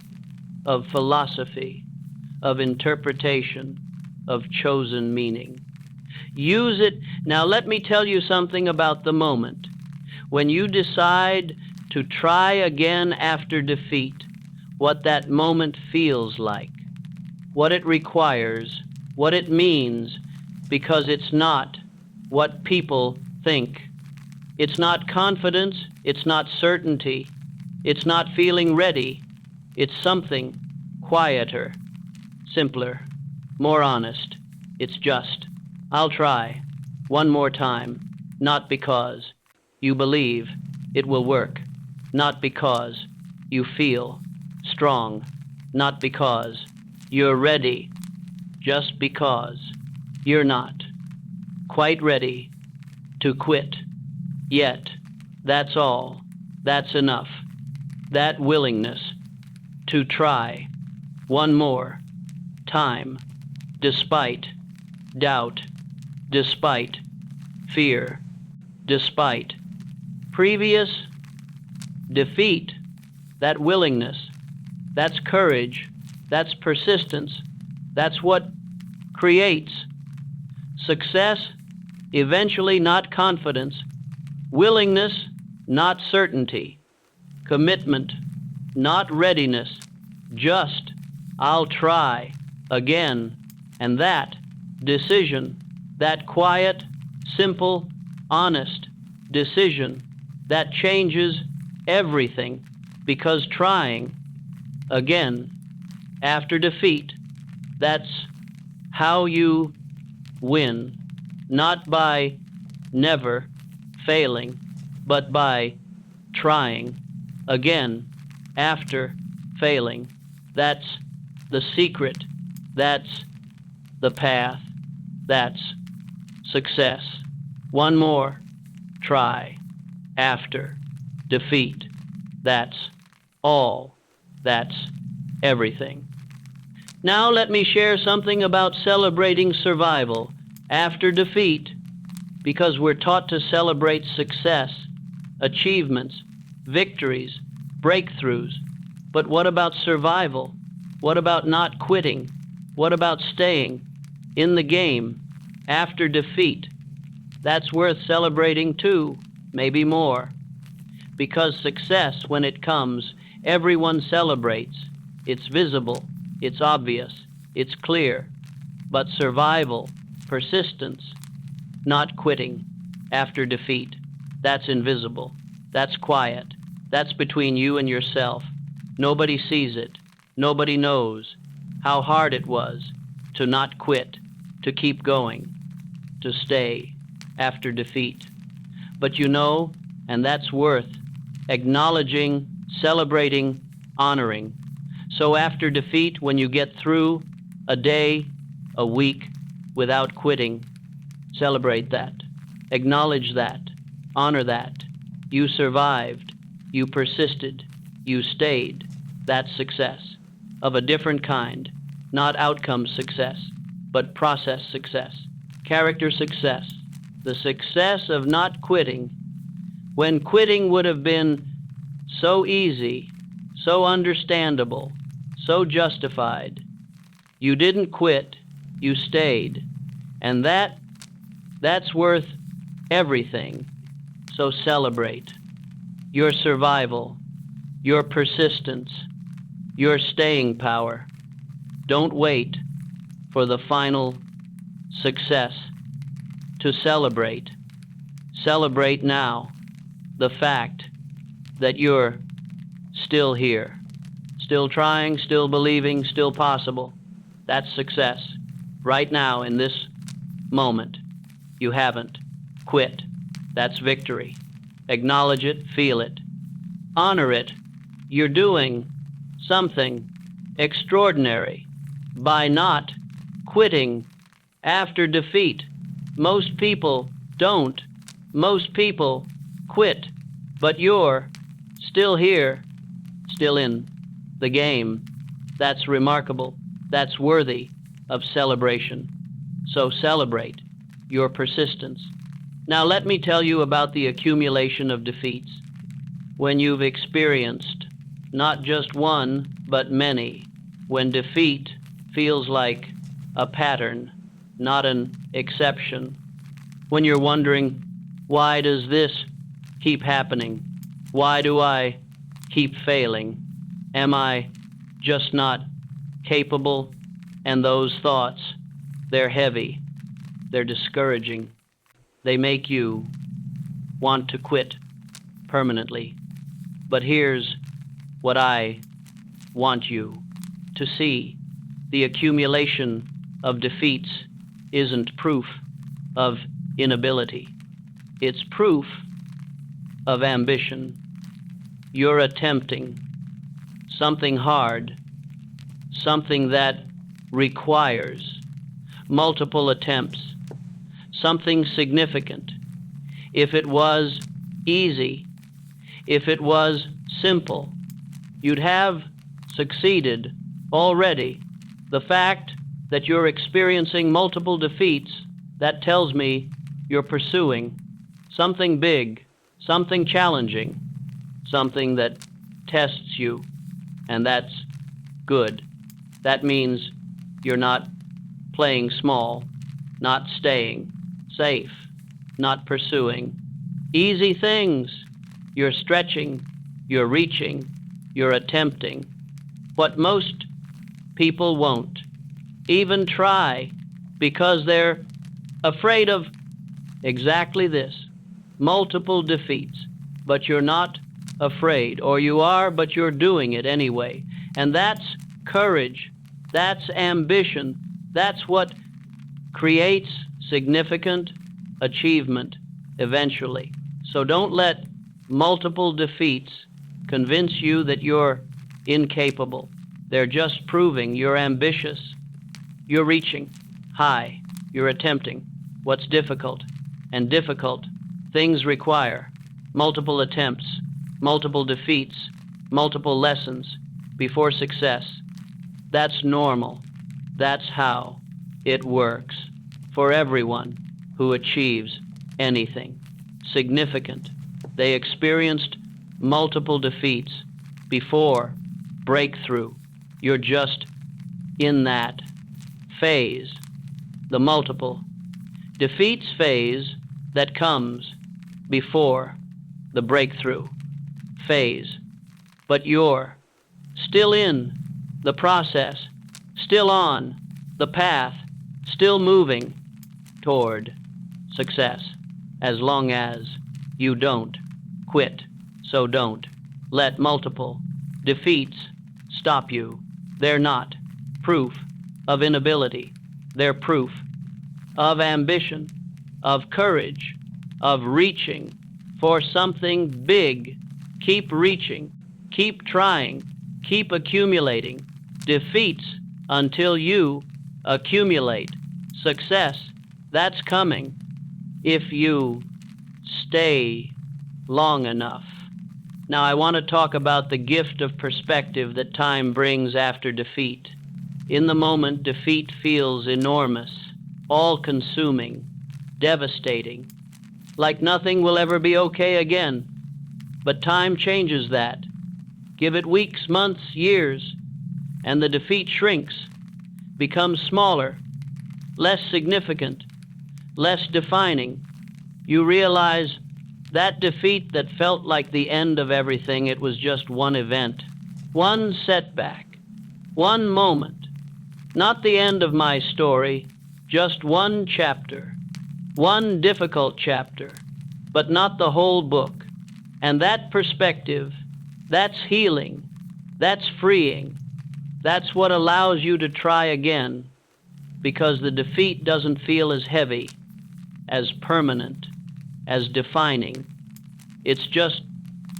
of philosophy, of interpretation, of chosen meaning. Use it. Now let me tell you something about the moment when you decide to try again after defeat, what that moment feels like, what it requires, what it means, because it's not what people think. It's not confidence, it's not certainty, it's not feeling ready. It's something quieter, simpler, more honest. It's just, I'll try one more time, not because you believe it will work, not because you feel strong, not because you're ready, just because you're not quite ready to quit yet. That's all. That's enough. That willingness to try one more time, despite doubt, despite fear, despite previous defeat. That willingness, that's courage, that's persistence, that's what creates success. Eventually not confidence, willingness, not certainty, commitment, not readiness, just I'll try again. And that decision, that quiet, simple, honest decision, that changes everything, because trying again after defeat, that's how you win, not by never failing, but by trying again after failing. That's the secret. That's the path. That's success. One more try after defeat. That's all. That's everything. Now let me share something about celebrating survival after defeat, because we're taught to celebrate success, achievements, victories, breakthroughs. But what about survival? What about not quitting? What about staying in the game after defeat? That's worth celebrating too, maybe more. Because success, when it comes, everyone celebrates. It's visible, it's obvious, it's clear. But survival, persistence, not quitting after defeat. That's invisible. That's quiet. That's between you and yourself. Nobody sees it. Nobody knows how hard it was to not quit, to keep going, to stay after defeat. But you know, and that's worth acknowledging, celebrating, honoring. So after defeat, when you get through a day, a week without quitting, celebrate that. Acknowledge that. Honor that. You survived. You persisted. You stayed. That's success. Of a different kind. Not outcome success, but process success. Character success. The success of not quitting, when quitting would have been so easy, so understandable, so justified. You didn't quit, you stayed. And that's worth everything. So celebrate your survival, your persistence, your staying power. Don't wait for the final success to celebrate. Celebrate now the fact that you're still here, still trying, still believing, still possible. That's success. Right now, in this moment, you haven't quit. That's victory. Acknowledge it, feel it, honor it. You're doing something extraordinary by not quitting after defeat. Most people don't. Most people quit, but you're still here, still in the game. That's remarkable. That's worthy of celebration. So celebrate your persistence. Now let me tell you about the accumulation of defeats. When you've experienced not just one, but many, when defeat feels like a pattern, not an exception. When you're wondering, why does this keep happening? Why do I keep failing? Am I just not capable? And those thoughts, they're heavy, they're discouraging. They make you want to quit permanently. But here's what I want you to see. The accumulation of defeats isn't proof of inability. It's proof of ambition. You're attempting something hard, something that requires multiple attempts, something significant. If it was easy, if it was simple, you'd have succeeded already. The fact that you're experiencing multiple defeats, that tells me you're pursuing something big, something challenging, something that tests you, and that's good. That means you're not playing small, not staying safe, not pursuing easy things. You're stretching, you're reaching, you're attempting what most people won't even try because they're afraid of exactly this, multiple defeats. But you're not afraid, or you are, but you're doing it anyway. And that's courage, that's ambition, that's what creates significant achievement eventually. So don't let multiple defeats convince you that you're incapable. They're just proving you're ambitious. You're reaching high. You're attempting what's difficult. And difficult things require multiple attempts, multiple defeats, multiple lessons before success. That's normal. That's how it works for everyone who achieves anything significant. They experienced multiple defeats before breakthrough. You're just in that phase, the multiple defeats phase that comes before the breakthrough phase. But you're still in the process, still on the path, still moving toward success, as long as you don't quit. So don't let multiple defeats stop you. They're not proof of inability. They're proof of ambition, of courage, of reaching for something big. Keep reaching, keep trying, keep accumulating defeats until you accumulate success. That's coming if you stay long enough. Now I want to talk about the gift of perspective that time brings after defeat. In the moment, defeat feels enormous, all-consuming, devastating, like nothing will ever be okay again. But time changes that. Give it weeks, months, years, and the defeat shrinks, becomes smaller, less significant, less defining. You realize that defeat that felt like the end of everything, it was just one event, one setback, one moment. Not the end of my story, just one chapter, one difficult chapter, but not the whole book. And that perspective, that's healing, that's freeing, that's what allows you to try again, because the defeat doesn't feel as heavy, as permanent, as defining. It's just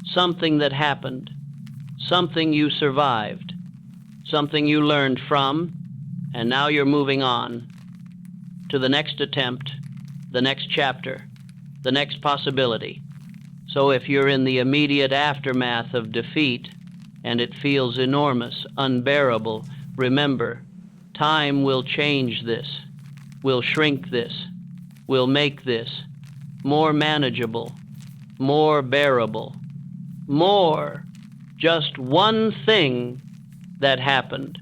something that happened, something you survived, something you learned from, and now you're moving on to the next attempt, the next chapter, the next possibility. So if you're in the immediate aftermath of defeat and it feels enormous, unbearable, remember, time will change this, will shrink this, will make this more manageable, more bearable, more just one thing that happened.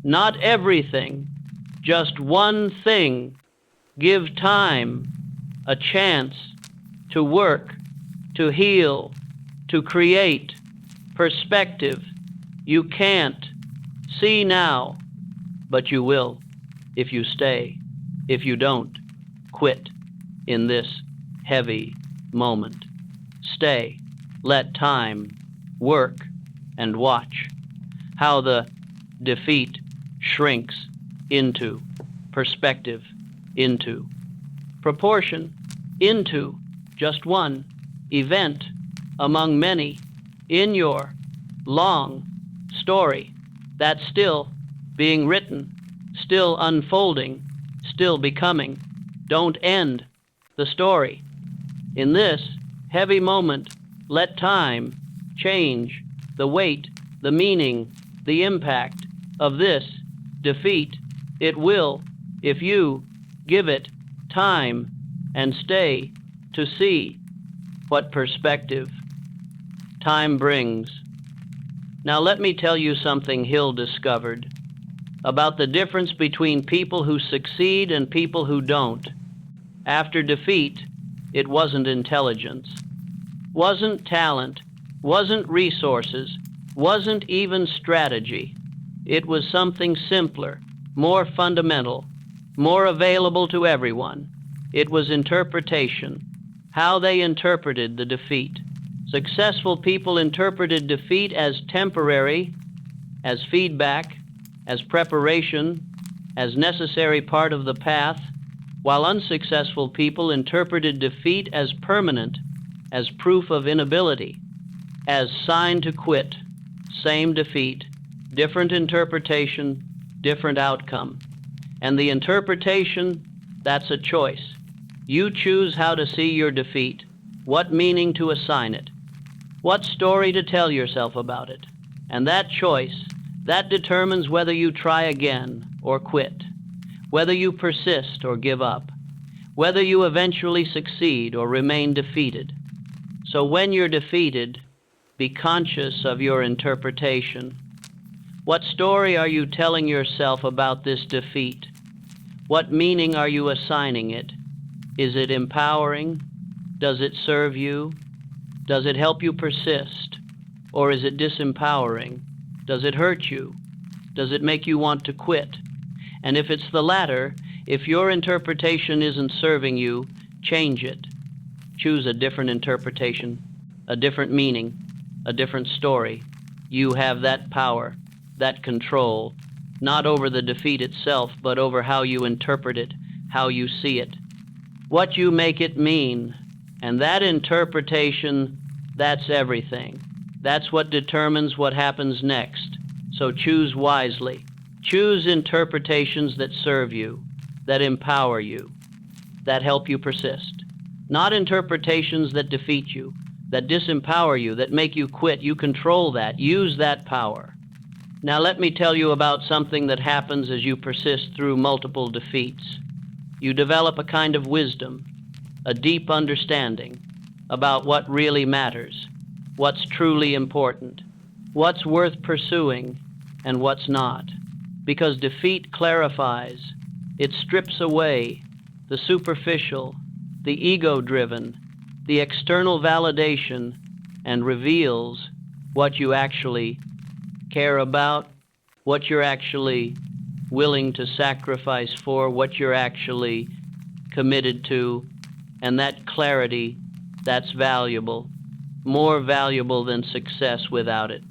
Not everything, just one thing. Give time a chance to work, to heal, to create perspective. You can't see now, but you will if you stay, if you don't quit in this heavy moment. Stay, let time work, and watch how the defeat shrinks into perspective, into proportion, into just one event among many in your long story that's still being written, still unfolding, still becoming. Don't end the story. In this heavy moment, let time change the weight, the meaning, the impact of this defeat. It will, if you give it time and stay to see what perspective time brings. Now let me tell you something Hill discovered about the difference between people who succeed and people who don't. After defeat, it wasn't intelligence, wasn't talent, wasn't resources, wasn't even strategy. It was something simpler, more fundamental, more available to everyone. It was interpretation, how they interpreted the defeat. Successful people interpreted defeat as temporary, as feedback, as preparation, as necessary part of the path, while unsuccessful people interpreted defeat as permanent, as proof of inability, as sign to quit. Same defeat, different interpretation, different outcome. And the interpretation, that's a choice. You choose how to see your defeat, what meaning to assign it, what story to tell yourself about it. And that choice, that determines whether you try again or quit, whether you persist or give up, whether you eventually succeed or remain defeated. So when you're defeated, be conscious of your interpretation. What story are you telling yourself about this defeat? What meaning are you assigning it? Is it empowering? Does it serve you? Does it help you persist? Or is it disempowering? Does it hurt you? Does it make you want to quit? And if it's the latter, if your interpretation isn't serving you, Change it. Choose a different interpretation, a different meaning, a different story. You have that power, that control, not over the defeat itself, but over how you interpret it, how you see it, what you make it mean. And that interpretation, that's everything. That's what determines what happens next. So choose wisely. Choose interpretations that serve you, that empower you, that help you persist. Not interpretations that defeat you, that disempower you, that make you quit. You control that. Use that power. Now let me tell you about something that happens as you persist through multiple defeats. You develop a kind of wisdom, a deep understanding about what really matters, what's truly important, what's worth pursuing, and what's not. Because defeat clarifies, it strips away the superficial, the ego-driven, the external validation, and reveals what you actually care about, what you're actually willing to sacrifice for, what you're actually committed to, and that clarity, that's valuable, more valuable than success without it.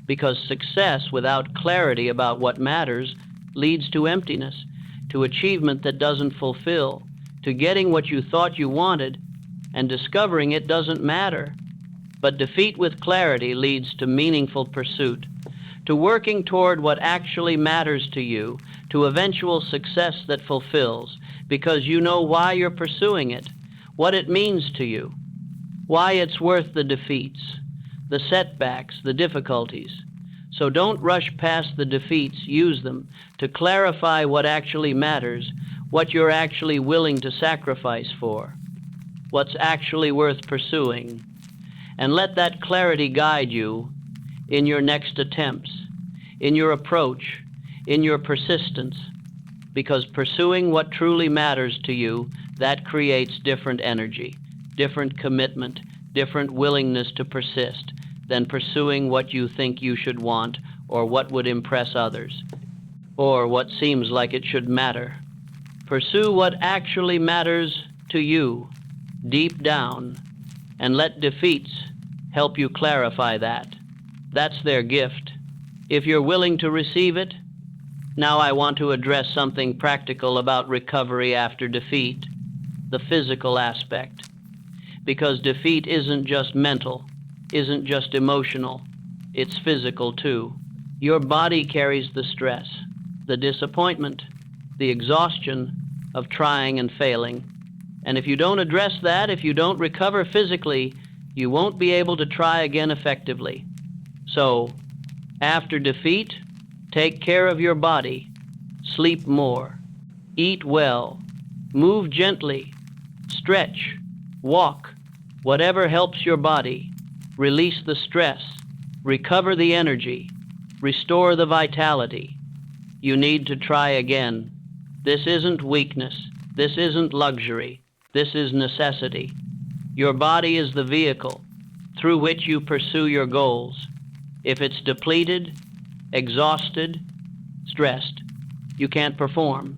Because success without clarity about what matters leads to emptiness, to achievement that doesn't fulfill, to getting what you thought you wanted and discovering it doesn't matter. But defeat with clarity leads to meaningful pursuit, to working toward what actually matters to you, to eventual success that fulfills, because you know why you're pursuing it, what it means to you, why it's worth the defeats, the setbacks, the difficulties. So don't rush past the defeats, use them to clarify what actually matters, what you're actually willing to sacrifice for, what's actually worth pursuing, and let that clarity guide you in your next attempts, in your approach, in your persistence, because pursuing what truly matters to you, that creates different energy, different commitment, different willingness to persist than pursuing what you think you should want or what would impress others or what seems like it should matter. Pursue what actually matters to you deep down and let defeats help you clarify that. That's their gift. If you're willing to receive it, now I want to address something practical about recovery after defeat, the physical aspect. Because defeat isn't just mental, isn't just emotional, it's physical too. Your body carries the stress, the disappointment, the exhaustion of trying and failing. And if you don't address that, if you don't recover physically, you won't be able to try again effectively. So, after defeat, take care of your body, sleep more, eat well, move gently, stretch, walk, whatever helps your body, release the stress, recover the energy, restore the vitality. You need to try again. This isn't weakness, this isn't luxury, this is necessity. Your body is the vehicle through which you pursue your goals. If it's depleted, exhausted, stressed, you can't perform,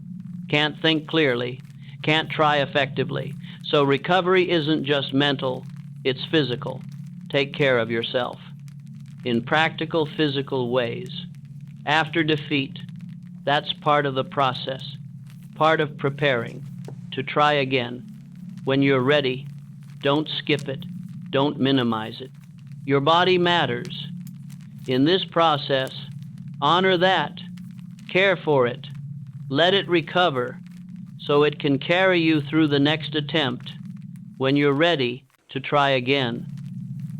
can't think clearly, can't try effectively. So recovery isn't just mental, it's physical. Take care of yourself in practical physical ways. After defeat, that's part of the process, part of preparing to try again. When you're ready, don't skip it, don't minimize it. Your body matters. In this process, honor that, care for it, let it recover so it can carry you through the next attempt when you're ready to try again.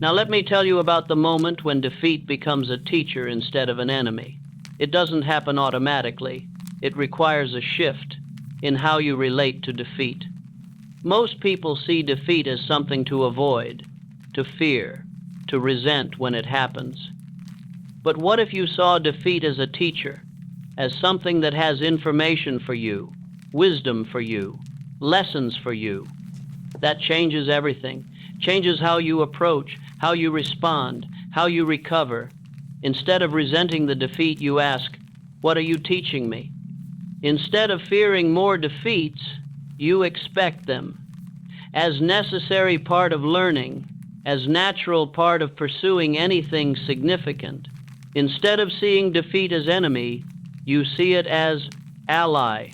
Now let me tell you about the moment when defeat becomes a teacher instead of an enemy. It doesn't happen automatically. It requires a shift in how you relate to defeat. Most people see defeat as something to avoid, to fear, to resent when it happens. But what if you saw defeat as a teacher, as something that has information for you, wisdom for you, lessons for you? That changes everything, changes how you approach, how you respond, how you recover. Instead of resenting the defeat, you ask, what are you teaching me? Instead of fearing more defeats, you expect them. as necessary part of learning, as natural part of pursuing anything significant. Instead of seeing defeat as enemy, you see it as ally,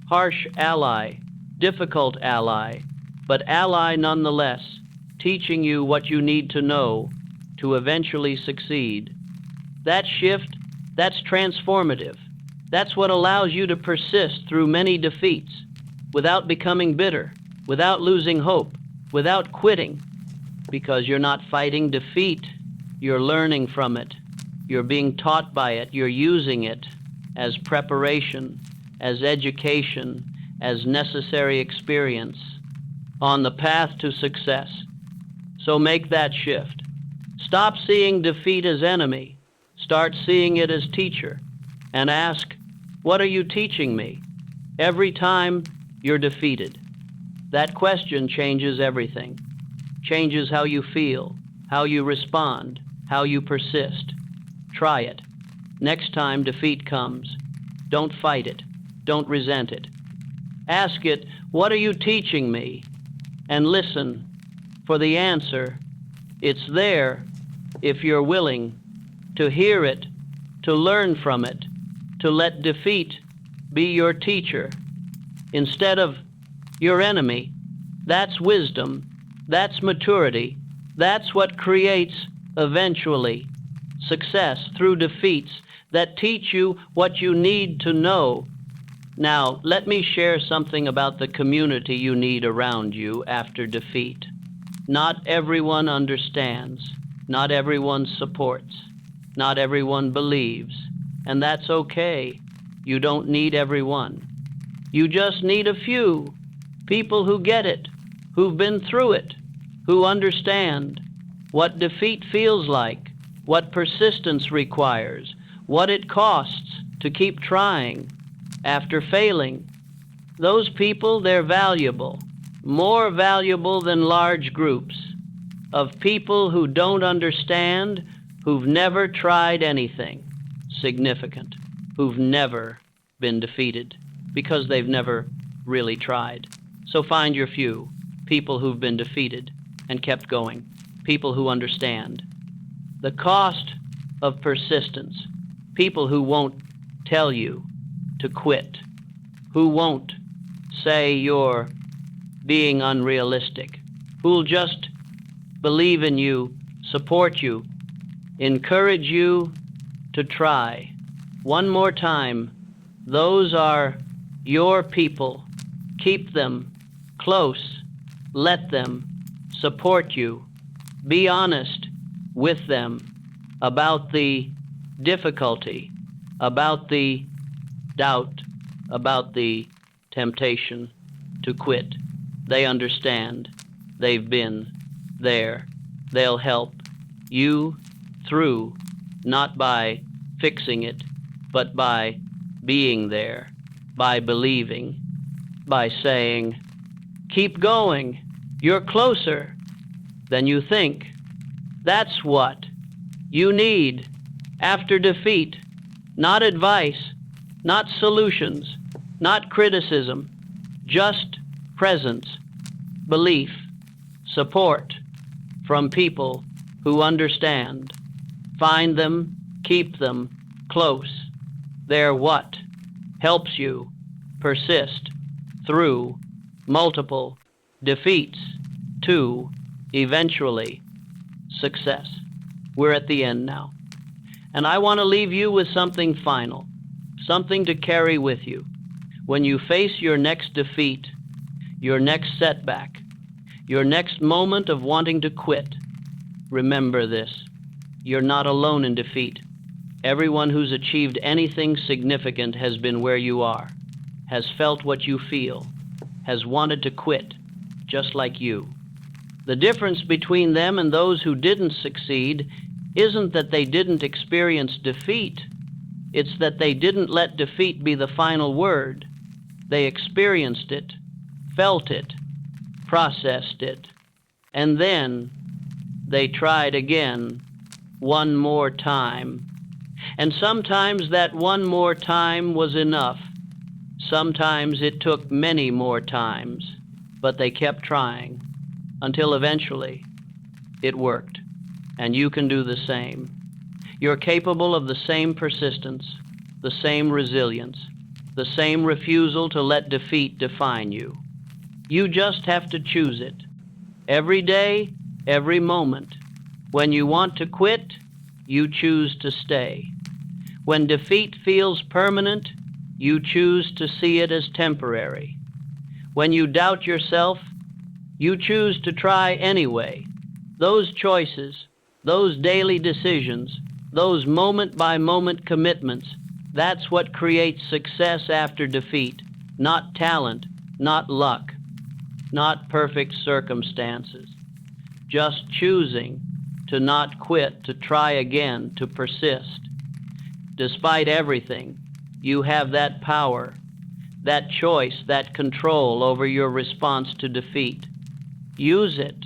harsh ally, difficult ally, but ally nonetheless, teaching you what you need to know to eventually succeed. That shift, that's transformative. That's what allows you to persist through many defeats without becoming bitter, without losing hope, without quitting, because you're not fighting defeat. You're learning from it. You're being taught by it. You're using it as preparation, as education, as necessary experience on the path to success. So make that shift. Stop seeing defeat as enemy. Start seeing it as teacher, and ask, what are you teaching me? Every time you're defeated. That question changes everything. Changes how you feel, how you respond, how you persist. Try it. Next time defeat comes, don't fight it. Don't resent it. Ask it, what are you teaching me? And listen for the answer. It's there if you're willing to hear it, to learn from it, to let defeat be your teacher instead of your enemy. That's wisdom. That's maturity. That's what creates, eventually, success through defeats that teach you what you need to know. Now, let me share something about the community you need around you after defeat. Not everyone understands. Not everyone supports. Not everyone believes. And that's okay. You don't need everyone. You just need a few people who get it, who've been through it, who understand what defeat feels like, what persistence requires, what it costs to keep trying after failing. Those people, they're valuable, more valuable than large groups of people who don't understand, who've never tried anything significant, who've never been defeated because they've never really tried. So find your few people who've been defeated and kept going, people who understand the cost of persistence, people who won't tell you to quit, who won't say you're being unrealistic, who'll just believe in you, support you, encourage you to try. One more time, those are your people. Keep them close. Let them support you. Be honest with them about the difficulty, about the doubt, about the temptation to quit. They understand. They've been there. They'll help you through, not by fixing it, but by being there, by believing, by saying, keep going. You're closer than you think. That's what you need after defeat. Not advice, not solutions, not criticism, just presence, belief, support from people who understand. Find them, keep them close. They're what helps you persist through multiple defeats to eventually success. We're at the end now. And I want to leave you with something final, something to carry with you. When you face your next defeat, your next setback, your next moment of wanting to quit, remember this. You're not alone in defeat. Everyone who's achieved anything significant has been where you are, has felt what you feel, has wanted to quit, just like you. The difference between them and those who didn't succeed isn't that they didn't experience defeat. It's that they didn't let defeat be the final word. They experienced it, felt it, processed it, and then they tried again, one more time. And sometimes that one more time was enough. Sometimes it took many more times. but they kept trying until eventually it worked. And you can do the same. You're capable of the same persistence, the same resilience, the same refusal to let defeat define you. You just have to choose it. Every day, every moment. When you want to quit, you choose to stay. When defeat feels permanent, you choose to see it as temporary. When you doubt yourself, you choose to try anyway. Those choices, those daily decisions, those moment-by-moment commitments, that's what creates success after defeat, not talent, not luck, not perfect circumstances. Just choosing to not quit, to try again, to persist. Despite everything, you have that power, that choice, that control over your response to defeat. Use it.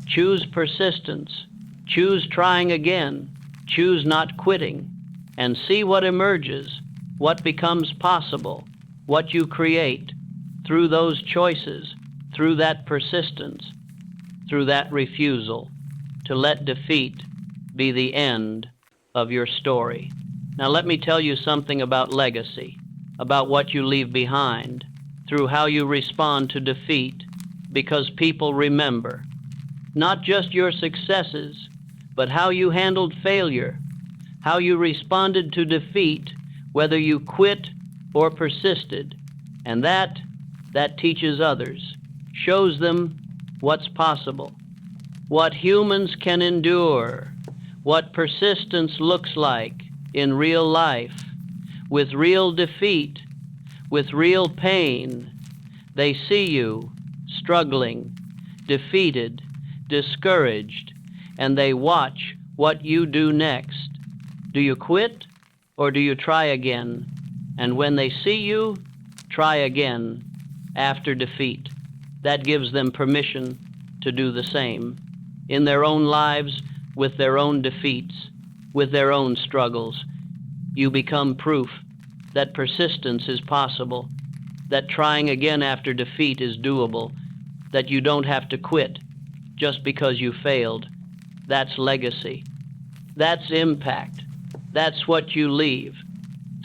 Choose persistence. Choose trying again. Choose not quitting. And see what emerges, what becomes possible, what you create through those choices, through that persistence, through that refusal to let defeat be the end of your story. Now let me tell you something about legacy, about what you leave behind, through how you respond to defeat, because people remember not just your successes, but how you handled failure, how you responded to defeat, whether you quit or persisted. And that teaches others, shows them what's possible, what humans can endure, what persistence looks like in real life, with real defeat, with real pain. They see you struggling, defeated, discouraged, and they watch what you do next. Do you quit or do you try again? And when they see you, try again after defeat. That gives them permission to do the same in their own lives, with their own defeats, with their own struggles. You become proof that persistence is possible, that trying again after defeat is doable, that you don't have to quit just because you failed. That's legacy. That's impact. That's what you leave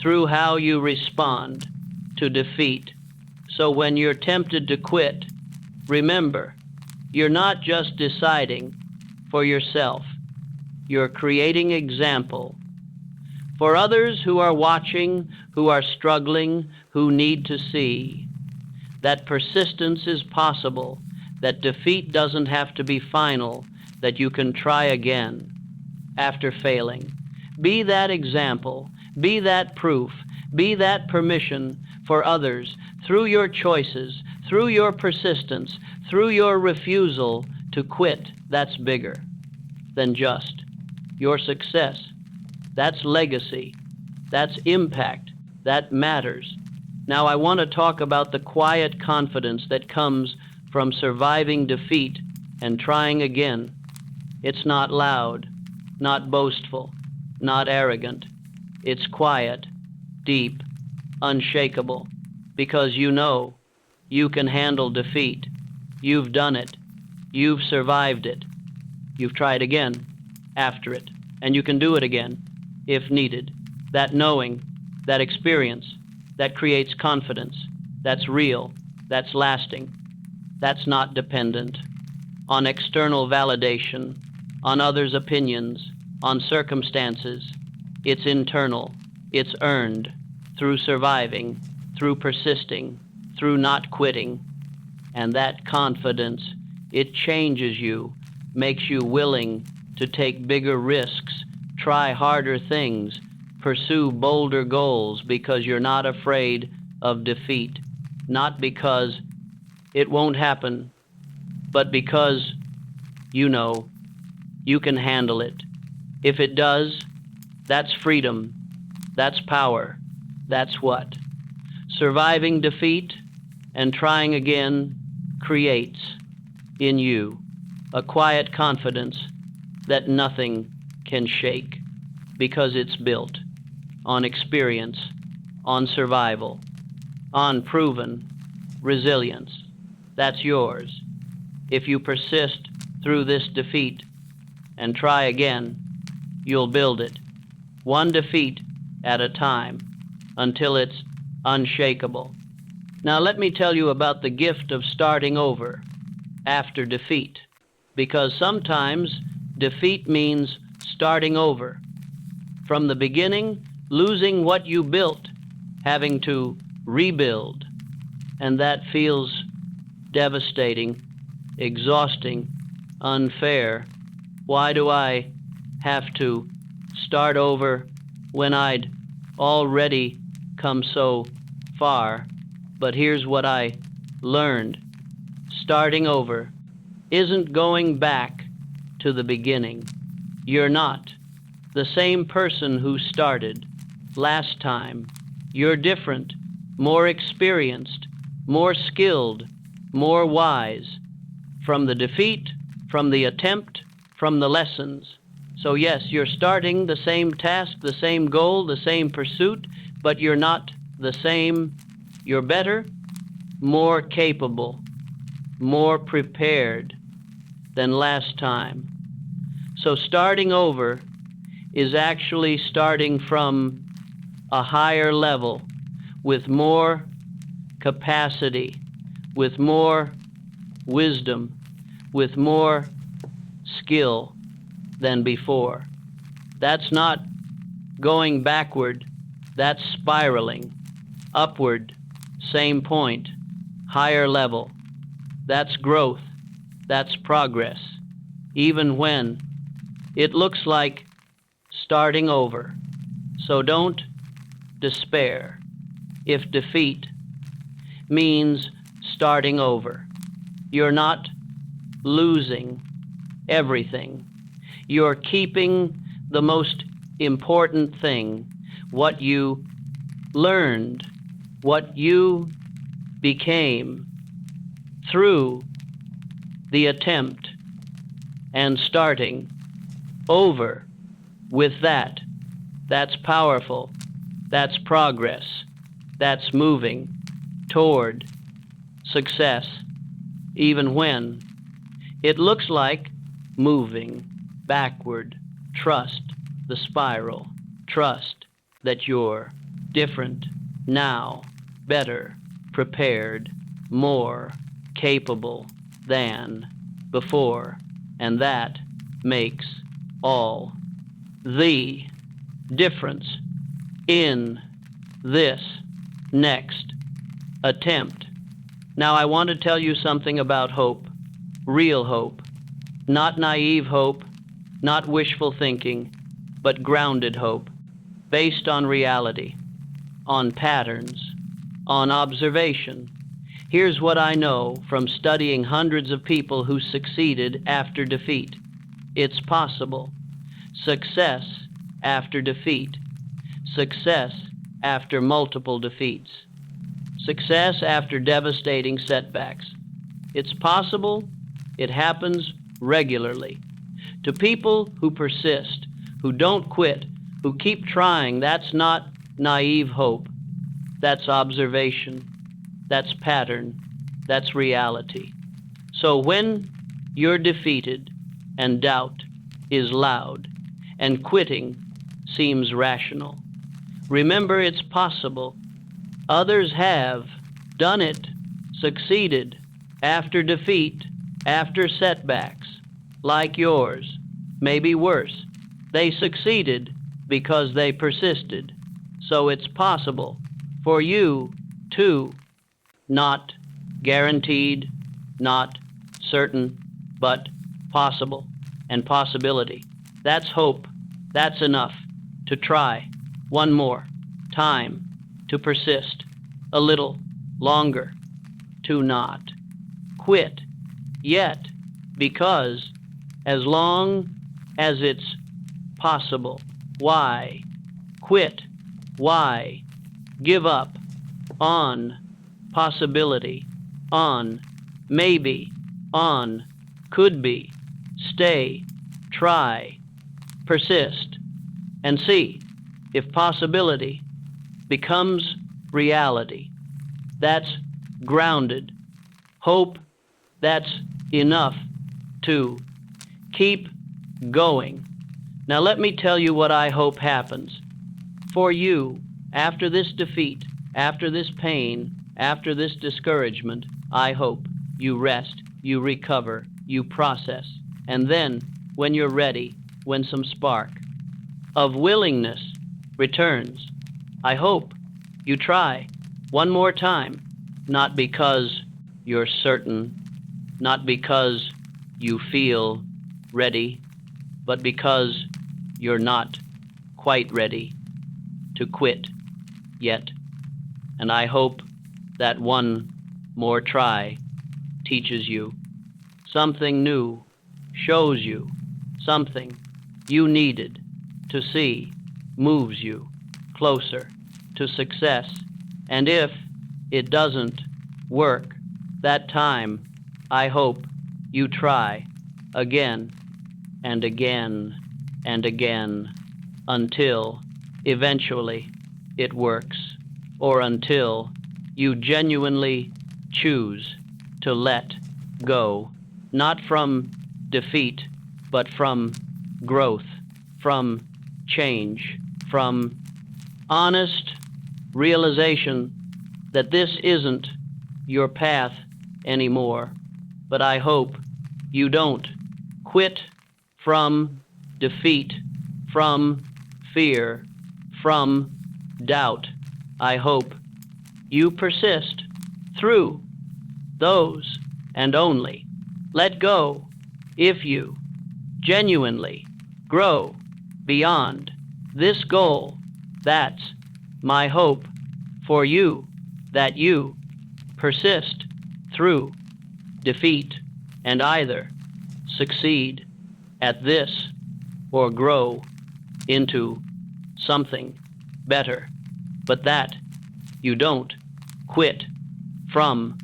through how you respond to defeat. So when you're tempted to quit, remember, you're not just deciding for yourself. You're creating example for others who are watching, who are struggling, who need to see that persistence is possible, that defeat doesn't have to be final, that you can try again after failing. Be that example, be that proof, be that permission for others through your choices, through your persistence, through your refusal to quit. That's bigger than just your success. That's legacy. That's impact. That matters. Now I want to talk about the quiet confidence that comes from surviving defeat and trying again. It's not loud, not boastful, not arrogant. It's quiet, deep, unshakable, because you know you can handle defeat. You've done it. You've survived it. You've tried again after it, and you can do it again if needed. That knowing, that experience, that creates confidence. That's real. That's lasting. That's not dependent on external validation, on others' opinions, on circumstances. It's internal. It's earned through surviving, through persisting, through not quitting. And that confidence, it changes you, makes you willing to take bigger risks, try harder things, pursue bolder goals, because you're not afraid of defeat. Not because it won't happen, but because you know you can handle it. If it does, that's freedom, that's power, that's what surviving defeat and trying again creates in you a quiet confidence that nothing can shake, because it's built on experience, on survival, on proven resilience. That's yours. If you persist through this defeat and try again, you'll build it, one defeat at a time, until it's unshakable. Now let me tell you about the gift of starting over after defeat, because sometimes defeat means starting over. From the beginning, losing what you built, having to rebuild, and that feels devastating, exhausting, unfair. Why do I have to start over when I'd already come so far? But here's what I learned. Starting over isn't going back to the beginning. You're not the same person who started last time. You're different, more experienced, more skilled, more wise. From the defeat, from the attempt, from the lessons. So yes, you're starting the same task, the same goal, the same pursuit, but you're not the same. You're better, more capable, more prepared than last time. So starting over is actually starting from a higher level with more capacity, with more wisdom, with more skill than before. That's not going backward, that's spiraling. Upward, same point, higher level. That's growth, that's progress. Even when it looks like starting over. So don't despair if defeat means starting over. You're not losing everything. You're keeping the most important thing, what you learned, what you became through the attempt, and starting over with that. That's powerful. That's progress. That's moving toward success, even when it looks like moving backward. Trust the spiral. Trust that you're different now, better, prepared, more capable than before, and that makes all the difference in this next attempt. Now I want to tell you something about hope, real hope, not naive hope, not wishful thinking, but grounded hope, based on reality, on patterns, on observation. Here's what I know from studying hundreds of people who succeeded after defeat. It's possible. Success after defeat. Success after multiple defeats. Success after devastating setbacks. It's possible. It happens regularly. To people who persist, who don't quit, who keep trying, that's not naive hope. That's observation. That's pattern. That's reality. So when you're defeated and doubt is loud and quitting seems rational, remember it's possible. Others have done it, succeeded after defeat, after setbacks, like yours, maybe worse. They succeeded because they persisted. So it's possible for you too. Not guaranteed, not certain, but possible and possibility. That's hope. That's enough to try one more time, to persist a little longer, to not quit yet, because as long as it's possible, why quit? Why give up on possibility, on maybe, on could be? Stay, try, persist, and see if possibility becomes reality. That's grounded. Hope That's enough to keep going. Now let me tell you what I hope happens for you after this defeat, after this pain, after this discouragement. I hope you rest, you recover, you process, and then when you're ready, when some spark of willingness returns, I hope you try one more time, not because you're certain, not because you feel ready, but because you're not quite ready to quit yet. And I hope that one more try teaches you something new, shows you something you needed to see, moves you closer to success. And if it doesn't work that time, I hope you try again and again and again until eventually it works, or until you genuinely choose to let go, not from defeat, but from growth, from change, from honest realization that this isn't your path anymore. But I hope you don't quit from defeat, from fear, from doubt. I hope you persist through those and only let go if you genuinely grow beyond this goal. That's my hope for you, that you persist through defeat and either succeed at this or grow into something better, but that you don't quit from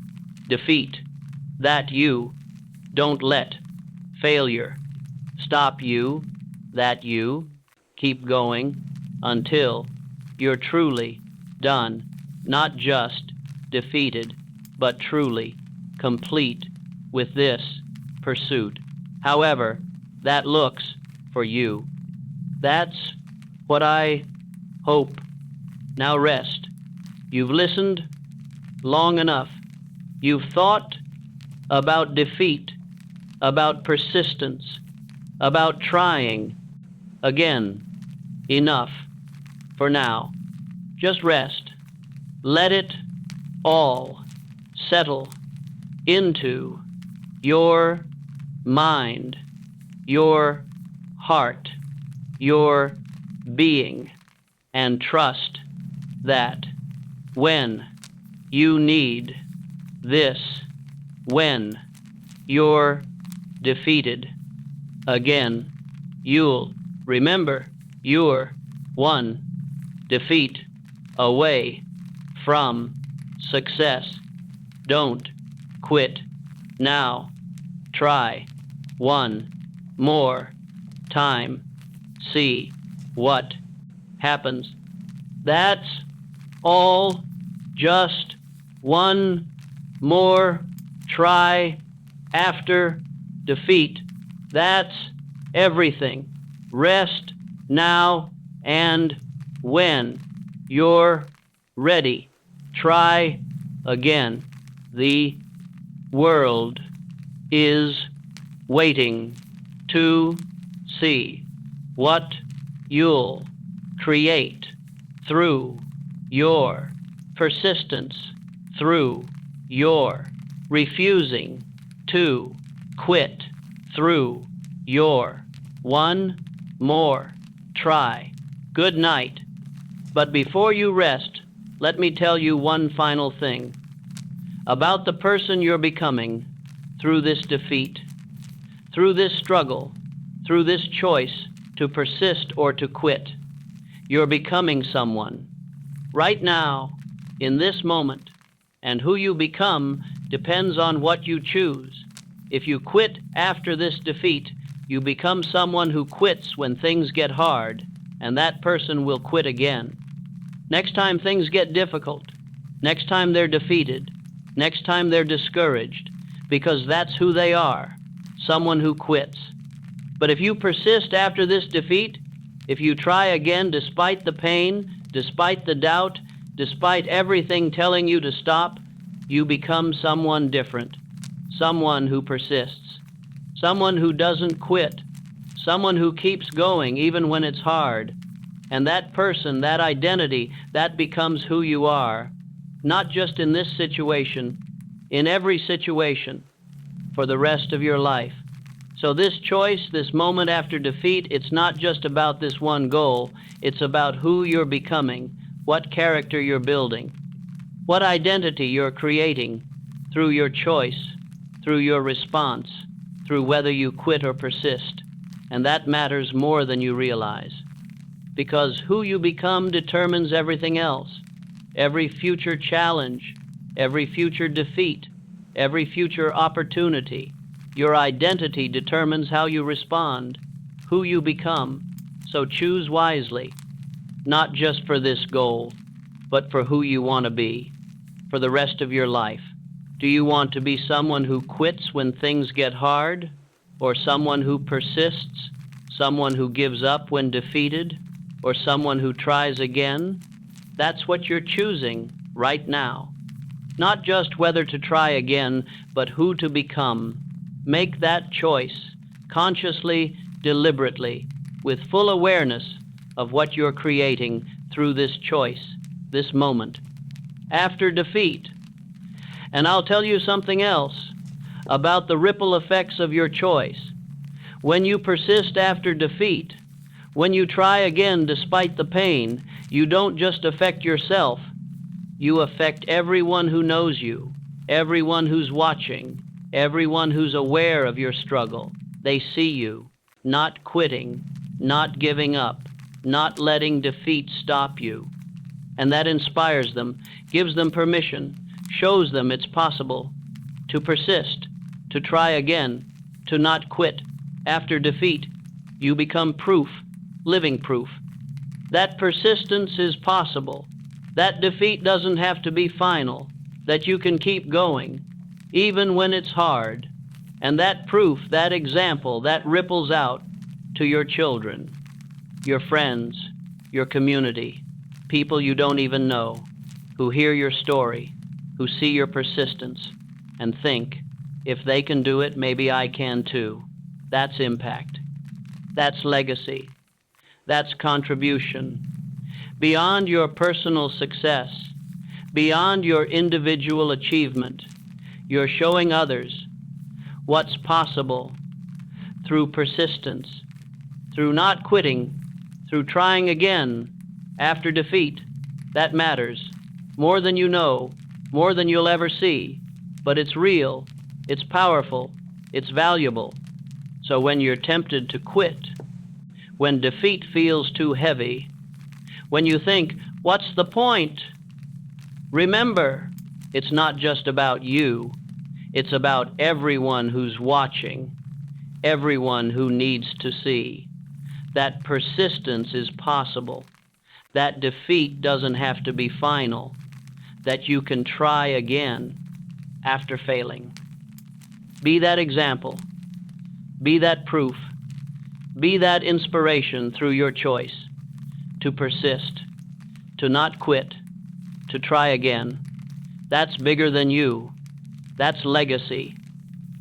defeat, that you don't let failure stop you, that you keep going until you're truly done, not just defeated, but truly complete with this pursuit, however that looks for you. That's what I hope. Now rest. You've listened long enough. You've thought about defeat, about persistence, about trying. Again, enough for now. Just rest. Let it all settle into your mind, your heart, your being, and trust that when you need this, when you're defeated again, you'll remember you're one defeat away from success. Don't quit now. Try one more time. See what happens. That's all. Just one more try after defeat. That's everything. Rest now, and when you're ready, try again. The world is waiting to see what you'll create through your persistence, through your refusing to quit, through your one more try. Good night. But before you rest, let me tell you one final thing about the person you're becoming through this defeat, through this struggle, through this choice to persist or to quit. You're becoming someone right now, in this moment, and who you become depends on what you choose. If you quit after this defeat, you become someone who quits when things get hard, and that person will quit again. Next time things get difficult, next time they're defeated, next time they're discouraged, because that's who they are, someone who quits. But if you persist after this defeat, if you try again despite the pain, despite the doubt, despite everything telling you to stop, you become someone different, someone who persists, someone who doesn't quit, someone who keeps going even when it's hard. And that person, that identity, that becomes who you are, not just in this situation, in every situation, for the rest of your life. So this choice, this moment after defeat, it's not just about this one goal, it's about who you're becoming, what character you're building, what identity you're creating through your choice, through your response, through whether you quit or persist. And that matters more than you realize. Because who you become determines everything else. Every future challenge, every future defeat, every future opportunity. Your identity determines how you respond, who you become. So choose wisely, not just for this goal, but for who you want to be, for the rest of your life. Do you want to be someone who quits when things get hard, or someone who persists, someone who gives up when defeated, or someone who tries again? That's what you're choosing right now. Not just whether to try again, but who to become. Make that choice, consciously, deliberately, with full awareness of what you're creating through this choice, this moment. After defeat. And I'll tell you something else about the ripple effects of your choice. When you persist after defeat, when you try again despite the pain, you don't just affect yourself, you affect everyone who knows you, everyone who's watching, everyone who's aware of your struggle. They see you, not quitting, not giving up, not letting defeat stop you. And that inspires them, gives them permission, shows them it's possible to persist, to try again, to not quit. After defeat, you become proof, living proof. That persistence is possible. That defeat doesn't have to be final, that you can keep going, even when it's hard. And that proof, that example, that ripples out to your children, your friends, your community, people you don't even know, who hear your story, who see your persistence, and think, if they can do it, maybe I can too. That's impact. That's legacy. That's contribution. Beyond your personal success, beyond your individual achievement, you're showing others what's possible through persistence, through not quitting, through trying again after defeat. That matters more than you know, more than you'll ever see, but it's real, it's powerful, it's valuable. So when you're tempted to quit, when defeat feels too heavy, when you think, what's the point? Remember, it's not just about you. It's about everyone who's watching, everyone who needs to see. That persistence is possible. That defeat doesn't have to be final. That you can try again after failing. Be that example. Be that proof. Be that inspiration through your choice to persist, to not quit, to try again. That's bigger than you. That's legacy.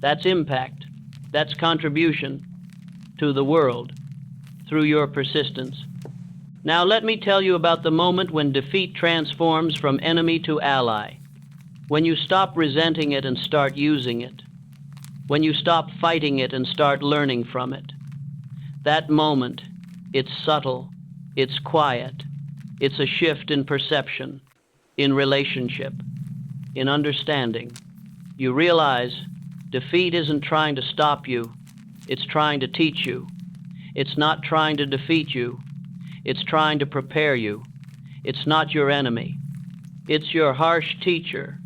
That's impact. That's contribution to the world through your persistence. Now let me tell you about the moment when defeat transforms from enemy to ally. When you stop resenting it and start using it. When you stop fighting it and start learning from it. That moment, it's subtle, it's quiet, it's a shift in perception, in relationship, in understanding. You realize defeat isn't trying to stop you, it's trying to teach you. It's not trying to defeat you, it's trying to prepare you. It's not your enemy. It's your harsh teacher,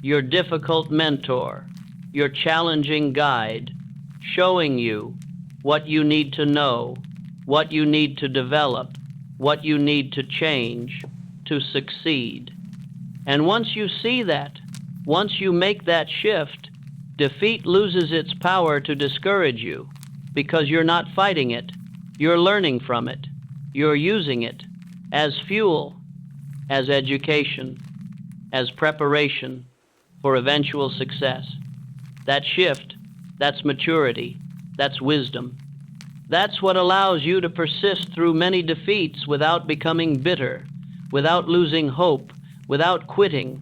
your difficult mentor, your challenging guide, showing you what you need to know, what you need to develop, what you need to change to succeed. And once you see that, once you make that shift, Defeat loses its power to discourage you because you're not fighting it. You're learning from it. You're using it as fuel, as education, as preparation for eventual success. That shift, that's maturity, that's wisdom. That's what allows you to persist through many defeats without becoming bitter, without losing hope, without quitting.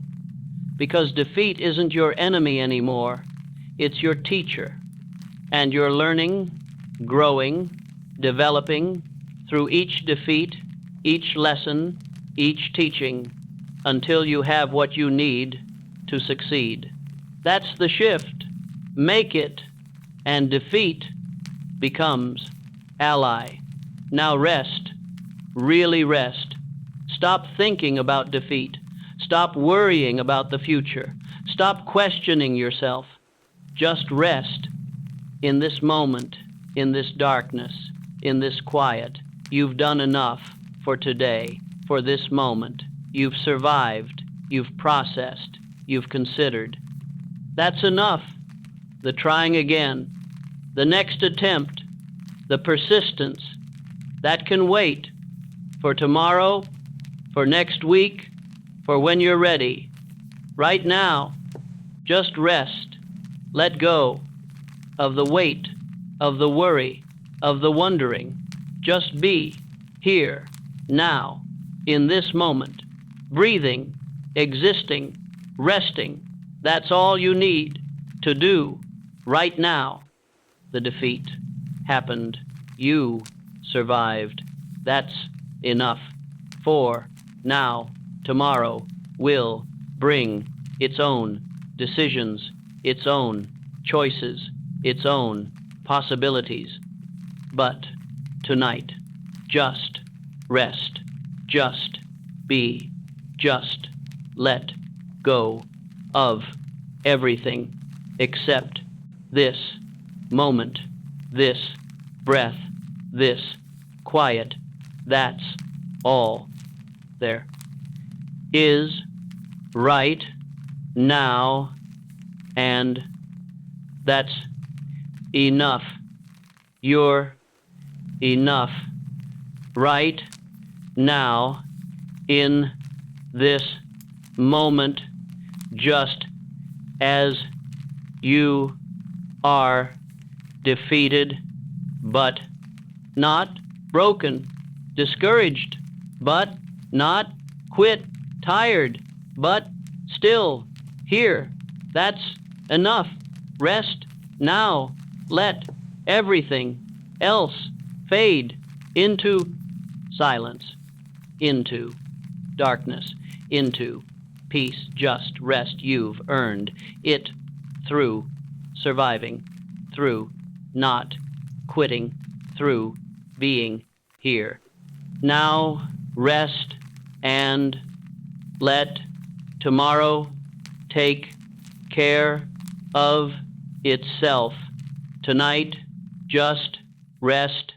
Because defeat isn't your enemy anymore, it's your teacher. And you're learning, growing, developing through each defeat, each lesson, each teaching, until you have what you need to succeed. That's the shift. Make it, and defeat becomes ally. Now rest, really rest. Stop thinking about defeat. Stop worrying about the future. Stop questioning yourself. Just rest in this moment, in this darkness, in this quiet. You've done enough for today, for this moment. You've survived. You've processed. You've considered. That's enough. The trying again, the next attempt, the persistence, that can wait for tomorrow, for next week, for when you're ready. Right now, just rest. Let go of the weight, of the worry, of the wondering. Just be here, now, in this moment, breathing, existing, resting. That's all you need to do right now. The defeat happened. You survived. That's enough. For now, tomorrow will bring its own decisions, its own choices, its own possibilities. But tonight, just rest, just be, just let go of everything except this moment, this breath, this quiet. That's all there is right now, and that's enough. You're enough right now in this moment, just as you are, defeated but not broken, discouraged but not quit, tired but still here. That's enough. Rest now. Let everything else fade into silence, into darkness, into peace. Just rest. You've earned it through surviving, through not quitting, through being here. Now rest and let tomorrow take care of itself. Tonight, just rest